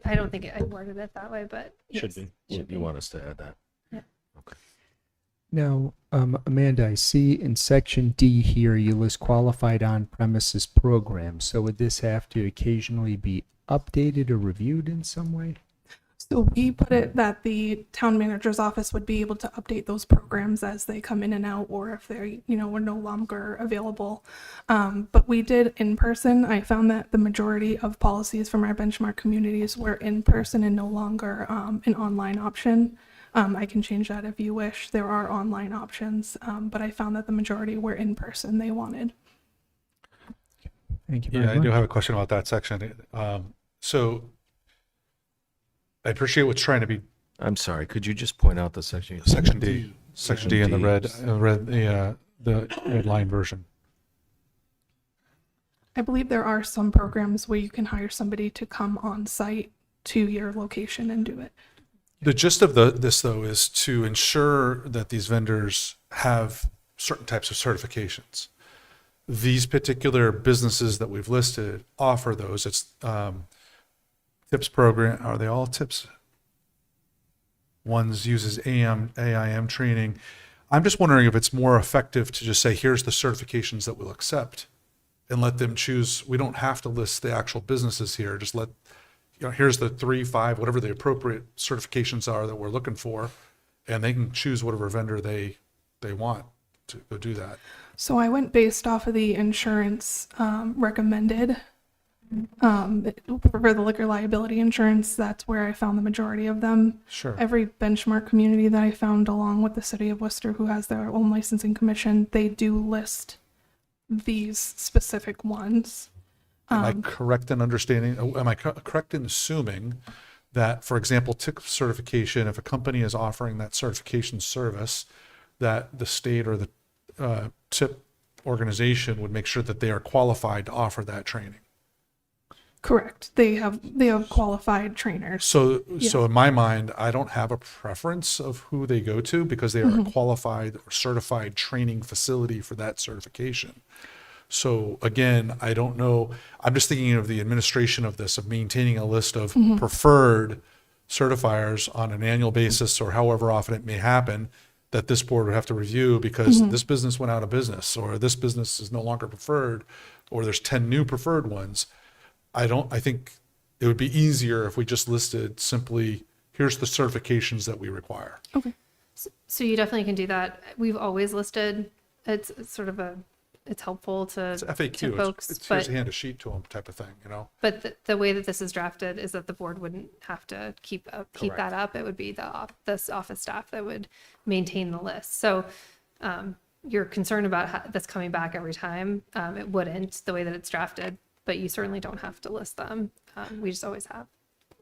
I don't think I worded it that way, but Should yes, be. should You want us to add that? Yeah. Okay. Now, Amanda, I see in section D here, you list qualified on-premises programs. So would this have to occasionally be updated or reviewed in some way? So we put it that the town manager's office would be able to update those programs as they come in and out, or if they're, were no longer available. But we did in person. I found that the majority of policies from our benchmark communities were in person and no longer an online option. I can change that if you wish. There are online options, but I found that the majority were in person they wanted. Thank you very Yeah, much. I do have a question about that section. So I appreciate what's trying to be I'm sorry, could you just point out the section? section D, section D in the the red line version. I believe there are some programs where you can hire somebody to come on site to your location and do it. The gist of this, though, is to ensure that these vendors have certain types of certifications. These particular businesses that we've listed offer those. It's TIPS program. Are they all TIPS? One uses AIM training. I'm just wondering if it's more effective to just say, here's the certifications that we'll accept and let them choose. We don't have to list the actual businesses here. Just let, here's the 3, 5, whatever the appropriate certifications are that we're looking for, and they can choose whatever vendor they want to go do that. So I went based off of the insurance recommended for the liquor liability insurance. That's where I found the majority of them. Sure. Every benchmark community that I found, along with the city of Worcester, who has their own licensing commission, they do list these specific ones. Am I correct in understanding, am I correct in assuming that, for example, TIC certification, if a company is offering that certification service, that the state or the TIP organization would make sure that they are qualified to offer that training? Correct. They have qualified trainers. So in my mind, I don't have a preference of who they go to because they are a qualified or certified training facility for that certification. So again, I don't know. I'm just thinking of the administration of this, of maintaining a list of preferred certifiers on an annual basis or however often it may happen, that this board would have to review because this business went out of business, or this business is no longer preferred, or there's 10 new preferred ones. I think it would be easier if we just listed simply, here's the certifications that we require. Okay. So you definitely can do that. We've always listed, it's sort of it's helpful to It's FAQ. to folks, It's but here's a hand a sheet to them type of thing, But the way that this is drafted is that the board wouldn't have to keep Correct. that up. It would be this office staff that would maintain the list. So you're concerned about this coming back every time. It wouldn't, the way that it's drafted, but you certainly don't have to list them. We just always have.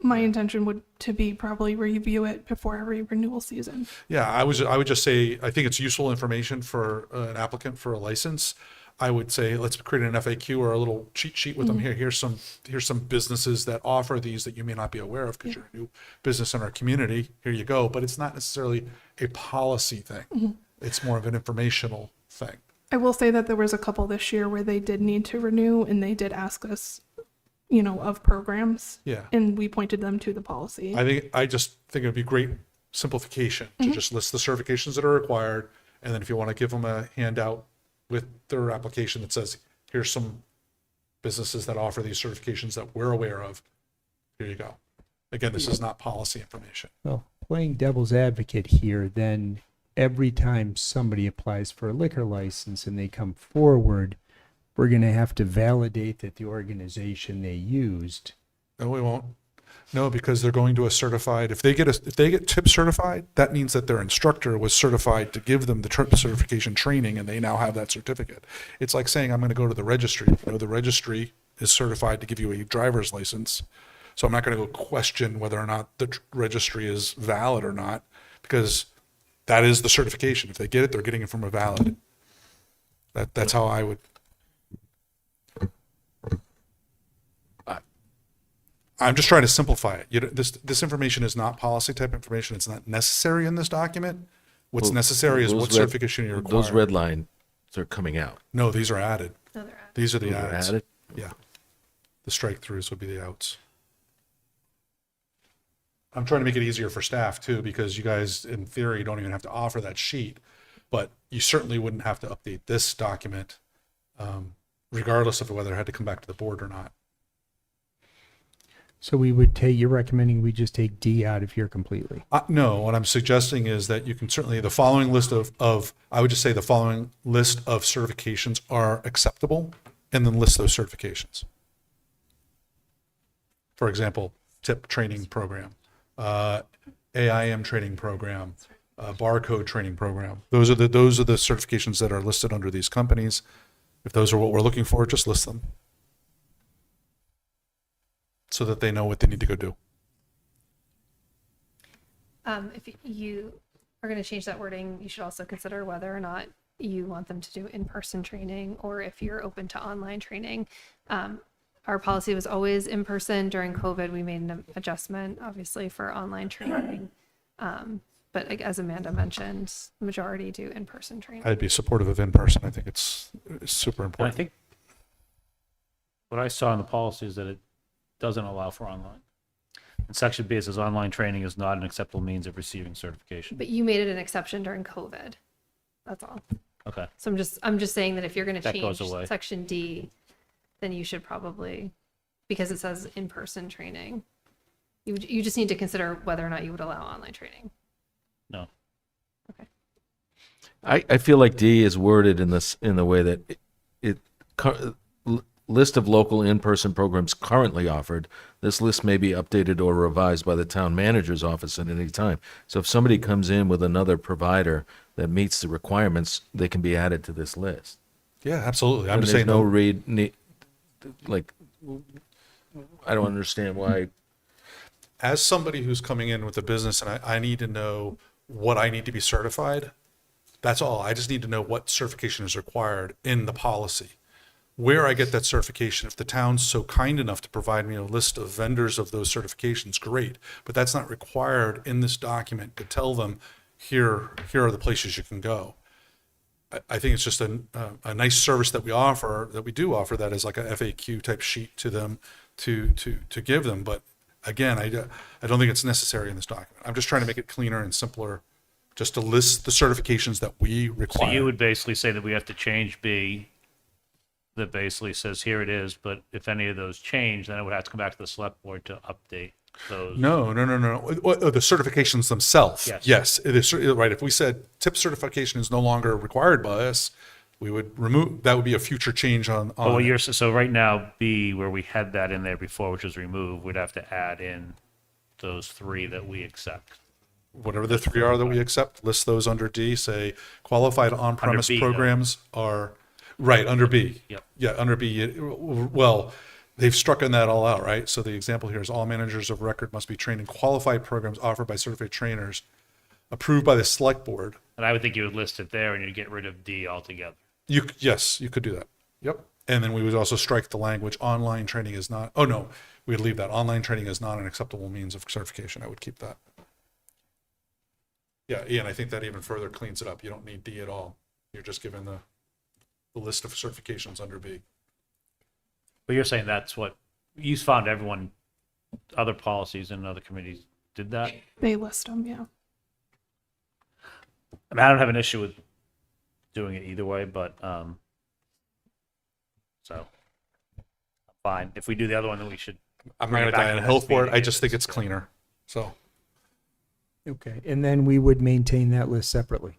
My intention would to be probably review it before every renewal season. Yeah, I would just say, I think it's useful information for an applicant for a license. I would say, let's create an FAQ or a little cheat sheet with them here. Here's some businesses that offer these that you may not be aware of because you're a new business in our community. Here you go. But it's not necessarily a policy thing. It's more of an informational thing. I will say that there was a couple this year where they did need to renew, and they did ask us, of programs. Yeah. And we pointed them to the policy. I just think it would be great simplification to just list the certifications that are required. And then if you want to give them a handout with their application that says, here's some businesses that offer these certifications that we're aware of. Here you go. Again, this is not policy information. Well, playing devil's advocate here, then every time somebody applies for a liquor license and they come forward, we're going to have to validate that the organization they used. No, we won't. No, because they're going to a certified, if they get TIP certified, that means that their instructor was certified to give them the TIP certification training and they now have that certificate. It's like saying, I'm going to go to the registry. The registry is certified to give you a driver's license. So I'm not going to go question whether or not the registry is valid or not, because that is the certification. If they get it, they're getting it from a valid. That's how I would. I'm just trying to simplify it. This information is not policy type information. It's not necessary in this document. What's necessary is what certification you require. Those red lines are coming out. No, these are added. No, they're added. These are the Those are adds. added? Yeah. The strike throughs would be the outs. I'm trying to make it easier for staff too, because you guys in theory don't even have to offer that sheet, but you certainly wouldn't have to update this document regardless of whether it had to come back to the board or not. So you're recommending we just take D out of here completely? No, what I'm suggesting is that you can certainly, the following list I would just say the following list of certifications are acceptable, and then list those certifications. For example, TIP training program, AIM training program, barcode training program. Those are the certifications that are listed under these companies. If those are what we're looking for, just list them so that they know what they need to go do. If you are going to change that wording, you should also consider whether or not you want them to do in-person training or if you're open to online training. Our policy was always in person. During COVID, we made an adjustment, obviously, for online training. But as Amanda mentioned, the majority do in-person training. I'd be supportive of in-person. I think it's super And I important. think what I saw in the policy is that it doesn't allow for online. In section B, it says online training is not an acceptable means of receiving certification. But you made it an exception during COVID. That's all. Okay. So I'm just saying that if you're going to That change goes away. section D, then you should probably, because it says in-person training, you just need to consider whether or not you would allow online training. No. I feel like D is worded in the way that list of local in-person programs currently offered. This list may be updated or revised by the town manager's office at any time. So if somebody comes in with another provider that meets the requirements, they can be added to this list. Yeah, absolutely. I'm And just there's saying, no though, like, I don't understand why. as somebody who's coming in with a business and I need to know what I need to be certified, that's all. I just need to know what certification is required in the policy. Where I get that certification, if the town's so kind enough to provide me a list of vendors of those certifications, great. But that's not required in this document to tell them, here are the places you can go. I think it's just a nice service that we do offer that is like a FAQ type sheet to them to give them. But again, I don't think it's necessary in this document. I'm just trying to make it cleaner and simpler, just to list the certifications that we So require. you would basically say that we have to change B, that basically says here it is, but if any of those change, then it would have to come back to the select board to update those. No. The certifications themselves. Yes. Yes, it is right. If we said tip certification is no longer required by us, we would remove, that would be a future change on. But what you're, so right now, B, where we had that in there before, which was removed, we'd have to add in those 3 that we accept. Whatever the 3 are that we accept, list those under D, say qualified on-premise Under B, though. programs are, right, under B. Yep. Yeah, under B, well, they've strucken that all out, right? So the example here is all managers of record must be trained in qualified programs offered by certified trainers, approved by the select board. And I would think you would list it there and you'd get rid of D altogether. Yes, you could do that. Yep. And then we would also strike the language, online training is not, oh no, we'd leave that. Online training is not an acceptable means of certification. I would keep that. Yeah, Ian, I think that even further cleans it up. You don't need D at all. You're just given the list of certifications under B. But you're saying that's what, you found everyone, other policies and other committees did that? They list them, yeah. I mean, I don't have an issue with doing it either way, but, so, fine. If we do the other one, then we should. I'm bring not it going to back die to on the a hill next for it. meeting. I just think it's cleaner. So, Okay, and then we would maintain that list separately.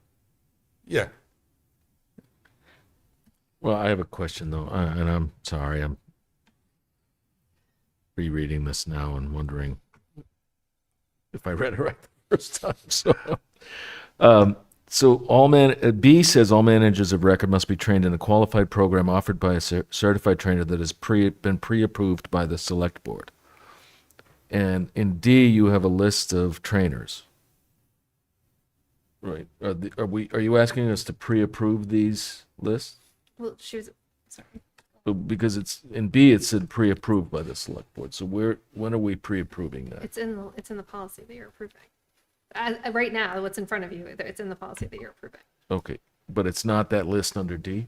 yeah. Well, I have a question though, and I'm sorry, I'm rereading this now and wondering if I read it right the first time. So, B says all managers of record must be trained in a qualified program offered by a certified trainer that has been pre-approved by the select board. And in D, you have a list of trainers. Right. Are you asking us to pre-approve these lists? Well, she was, sorry. Because it's in B, it said pre-approved by the select board. So when are we pre-approving that? It's in the policy that you're approving. Right now, what's in front of you, it's in the policy that you're approving. Okay, but it's not that list under D?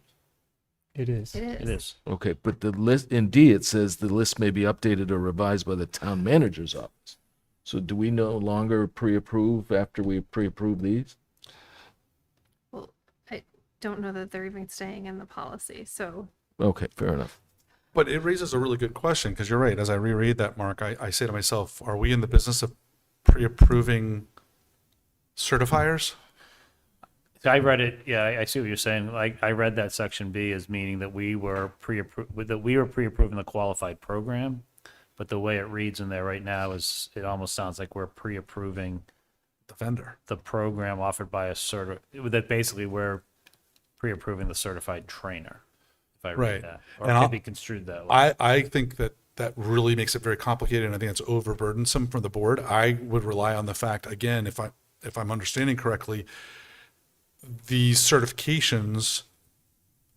It is. It is. It is. Okay, but the list in D, it says the list may be updated or revised by the town manager's office. So do we no longer pre-approve after we pre-approve these? Well, I don't know that they're even staying in the policy, so. Okay, fair enough. But it raises a really good question, because you're right. As I reread that, Mark, I say to myself, are we in the business of pre-approving certifiers? I read it. Yeah, I see what you're saying. Like, I read that section B as meaning that we were pre-approving the qualified program, but the way it reads in there right now is it almost sounds like we're pre-approving The vendor. the program offered by a that basically we're pre-approving the certified trainer. If I read Right. that, or And it I'll- could be construed that way. I think that really makes it very complicated, and I think it's overburdensome for the board. I would rely on the fact, again, if I'm understanding correctly, these certifications,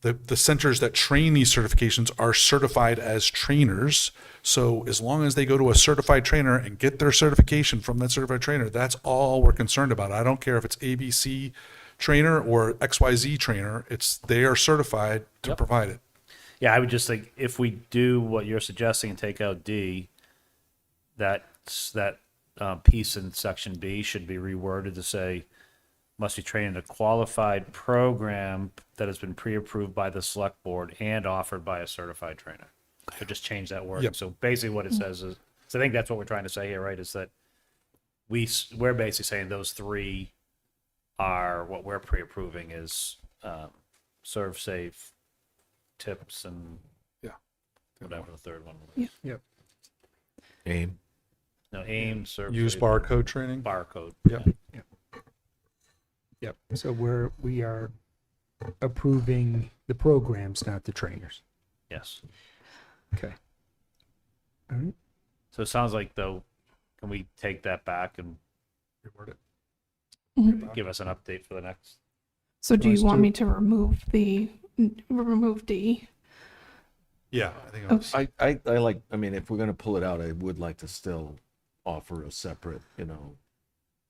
the centers that train these certifications are certified as trainers. So as long as they go to a certified trainer and get their certification from that certified trainer, that's all we're concerned about. I don't care if it's ABC trainer or XYZ trainer, they are certified to provide it. Yeah, I would just think if we do what you're suggesting and take out D, that piece in section B should be reworded to say must be trained in a qualified program that has been pre-approved by the select board and offered by a certified trainer. So just change that word. Yep. So basically what it says is, so I think that's what we're trying to say here, right? Is that we're basically saying those three are what we're pre-approving is serve safe, tips, and Yeah. whatever the third one was. Yeah. AIM. No, aim, serve Use safe, barcode training. barcode. Yep. Yeah. Yep. So we are approving the programs, not the trainers. Yes. Okay. All right. So it sounds like though, can we take that back and Reword it. Mhm. give us an update for the next? So do Let's you want do- me to remove D? Yeah, I think it was. I like, I mean, if we're gonna pull it out, I would like to still offer a separate,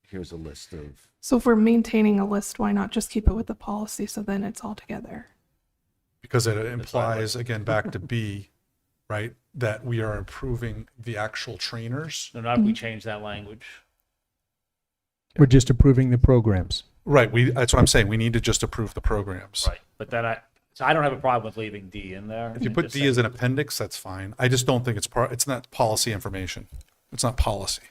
here's a list of, So if we're maintaining a list, why not just keep it with the policy so then it's all together? Because it implies, again, back to B, right, that we are approving the actual trainers. No, not if we change that language. We're just approving the programs. Right, that's what I'm saying. We need to just approve the programs. Right. But then so I don't have a problem with leaving D in there. If you put Just D saying- as an appendix, that's fine. I just don't think it's not policy information. It's not policy.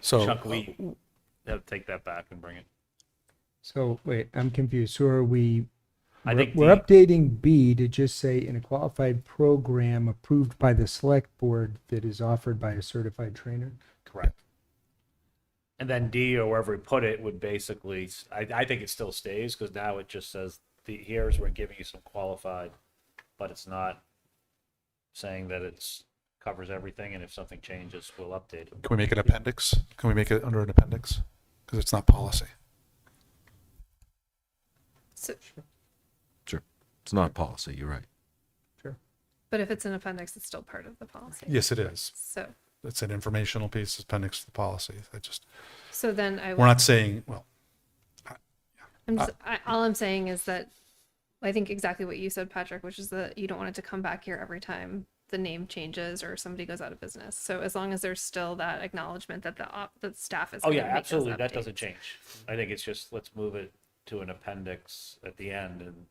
So, Chuck, we have to take that back and bring it. So wait, I'm confused. So are we? I we're- think we're the- updating B to just say in a qualified program approved by the select board that is offered by a certified trainer. Correct. And then D or wherever we put it would basically, I think it still stays because now it just says here's we're giving you some qualified, but it's not saying that it's covers everything. And if something changes, we'll update it. can we make it appendix? Can we make it under an appendix? Because it's not policy. So, sure, it's not policy, you're right. but if it's an appendix, it's still part of the policy. Yes, it is. So, It's an informational piece, appendix to the policy. so then I We're not saying, well, all I'm saying is that I think exactly what you said, Patrick, which is that you don't want it to come back here every time the name changes or somebody goes out of business. So as long as there's still that acknowledgement that the staff is. Oh gonna yeah, make those absolutely. That updates. doesn't change. I think it's just, let's move it to an appendix at the end and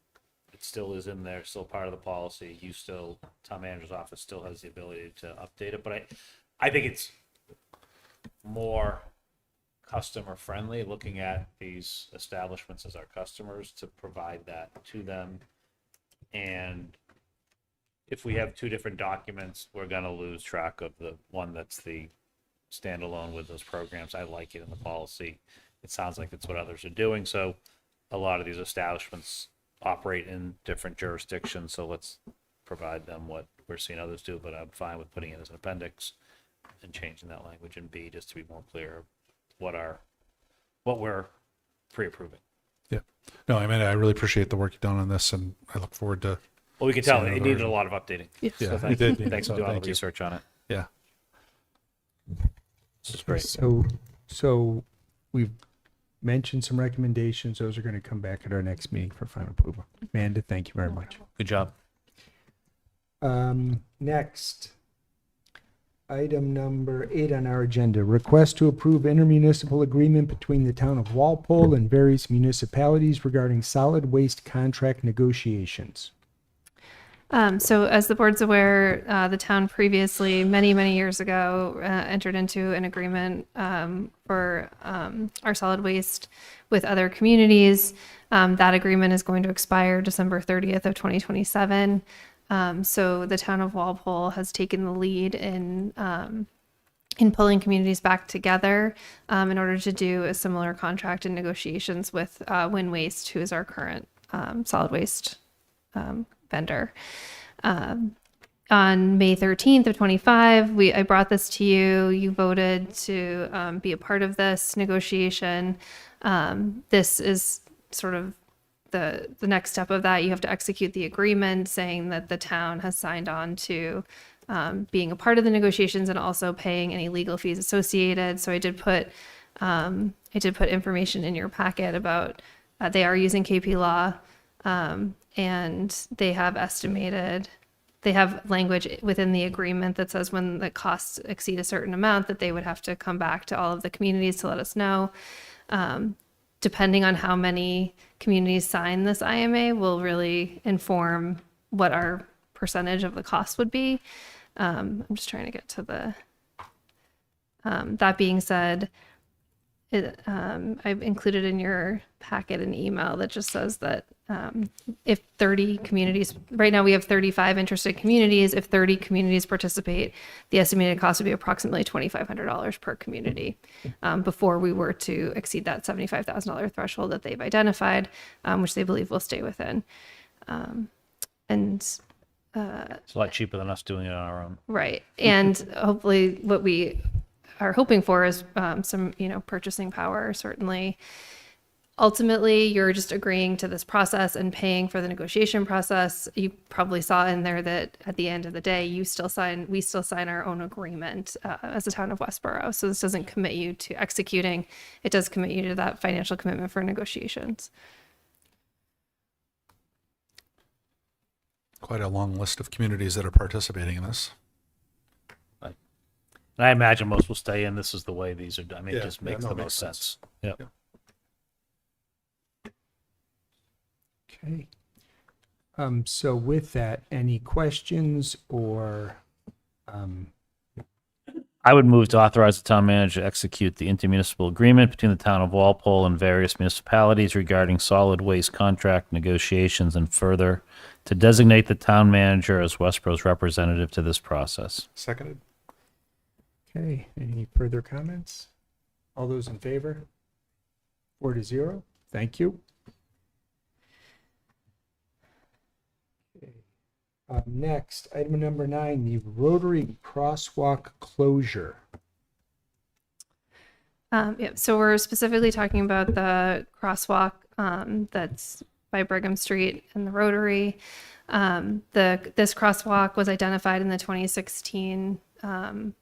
it still is in there, still part of the policy. Town manager's office still has the ability to update it, but I think it's more customer friendly, looking at these establishments as our customers to provide that to them. And if we have two different documents, we're gonna lose track of the one that's the standalone with those programs. I like it in the policy. It sounds like it's what others are doing. So a lot of these establishments operate in different jurisdictions. So let's provide them what we're seeing others do, but I'm fine with putting it as an appendix and changing that language in B just to be more clear what we're pre-approving. yeah. No, I mean, I really appreciate the work you've done on this, and I look forward to, Well, we can tell Seeing it another needed a version. lot of updating. Yes. yeah, So you did. thanks for So doing all thank the you. research on it. Yeah. This is great. So we've mentioned some recommendations. Those are going to come back at our next meeting for final approval. Amanda, thank you very much. Good job. Next, item number 8 on our agenda, request to approve intermunicipal agreement between the town of Walpole and various municipalities regarding solid waste contract negotiations. So as the board's aware, the town previously, many, many years ago, entered into an agreement for our solid waste with other communities. That agreement is going to expire December 30th of 2027. So the town of Walpole has taken the lead in pulling communities back together in order to do a similar contract and negotiations with Win Waste, who is our current solid waste vendor. On May 13th of 25, I brought this to you. You voted to be a part of this negotiation. This is sort of the next step of that. You have to execute the agreement saying that the town has signed on to being a part of the negotiations and also paying any legal fees associated. So I did put information in your packet about they are using KP Law, and they have language within the agreement that says when the costs exceed a certain amount that they would have to come back to all of the communities to let us know. depending on how many communities sign this IMA, will really inform what our percentage of the cost would be. I'm just trying to get to the, that being said, I've included in your packet an email that just says that if 30 communities, right now we have 35 interested communities, if 30 communities participate, the estimated cost would be approximately $2,500 per community before we were to exceed that $75,000 threshold that they've identified, which they believe will stay within. It's a lot cheaper than us doing it on our own. Right. And hopefully what we are hoping for is some, purchasing power, certainly. Ultimately, you're just agreeing to this process and paying for the negotiation process. You probably saw in there that at the end of the day, we still sign our own agreement as the town of Westborough. So this doesn't commit you to executing. It does commit you to that financial commitment for negotiations. Quite a long list of communities that are participating in this. And I imagine most will stay in. This is the way these are done. I mean, it just makes the most sense. Yeah. Okay. So with that, any questions or, I would move to authorize the town manager to execute the intermunicipal agreement between the town of Walpole and various municipalities regarding solid waste contract negotiations, and further to designate the town manager as Westborough's representative to this process. Seconded. okay, any further comments? All those in favor? 4-0. Thank you. Next, item number 9, the Rotary crosswalk closure. So we're specifically talking about the crosswalk that's by Brigham Street and the Rotary. This crosswalk was identified in the 2016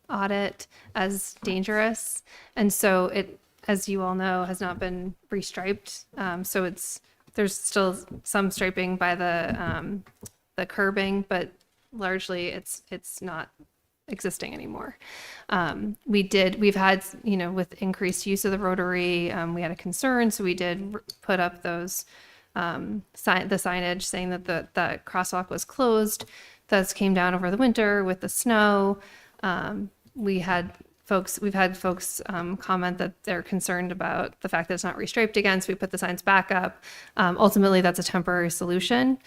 audit as dangerous, and so it, as you all know, has not been restriped. So there's still some striping by the curbing, largely it's not existing anymore. We've had, with increased use of the Rotary, we had a concern, so we did put up those the signage saying that the crosswalk was closed. Those came down over the winter with the snow. We've had folks comment that they're concerned about the fact that it's not restriped again, so we put the signs back up. Ultimately, that's a temporary solution.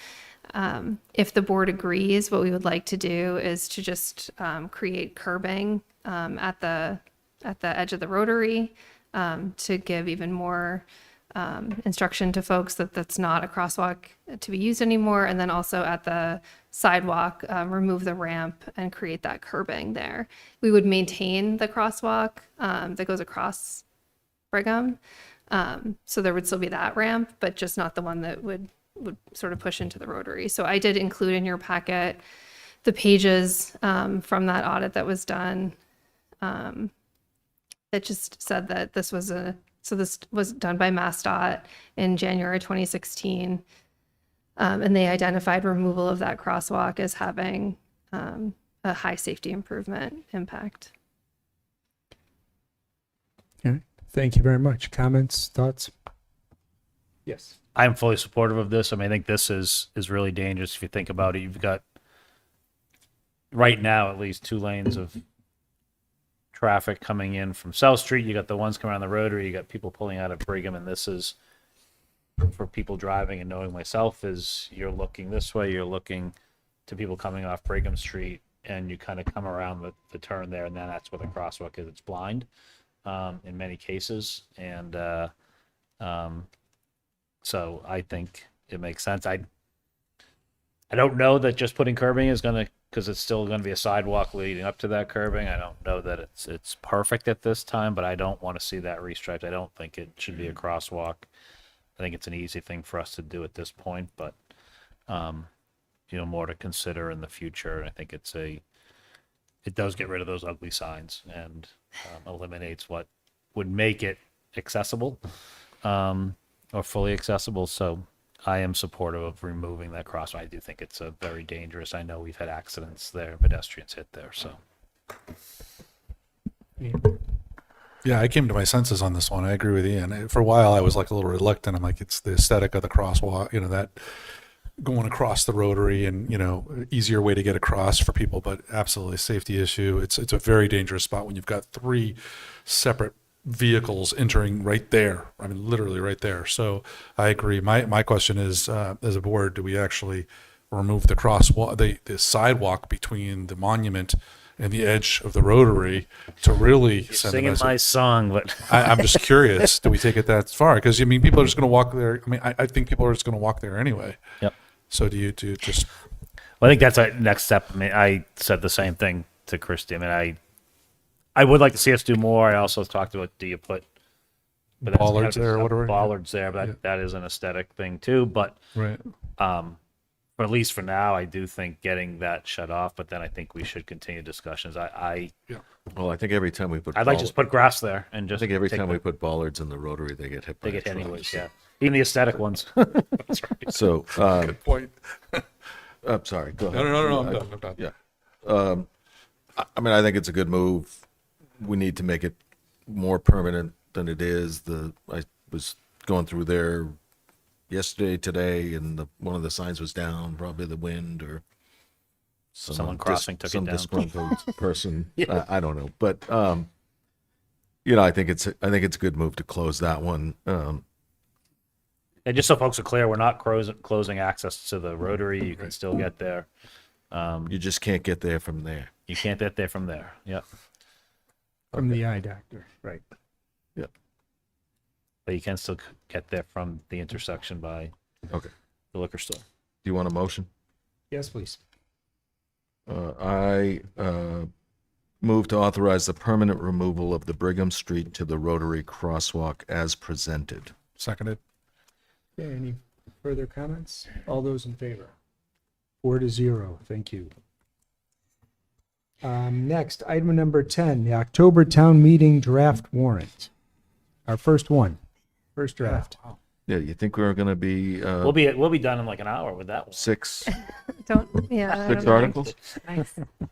If the board agrees, what we would like to do is to just create curbing at the edge of the Rotary to give even more instruction to folks that that's not a crosswalk to be used anymore, and then also at the sidewalk, remove the ramp and create that curbing there. We would maintain the crosswalk that goes across Brigham, so there would still be that ramp, but just not the one that would sort of push into the Rotary. So I did include in your packet the pages from that audit that was done. It just said that this was done by MassDOT in January 2016. And they identified removal of that crosswalk as having a high safety improvement impact. Okay, thank you very much. Comments, thoughts? Yes. I'm fully supportive of this. I mean, I think this is really dangerous if you think about it. You've got, right now, at least 2 lanes of traffic coming in from South Street. You got the ones coming around the Rotary. You got people pulling out of Brigham, and this is, for people driving and knowing myself, is you're looking this way, you're looking to people coming off Brigham Street, and you kind of come around the turn there, and then that's where the crosswalk is. It's blind in many cases, and so I think it makes sense. I don't know that just putting curbing is going to, because it's still going to be a sidewalk leading up to that curbing. I don't know that it's perfect at this time, but I don't want to see that restriped. I don't think it should be a crosswalk. I think it's an easy thing for us to do at this point, but more to consider in the future. I think it does get rid of those ugly signs and eliminates what would make it accessible. Or fully accessible. So I am supportive of removing that crosswalk. I do think it's a very dangerous. I know we've had accidents there, pedestrians hit there. So Yeah. Yeah, I came to my senses on this one. I agree with Ian. For a while, I was like a little reluctant. I'm like, it's the aesthetic of the crosswalk, that going across the Rotary and, easier way to get across for people, but absolutely a safety issue. It's a very dangerous spot when you've got 3 separate vehicles entering right there. I mean, literally right there. So I agree. My question is, as a board, do we actually remove the crosswalk, the sidewalk between the monument and the edge of the Rotary to really You're send singing a my song, but I'm just curious, do we take it that far? Because, people are just going to walk there. I mean, I think people are just going to walk there anyway. Yep. So do you just, Well, I think that's our next step. I mean, I said the same thing to Christy. I mean, I would like to see us do more. I also talked about, do you put but that's bollards kind of there or whatever? bollards there, but that is an aesthetic thing too. But Right. but at least for now, I do think getting that shut off. But then I think we should continue discussions. Well, I think every time we put I'd like to just put grass there and I just think every take time the- we put bollards in the Rotary, they get hit by they a get truck. anyways. Yeah, even the aesthetic ones. That's right. So, Good point. I'm sorry. Go ahead. No, I'm done. I'm done. Yeah. I mean, I think it's a good move. We need to make it more permanent than it is. I was going through there yesterday, today, and one of the signs was down, probably the wind or Someone crossing took it some down. disgruntled person. Yeah. I don't know, but I think it's a good move to close that one. And just so folks are clear, we're not closing access to the Rotary. You can still get there. You just can't get there from there. You can't get there from there. Yep. From the eye doctor, right. But you can still get there from the intersection by Okay. the liquor store. Do you want a motion? Yes, please. I move to authorize the permanent removal of the Brigham Street to the Rotary crosswalk as presented. Seconded. Okay, any further comments? All those in favor? 4-0. Thank you. Next, item number 10, the October town meeting draft warrant. Our first draft. Yeah, you think we're going to be We'll be done in like an hour with that one. 6 I don't know. articles?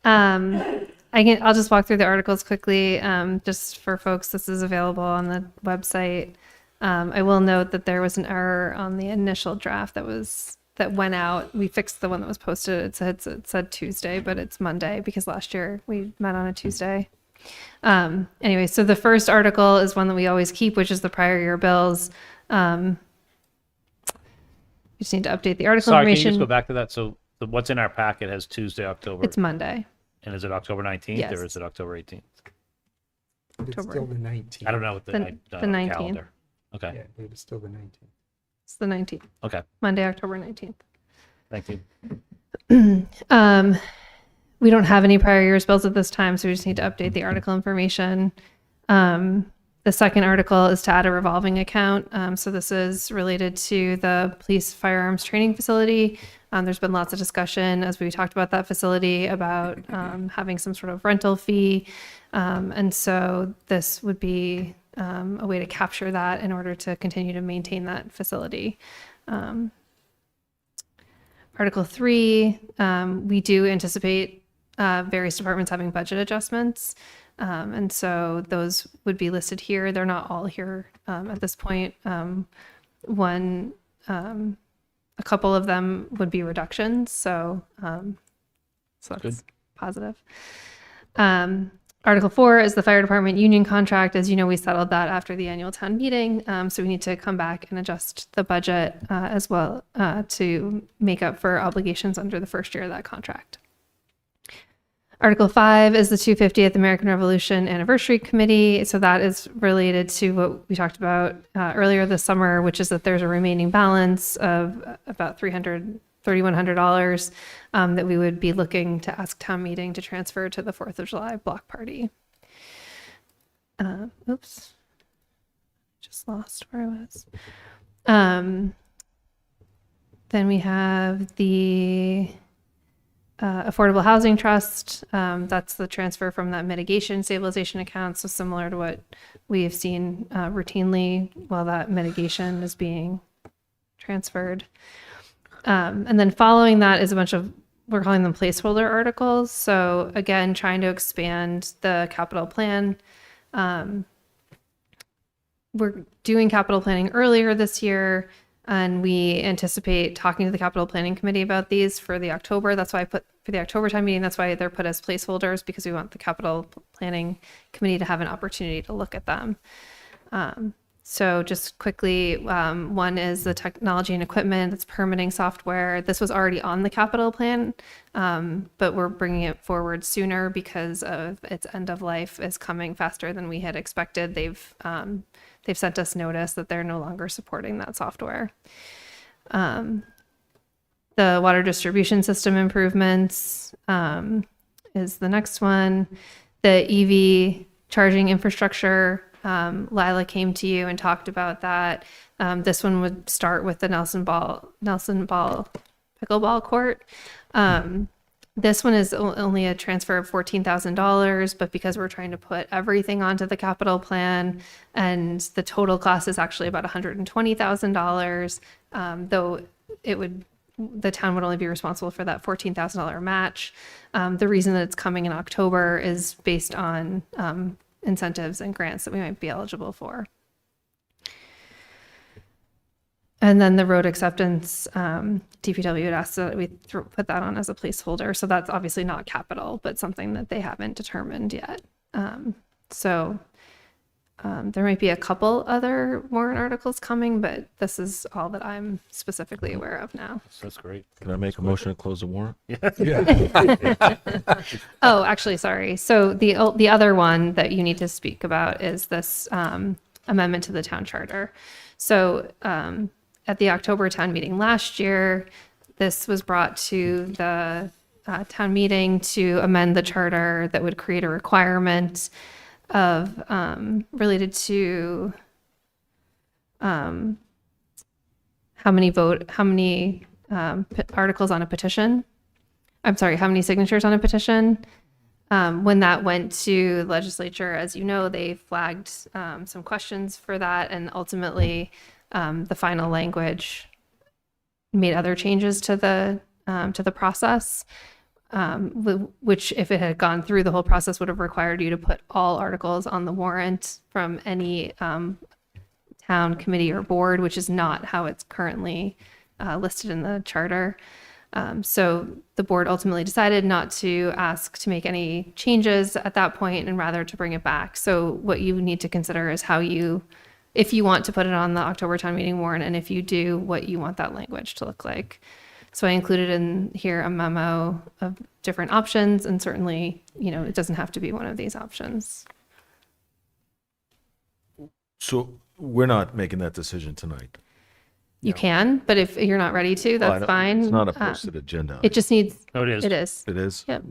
I'll just walk through the articles quickly. Just for folks, this is available on the website. I will note that there was an error on the initial draft that went out. We fixed the one that was posted. It said Tuesday, but it's Monday because last year we met on a Tuesday. Anyway, so the first article is one that we always keep, which is the prior year bills. We just need to update the article Sorry, can you information. just go back to that? So what's in our packet has Tuesday, October. It's Monday. And is it October 19th Yes. or is it October 18th? It's still the 19th. I don't know what The the 19th. calendar. Okay. Yeah, I believe it's still the 19th. It's the 19th. Okay. Monday, October 19th. Thank you. We don't have any prior year's bills at this time, so we just need to update the article information. The second article is to add a revolving account. So this is related to the police firearms training facility. There's been lots of discussion as we talked about that facility about having some sort of rental fee. And so this would be a way to capture that in order to continue to maintain that facility. Article 3, we do anticipate various departments having budget adjustments. And so those would be listed here. They're not all here at this point. A couple of them would be reductions. So that's Good. positive. Article 4 is the fire department union contract. As you know, we settled that after the annual town meeting. So we need to come back and adjust the budget as well to make up for obligations under the first year of that contract. Article 5 is the 250th American Revolution Anniversary Committee. So that is related to what we talked about earlier this summer, which is that there's a remaining balance of about $3,100 that we would be looking to ask town meeting to transfer to the 4th of July block party. Oops. Just lost where I was. Then we have the Affordable Housing Trust. That's the transfer from that mitigation stabilization account. So similar to what we have seen routinely while that mitigation is being transferred. And then following that is a bunch of, we're calling them placeholder articles. So again, trying to expand the capital plan we're doing capital planning earlier this year, and we anticipate talking to the capital planning committee about these for the October. That's why I put for the October time meeting. That's why they're put as placeholders, because we want the capital planning committee to have an opportunity to look at them. So just quickly, one is the technology and equipment. That's permitting software. This was already on the capital plan, but we're bringing it forward sooner because of its end of life is coming faster than we had expected. They've sent us notice that they're no longer supporting that software. The water distribution system improvements is the next one. The EV charging infrastructure. Lila came to you and talked about that. This one would start with the Nelson Ball pickleball court. This one is only a transfer of $14,000, but because we're trying to put everything onto the capital plan, and the total cost is actually about $120,000, though the town would only be responsible for that $14,000 match. The reason that it's coming in October is based on incentives and grants that we might be eligible for. And then the road acceptance, DPW had asked that we put that on as a placeholder. So that's obviously not capital, but something that they haven't determined yet. There might be a couple other warrant articles coming, but this is all that I'm specifically aware of now. That's great. Can I make a motion to close the warrant? Oh, actually, sorry. So the other one that you need to speak about is this amendment to the town charter. So at the October town meeting last year, this was brought to the town meeting to amend the charter that would create a requirement of related to how many articles on a petition. I'm sorry, how many signatures on a petition. When that went to legislature, as you know, they flagged some questions for that, and ultimately the final language made other changes to the process. Which, if it had gone through, the whole process would have required you to put all articles on the warrant from any town committee or board, which is not how it's currently listed in the charter. So the board ultimately decided not to ask to make any changes at that point, and rather to bring it back. So what you need to consider is if you want to put it on the October town meeting warrant, and if you do, what you want that language to look like. So I included in here a memo of different options, and certainly, it doesn't have to be one of these options. So we're not making that decision tonight. You can, but if you're not ready to, that's fine. It's not a posted agenda. It just needs. Oh, it is. It is. It is? Yep.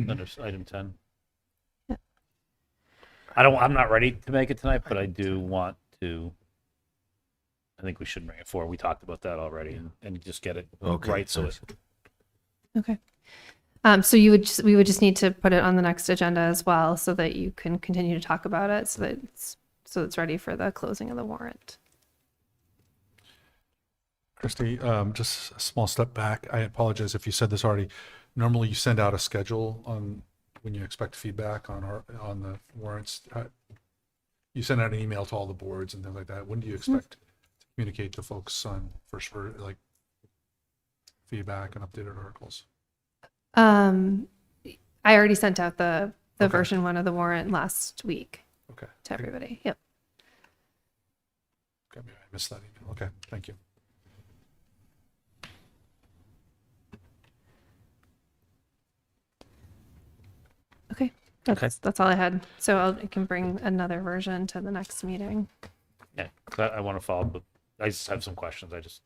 Under item 10. Yep. I'm not ready to make it tonight, but I do want to. I think we should bring it forward. We talked about that already, and just get it right. So Okay. So we would just need to put it on the next agenda as well, so that you can continue to talk about it, so that it's ready for the closing of the warrant. Christy, just a small step back. I apologize if you said this already. Normally you send out a schedule on when you expect feedback on the warrants. You send out an email to all the boards and things like that. When do you expect to communicate to folks on feedback and updated articles? I already sent out the version 1 of the warrant last week. Okay. To everybody. Yep. Okay, maybe I missed that email. Okay, thank you. Okay. That's all I had. So I can bring another version to the next meeting. yeah, 'cause I want to follow up. But I just have some questions.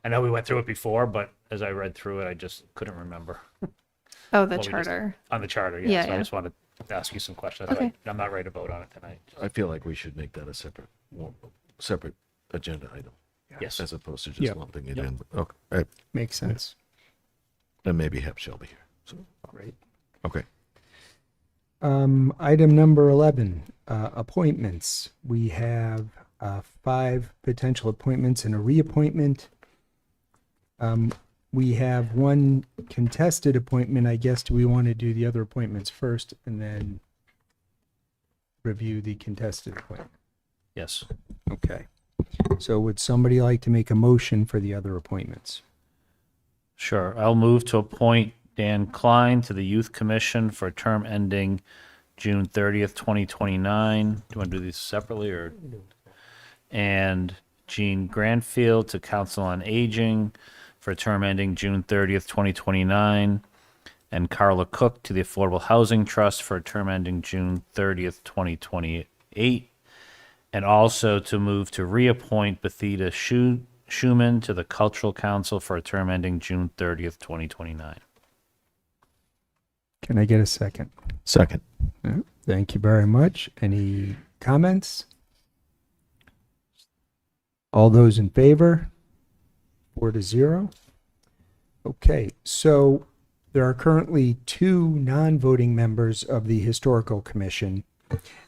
I know we went through it before, but as I read through it, I just couldn't remember. Oh, the what we just- charter. On the charter, Yeah, so I yeah. just wanted to ask you some questions. Okay. I'm not ready to vote on it tonight. I feel like we should make that a separate agenda item, Yes. as opposed to just Yep. lumping it Yep. in. Okay. Makes sense. And maybe have Shelby here. So, Great. okay. Item number 11, appointments. We have 5 potential appointments and a reappointment. We have 1 contested appointment. I guess, do we want to do the other appointments first and then review the contested appointment? Yes. Okay. So would somebody like to make a motion for the other appointments? Sure. I'll move to appoint Dan Klein to the Youth Commission for a term ending June 30th, 2029. Do you want to do these separately or? And Jean Granfield to Council on Aging for a term ending June 30th, 2029. And Carla Cook to the Affordable Housing Trust for a term ending June 30th, 2028. And also to move to reappoint Bethita Schumann to the Cultural Council for a term ending June 30th, 2029. Can I get a second? Second. Thank you very much. Any comments? All those in favor? 4-0. Okay, so there are currently 2 non-voting members of the Historical Commission,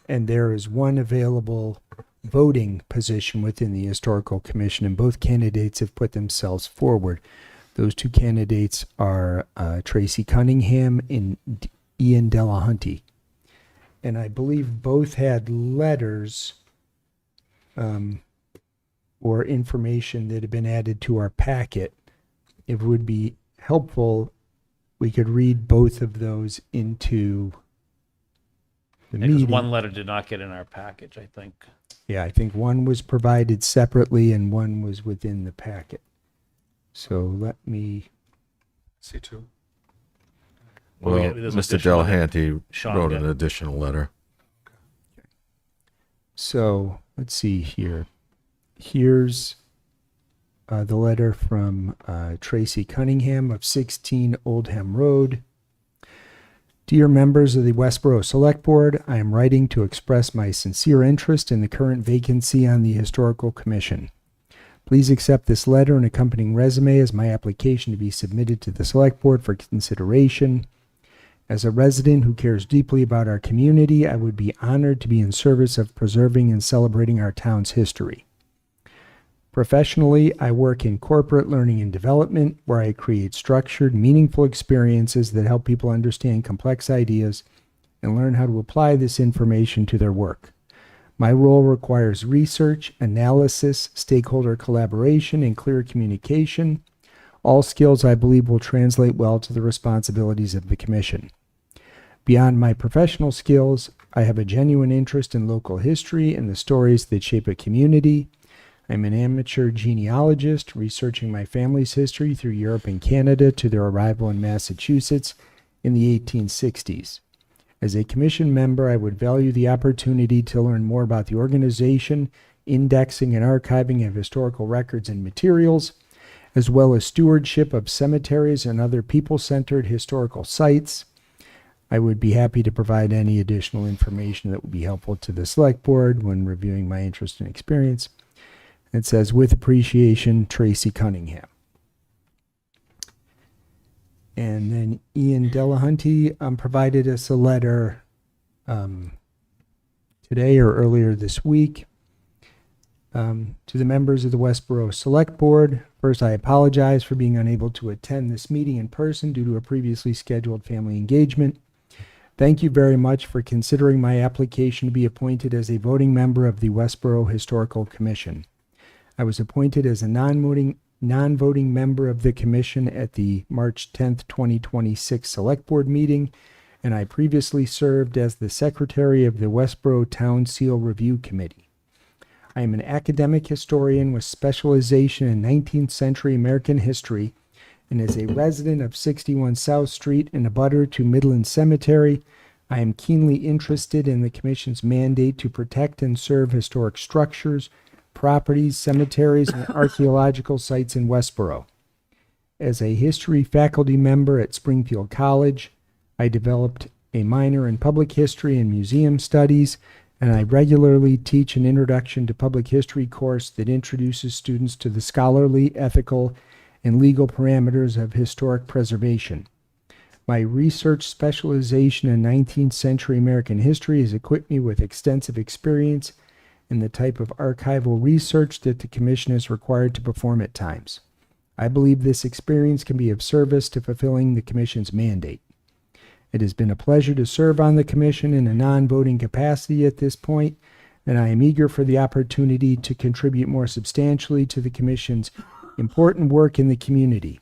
and there is 1 available voting position within the Historical Commission, and both candidates have put themselves forward. Those 2 candidates are Tracy Cunningham and Ian Delahunty. And I believe both had letters or information that had been added to our packet. It would be helpful, we could read both of those into the Because meeting. one letter did not get in our package, I think. Yeah, I think one was provided separately and one was within the packet. So let me, C2. Well, there's an Mr. additional letter. Delahanty Sean wrote got an it. additional letter. so let's see here. Here's the letter from Tracy Cunningham of 16 Oldham Road. Dear members of the Westborough Select Board, I am writing to express my sincere interest in the current vacancy on the Historical Commission. Please accept this letter and accompanying resume as my application to be submitted to the Select Board for consideration. As a resident who cares deeply about our community, I would be honored to be in service of preserving and celebrating our town's history. Professionally, I work in corporate learning and development, where I create structured, meaningful experiences that help people understand complex ideas and learn how to apply this information to their work. My role requires research, analysis, stakeholder collaboration, and clear communication, all skills I believe will translate well to the responsibilities of the Commission. Beyond my professional skills, I have a genuine interest in local history and the stories that shape a community. I'm an amateur genealogist, researching my family's history through Europe and Canada to their arrival in Massachusetts in the 1860s. As a commission member, I would value the opportunity to learn more about the organization, indexing, and archiving of historical records and materials, as well as stewardship of cemeteries and other people-centered historical sites. I would be happy to provide any additional information that would be helpful to the Select Board when reviewing my interest and experience. It says, with appreciation, Tracy Cunningham. And then Ian Delahunty provided us a letter today or earlier this week to the members of the Westborough Select Board. First, I apologize for being unable to attend this meeting in person due to a previously scheduled family engagement. Thank you very much for considering my application to be appointed as a voting member of the Westborough Historical Commission. I was appointed as a non-voting member of the commission at the March 10th, 2026 Select Board meeting, and I previously served as the secretary of the Westborough Town Seal Review Committee. I am an academic historian with specialization in 19th century American history, and as a resident of 61 South Street and a abutter to Midland Cemetery, I am keenly interested in the commission's mandate to protect and serve historic structures, properties, cemeteries, and archaeological sites in Westborough. As a history faculty member at Springfield College, I developed a minor in public history and museum studies, and I regularly teach an introduction to public history course that introduces students to the scholarly, ethical, and legal parameters of historic preservation. My research specialization in 19th century American history has equipped me with extensive experience in the type of archival research that the Commission is required to perform at times. I believe this experience can be of service to fulfilling the Commission's mandate. It has been a pleasure to serve on the Commission in a non-voting capacity at this point, and I am eager for the opportunity to contribute more substantially to the Commission's important work in the community.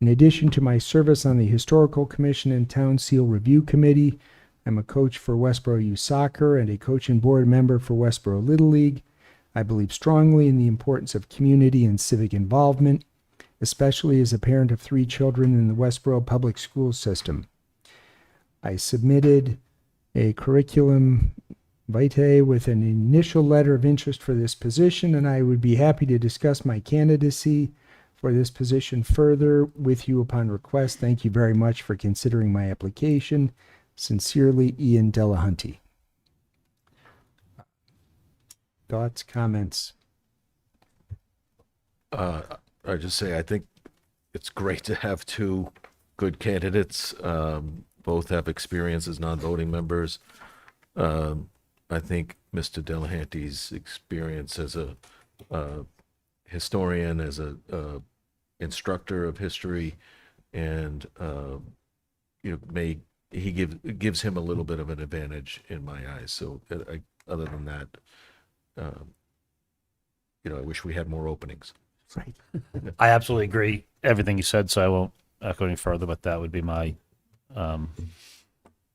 In addition to my service on the Historical Commission and Town Seal Review Committee, I'm a coach for Westborough Youth Soccer and a coach and board member for Westborough Little League. I believe strongly in the importance of community and civic involvement, especially as a parent of 3 children in the Westborough public school system. I submitted a curriculum vitae with an initial letter of interest for this position, and I would be happy to discuss my candidacy for this position further with you upon request. Thank you very much for considering my application. Sincerely, Ian Delahunty. Thoughts, comments? I just say I think it's great to have 2 good candidates. Both have experience as non-voting members. I think Mr. Delahanty's experience as a historian, as a instructor of history, and gives him a little bit of an advantage in my eyes. So other than that, I wish we had more openings. Right. I absolutely agree everything you said, so I won't echo any further, but that would be my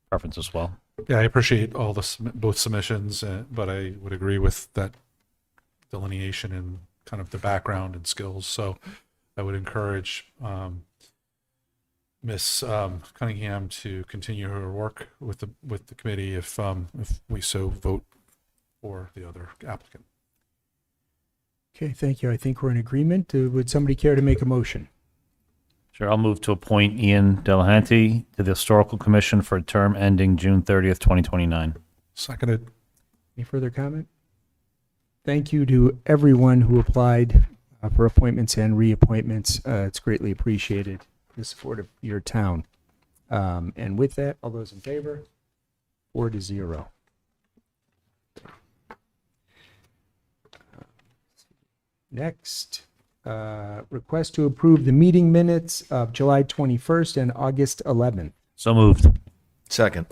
preference as well. Yeah, I appreciate all both submissions, but I would agree with that delineation and kind of the background and skills. So I would encourage Ms. Cunningham to continue her work with the committee if we so vote for the other applicant. Okay, thank you. I think we're in agreement. Would somebody care to make a motion? Sure, I'll move to appoint Ian Delahanty to the Historical Commission for a term ending June 30th, 2029. Seconded. Any further comment? Thank you to everyone who applied for appointments and reappointments. It's greatly appreciated, the support of your town. And with that, all those in favor? 4-0. Next, request to approve the meeting minutes of July 21st and August 11th. So moved. Second.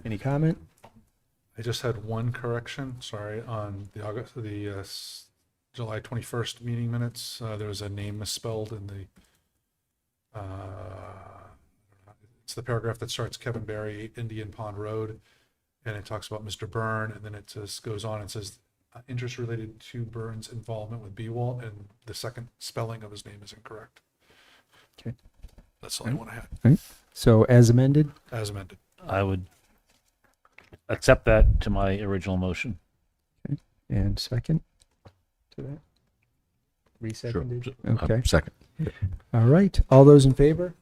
Any comment? I just had one correction, sorry, on the July 21st meeting minutes. There was a name misspelled in the, it's the paragraph that starts Kevin Barry, Indian Pond Road, and it talks about Mr. Byrne, and then it just goes on and says, interest related to Byrne's involvement with B-Walt, and the second spelling of his name is incorrect. Okay. That's all I want to have. Right. So as amended? As amended. I would accept that to my original motion. Okay. And second to that? Reseconded? Sure. Okay. Second. All right. All those in favor?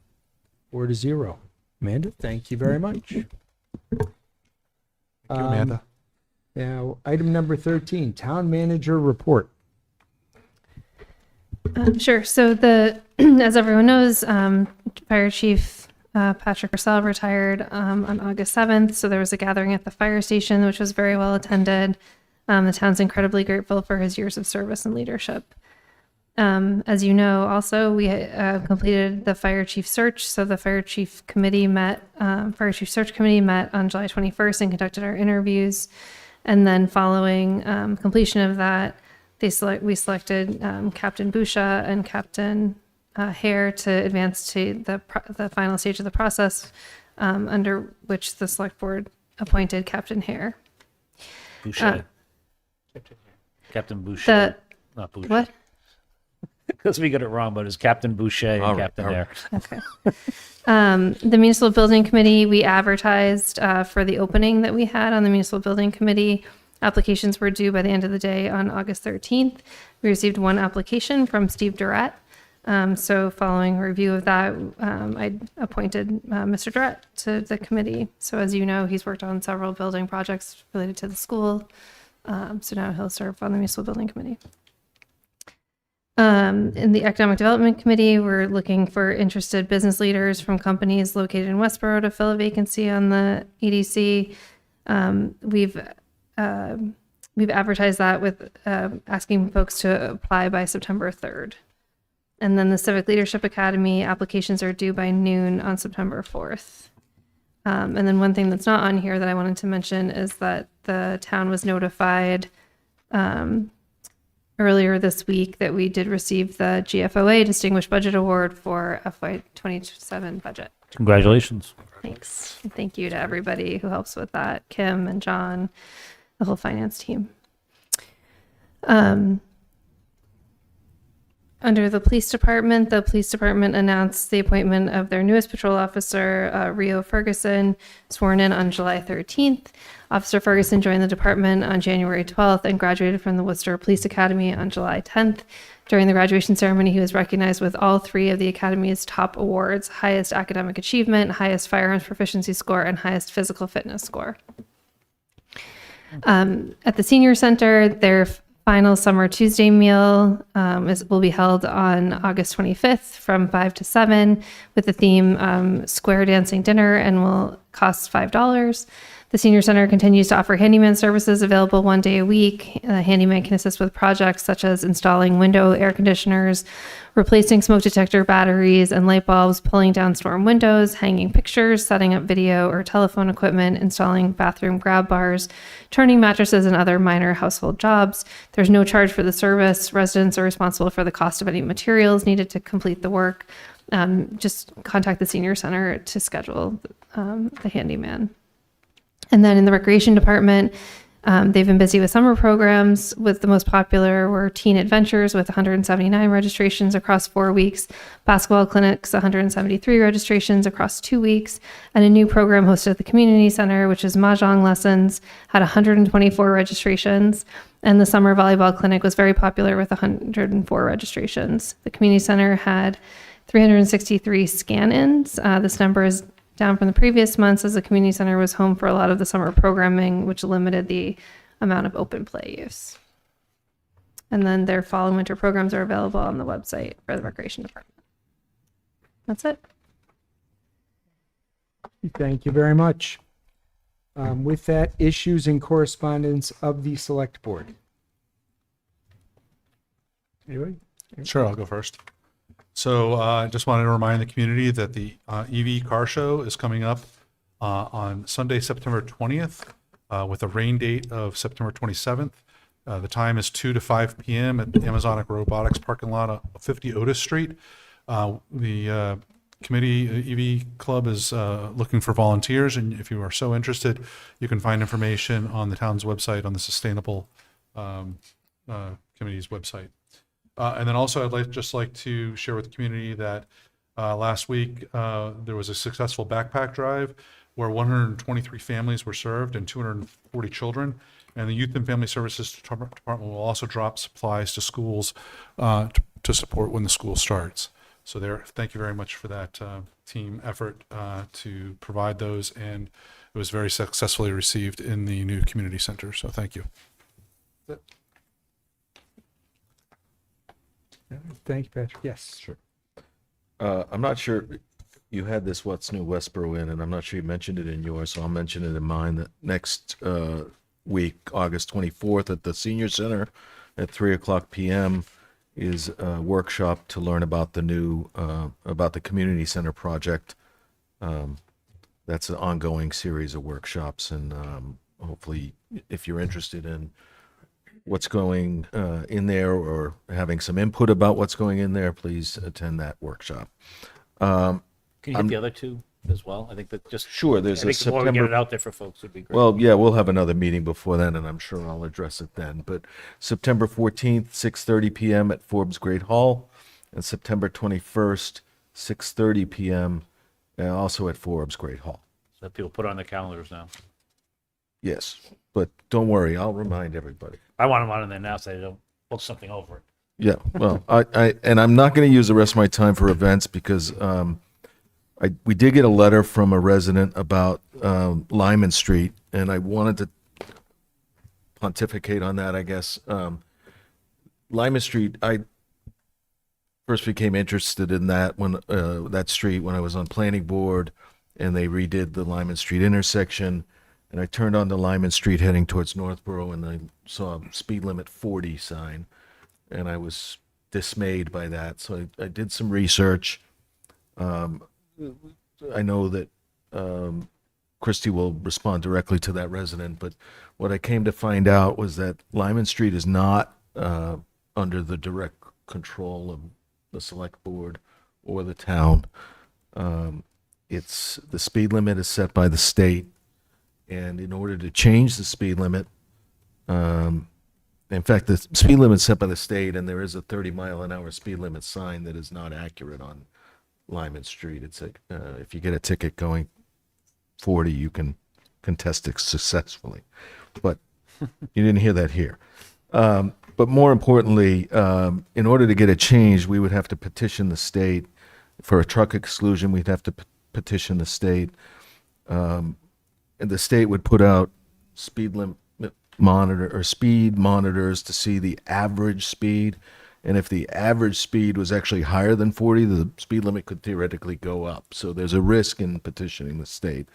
4-0. Amanda, thank you very much. Thank you, Amanda. Now, item number 13, Town Manager Report. Sure. So as everyone knows, Fire Chief Patrick Purcell retired on August 7th. So there was a gathering at the fire station, which was very well attended. The town's incredibly grateful for his years of service and leadership. As you know, also, we completed the fire chief search. So the fire chief search committee met on July 21st and conducted our interviews. And then following completion of that, we selected Captain Busha and Captain Hare to advance to the final stage of the process, under which the select board appointed Captain Hare. Boucher. Captain Boucher. Not Boucher. What? Because we got it wrong, but it's Captain Boucher and Captain Hare. Okay. The Municipal Building Committee, we advertised for the opening that we had on the Municipal Building Committee. Applications were due by the end of the day on August 13th. We received one application from Steve Durrett. So following review of that, I appointed Mr. Durrett to the committee. So as you know, he's worked on several building projects related to the school. So now he'll serve on the Municipal Building Committee. In the Economic Development Committee, we're looking for interested business leaders from companies located in Westborough to fill a vacancy on the EDC. We've advertised that with asking folks to apply by September 3rd. And then the Civic Leadership Academy applications are due by noon on September 4th. And then one thing that's not on here that I wanted to mention is that the town was notified earlier this week that we did receive the GFOA Distinguished Budget Award for FY27 budget. Congratulations. Thanks. And thank you to everybody who helps with that, Kim and John, the whole finance team. Under the police department announced the appointment of their newest patrol officer, Rio Ferguson, sworn in on July 13th. Officer Ferguson joined the department on January 12th and graduated from the Worcester Police Academy on July 10th. During the graduation ceremony, he was recognized with all 3 of the Academy's top awards: highest academic achievement, highest firearms proficiency score, and highest physical fitness score. At the senior center, their final summer Tuesday meal will be held on August 25th from 5 to 7 with the theme Square Dancing Dinner and will cost $5. The senior center continues to offer handyman services available 1 day a week. Handyman can assist with projects such as installing window air conditioners, replacing smoke detector batteries and light bulbs, pulling down storm windows, hanging pictures, setting up video or telephone equipment, installing bathroom grab bars, turning mattresses, and other minor household jobs. There's no charge for the service. Residents are responsible for the cost of any materials needed to complete the work. Just contact the senior center to schedule the handyman. And then in the recreation department, they've been busy with summer programs, with the most popular were Teen Adventures with 179 registrations across 4 weeks, basketball clinics, 173 registrations across 2 weeks, and a new program hosted at the community center, which is Mahjong lessons, had 124 registrations. And the summer volleyball clinic was very popular with 104 registrations. The community center had 363 scan-ins. This number is down from the previous months as the community center was home for a lot of the summer programming, which limited the amount of open play use. And then their fall and winter programs are available on the website for the recreation department. That's it. Thank you very much. With that, issues and correspondence of the select board. Anybody? Sure, I'll go first. So I just wanted to remind the community that the EV car show is coming up on Sunday, September 20th, with a rain date of September 27th. The time is 2 to 5 p.m. at the Amazonic Robotics parking lot of 50 Otis Street. The committee, EV Club, is looking for volunteers, and if you are so interested, you can find information on the town's website, on the Sustainable Committee's website. And then also, I'd just like to share with the community that last week there was a successful backpack drive where 123 families were served and 240 children. And the Youth and Family Services Department will also drop supplies to schools to support when the school starts. So thank you very much for that team effort to provide those, and it was very successfully received in the new community center. So thank you. Thank you, Patrick. Yes. Sure. I'm not sure you had this What's New Westborough in, and I'm not sure you mentioned it in yours, so I'll mention it in mine. That next week, August 24th, at the Senior Center at 3:00 p.m. is a workshop to learn about the new about the community center project. That's an ongoing series of workshops, and hopefully, if you're interested in what's going in there or having some input about what's going in there, please attend that workshop. Can you get the other two as well? I think that just Sure, there's I a think the more we get September. it out there for folks would be great. Well, yeah, we'll have another meeting before then, and I'm sure I'll address it then. But September 14th, 6:30 p.m. at Forbes Great Hall, and September 21st, 6:30 p.m. Also at Forbes Great Hall. So that people put on their calendars now. Yes, but don't worry, I'll remind everybody. I want them on there now so they don't book something over it. Yeah, well, I'm not going to use the rest of my time for events because we did get a letter from a resident about Lyman Street, and I wanted to pontificate on that, I guess. Lyman Street, I first became interested in that when that street when I was on planning board, and they redid the Lyman Street intersection. And I turned onto Lyman Street heading towards Northborough, and I saw a speed limit 40 sign, and I was dismayed by that. So I did some research. I know that Christie will respond directly to that resident, but what I came to find out was that Lyman Street is not under the direct control of the select board or the town. It's, the speed limit is set by the state, and in order to change the speed limit, in fact, the speed limit is set by the state, and there is a 30-mile-an-hour speed limit sign that is not accurate on Lyman Street. It's like, if you get a ticket going 40, you can contest it successfully. But you didn't hear that here. But more importantly, in order to get it changed, we would have to petition the state. For a truck exclusion, we'd have to petition the state. And the state would put out speed limit monitor or speed monitors to see the average speed. And if the average speed was actually higher than 40, the speed limit could theoretically go up. So there's a risk in petitioning the state.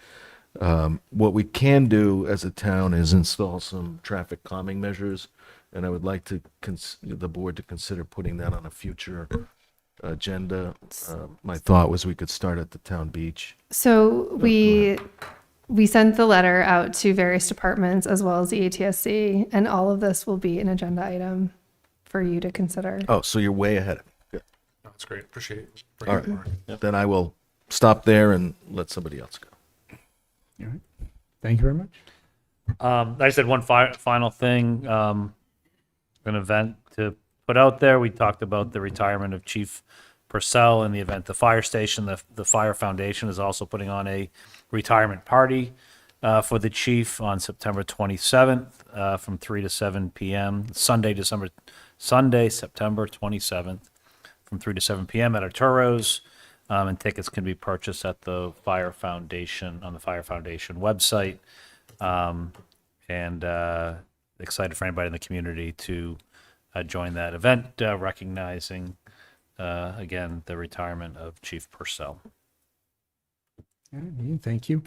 What we can do as a town is install some traffic calming measures, and I would like to the board to consider putting that on a future agenda. My thought was we could start at the town beach. So we sent the letter out to various departments as well as the ATSC, and all of this will be an agenda item for you to consider. Oh, so you're way ahead of me. Good. That's great. Appreciate it. All right. Then I will stop there and let somebody else go. All right. Thank you very much. I just had one final thing, an event to put out there. We talked about the retirement of Chief Purcell in the event. The fire station, the Fire Foundation is also putting on a retirement party for the chief on September 27th from 3 to 7 p.m. Sunday, September 27th from 3 to 7 p.m. at Arturo's. And tickets can be purchased at the Fire Foundation, on the Fire Foundation website. And excited for anybody in the community to join that event, recognizing, again, the retirement of Chief Purcell. All right, thank you.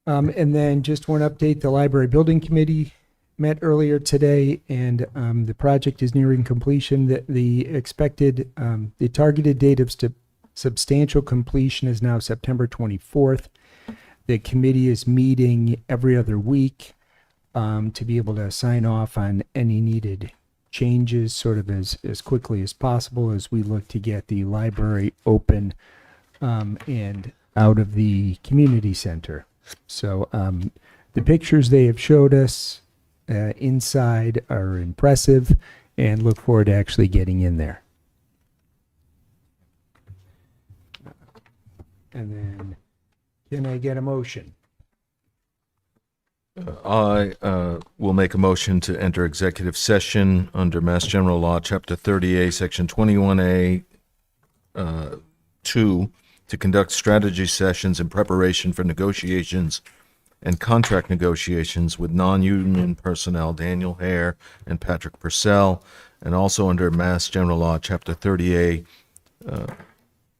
And then just one update, the Library Building Committee met earlier today, and the project is nearing completion. The expected, the targeted date of substantial completion is now September 24th. The committee is meeting every other week to be able to sign off on any needed changes sort of as quickly as possible as we look to get the library open and out of the community center. So the pictures they have showed us inside are impressive, and look forward to actually getting in there. And then, can I get a motion? I will make a motion to enter executive session under Mass General Law, Chapter 30A, Section 21A, 2, to conduct strategy sessions in preparation for negotiations and contract negotiations with non-union personnel Daniel Hare and Patrick Purcell, and also under Mass General Law, Chapter 30A,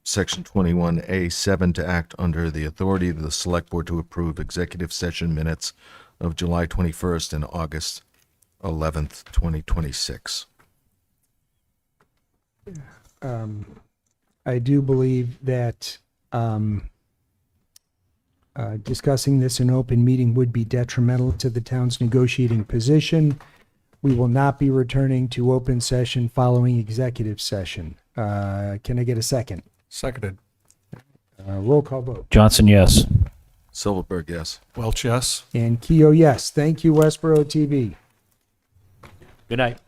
Section 21A7, to act under the authority of the Select Board to approve executive session minutes of July 21st and August 11th, 2026. I do believe that discussing this in open meeting would be detrimental to the town's negotiating position. We will not be returning to open session following executive session. Can I get a second? Seconded. Roll call vote. Johnson, yes. Silverberg, yes. Welch, yes. And Keough, yes. Thank you, Westborough TV. Good night.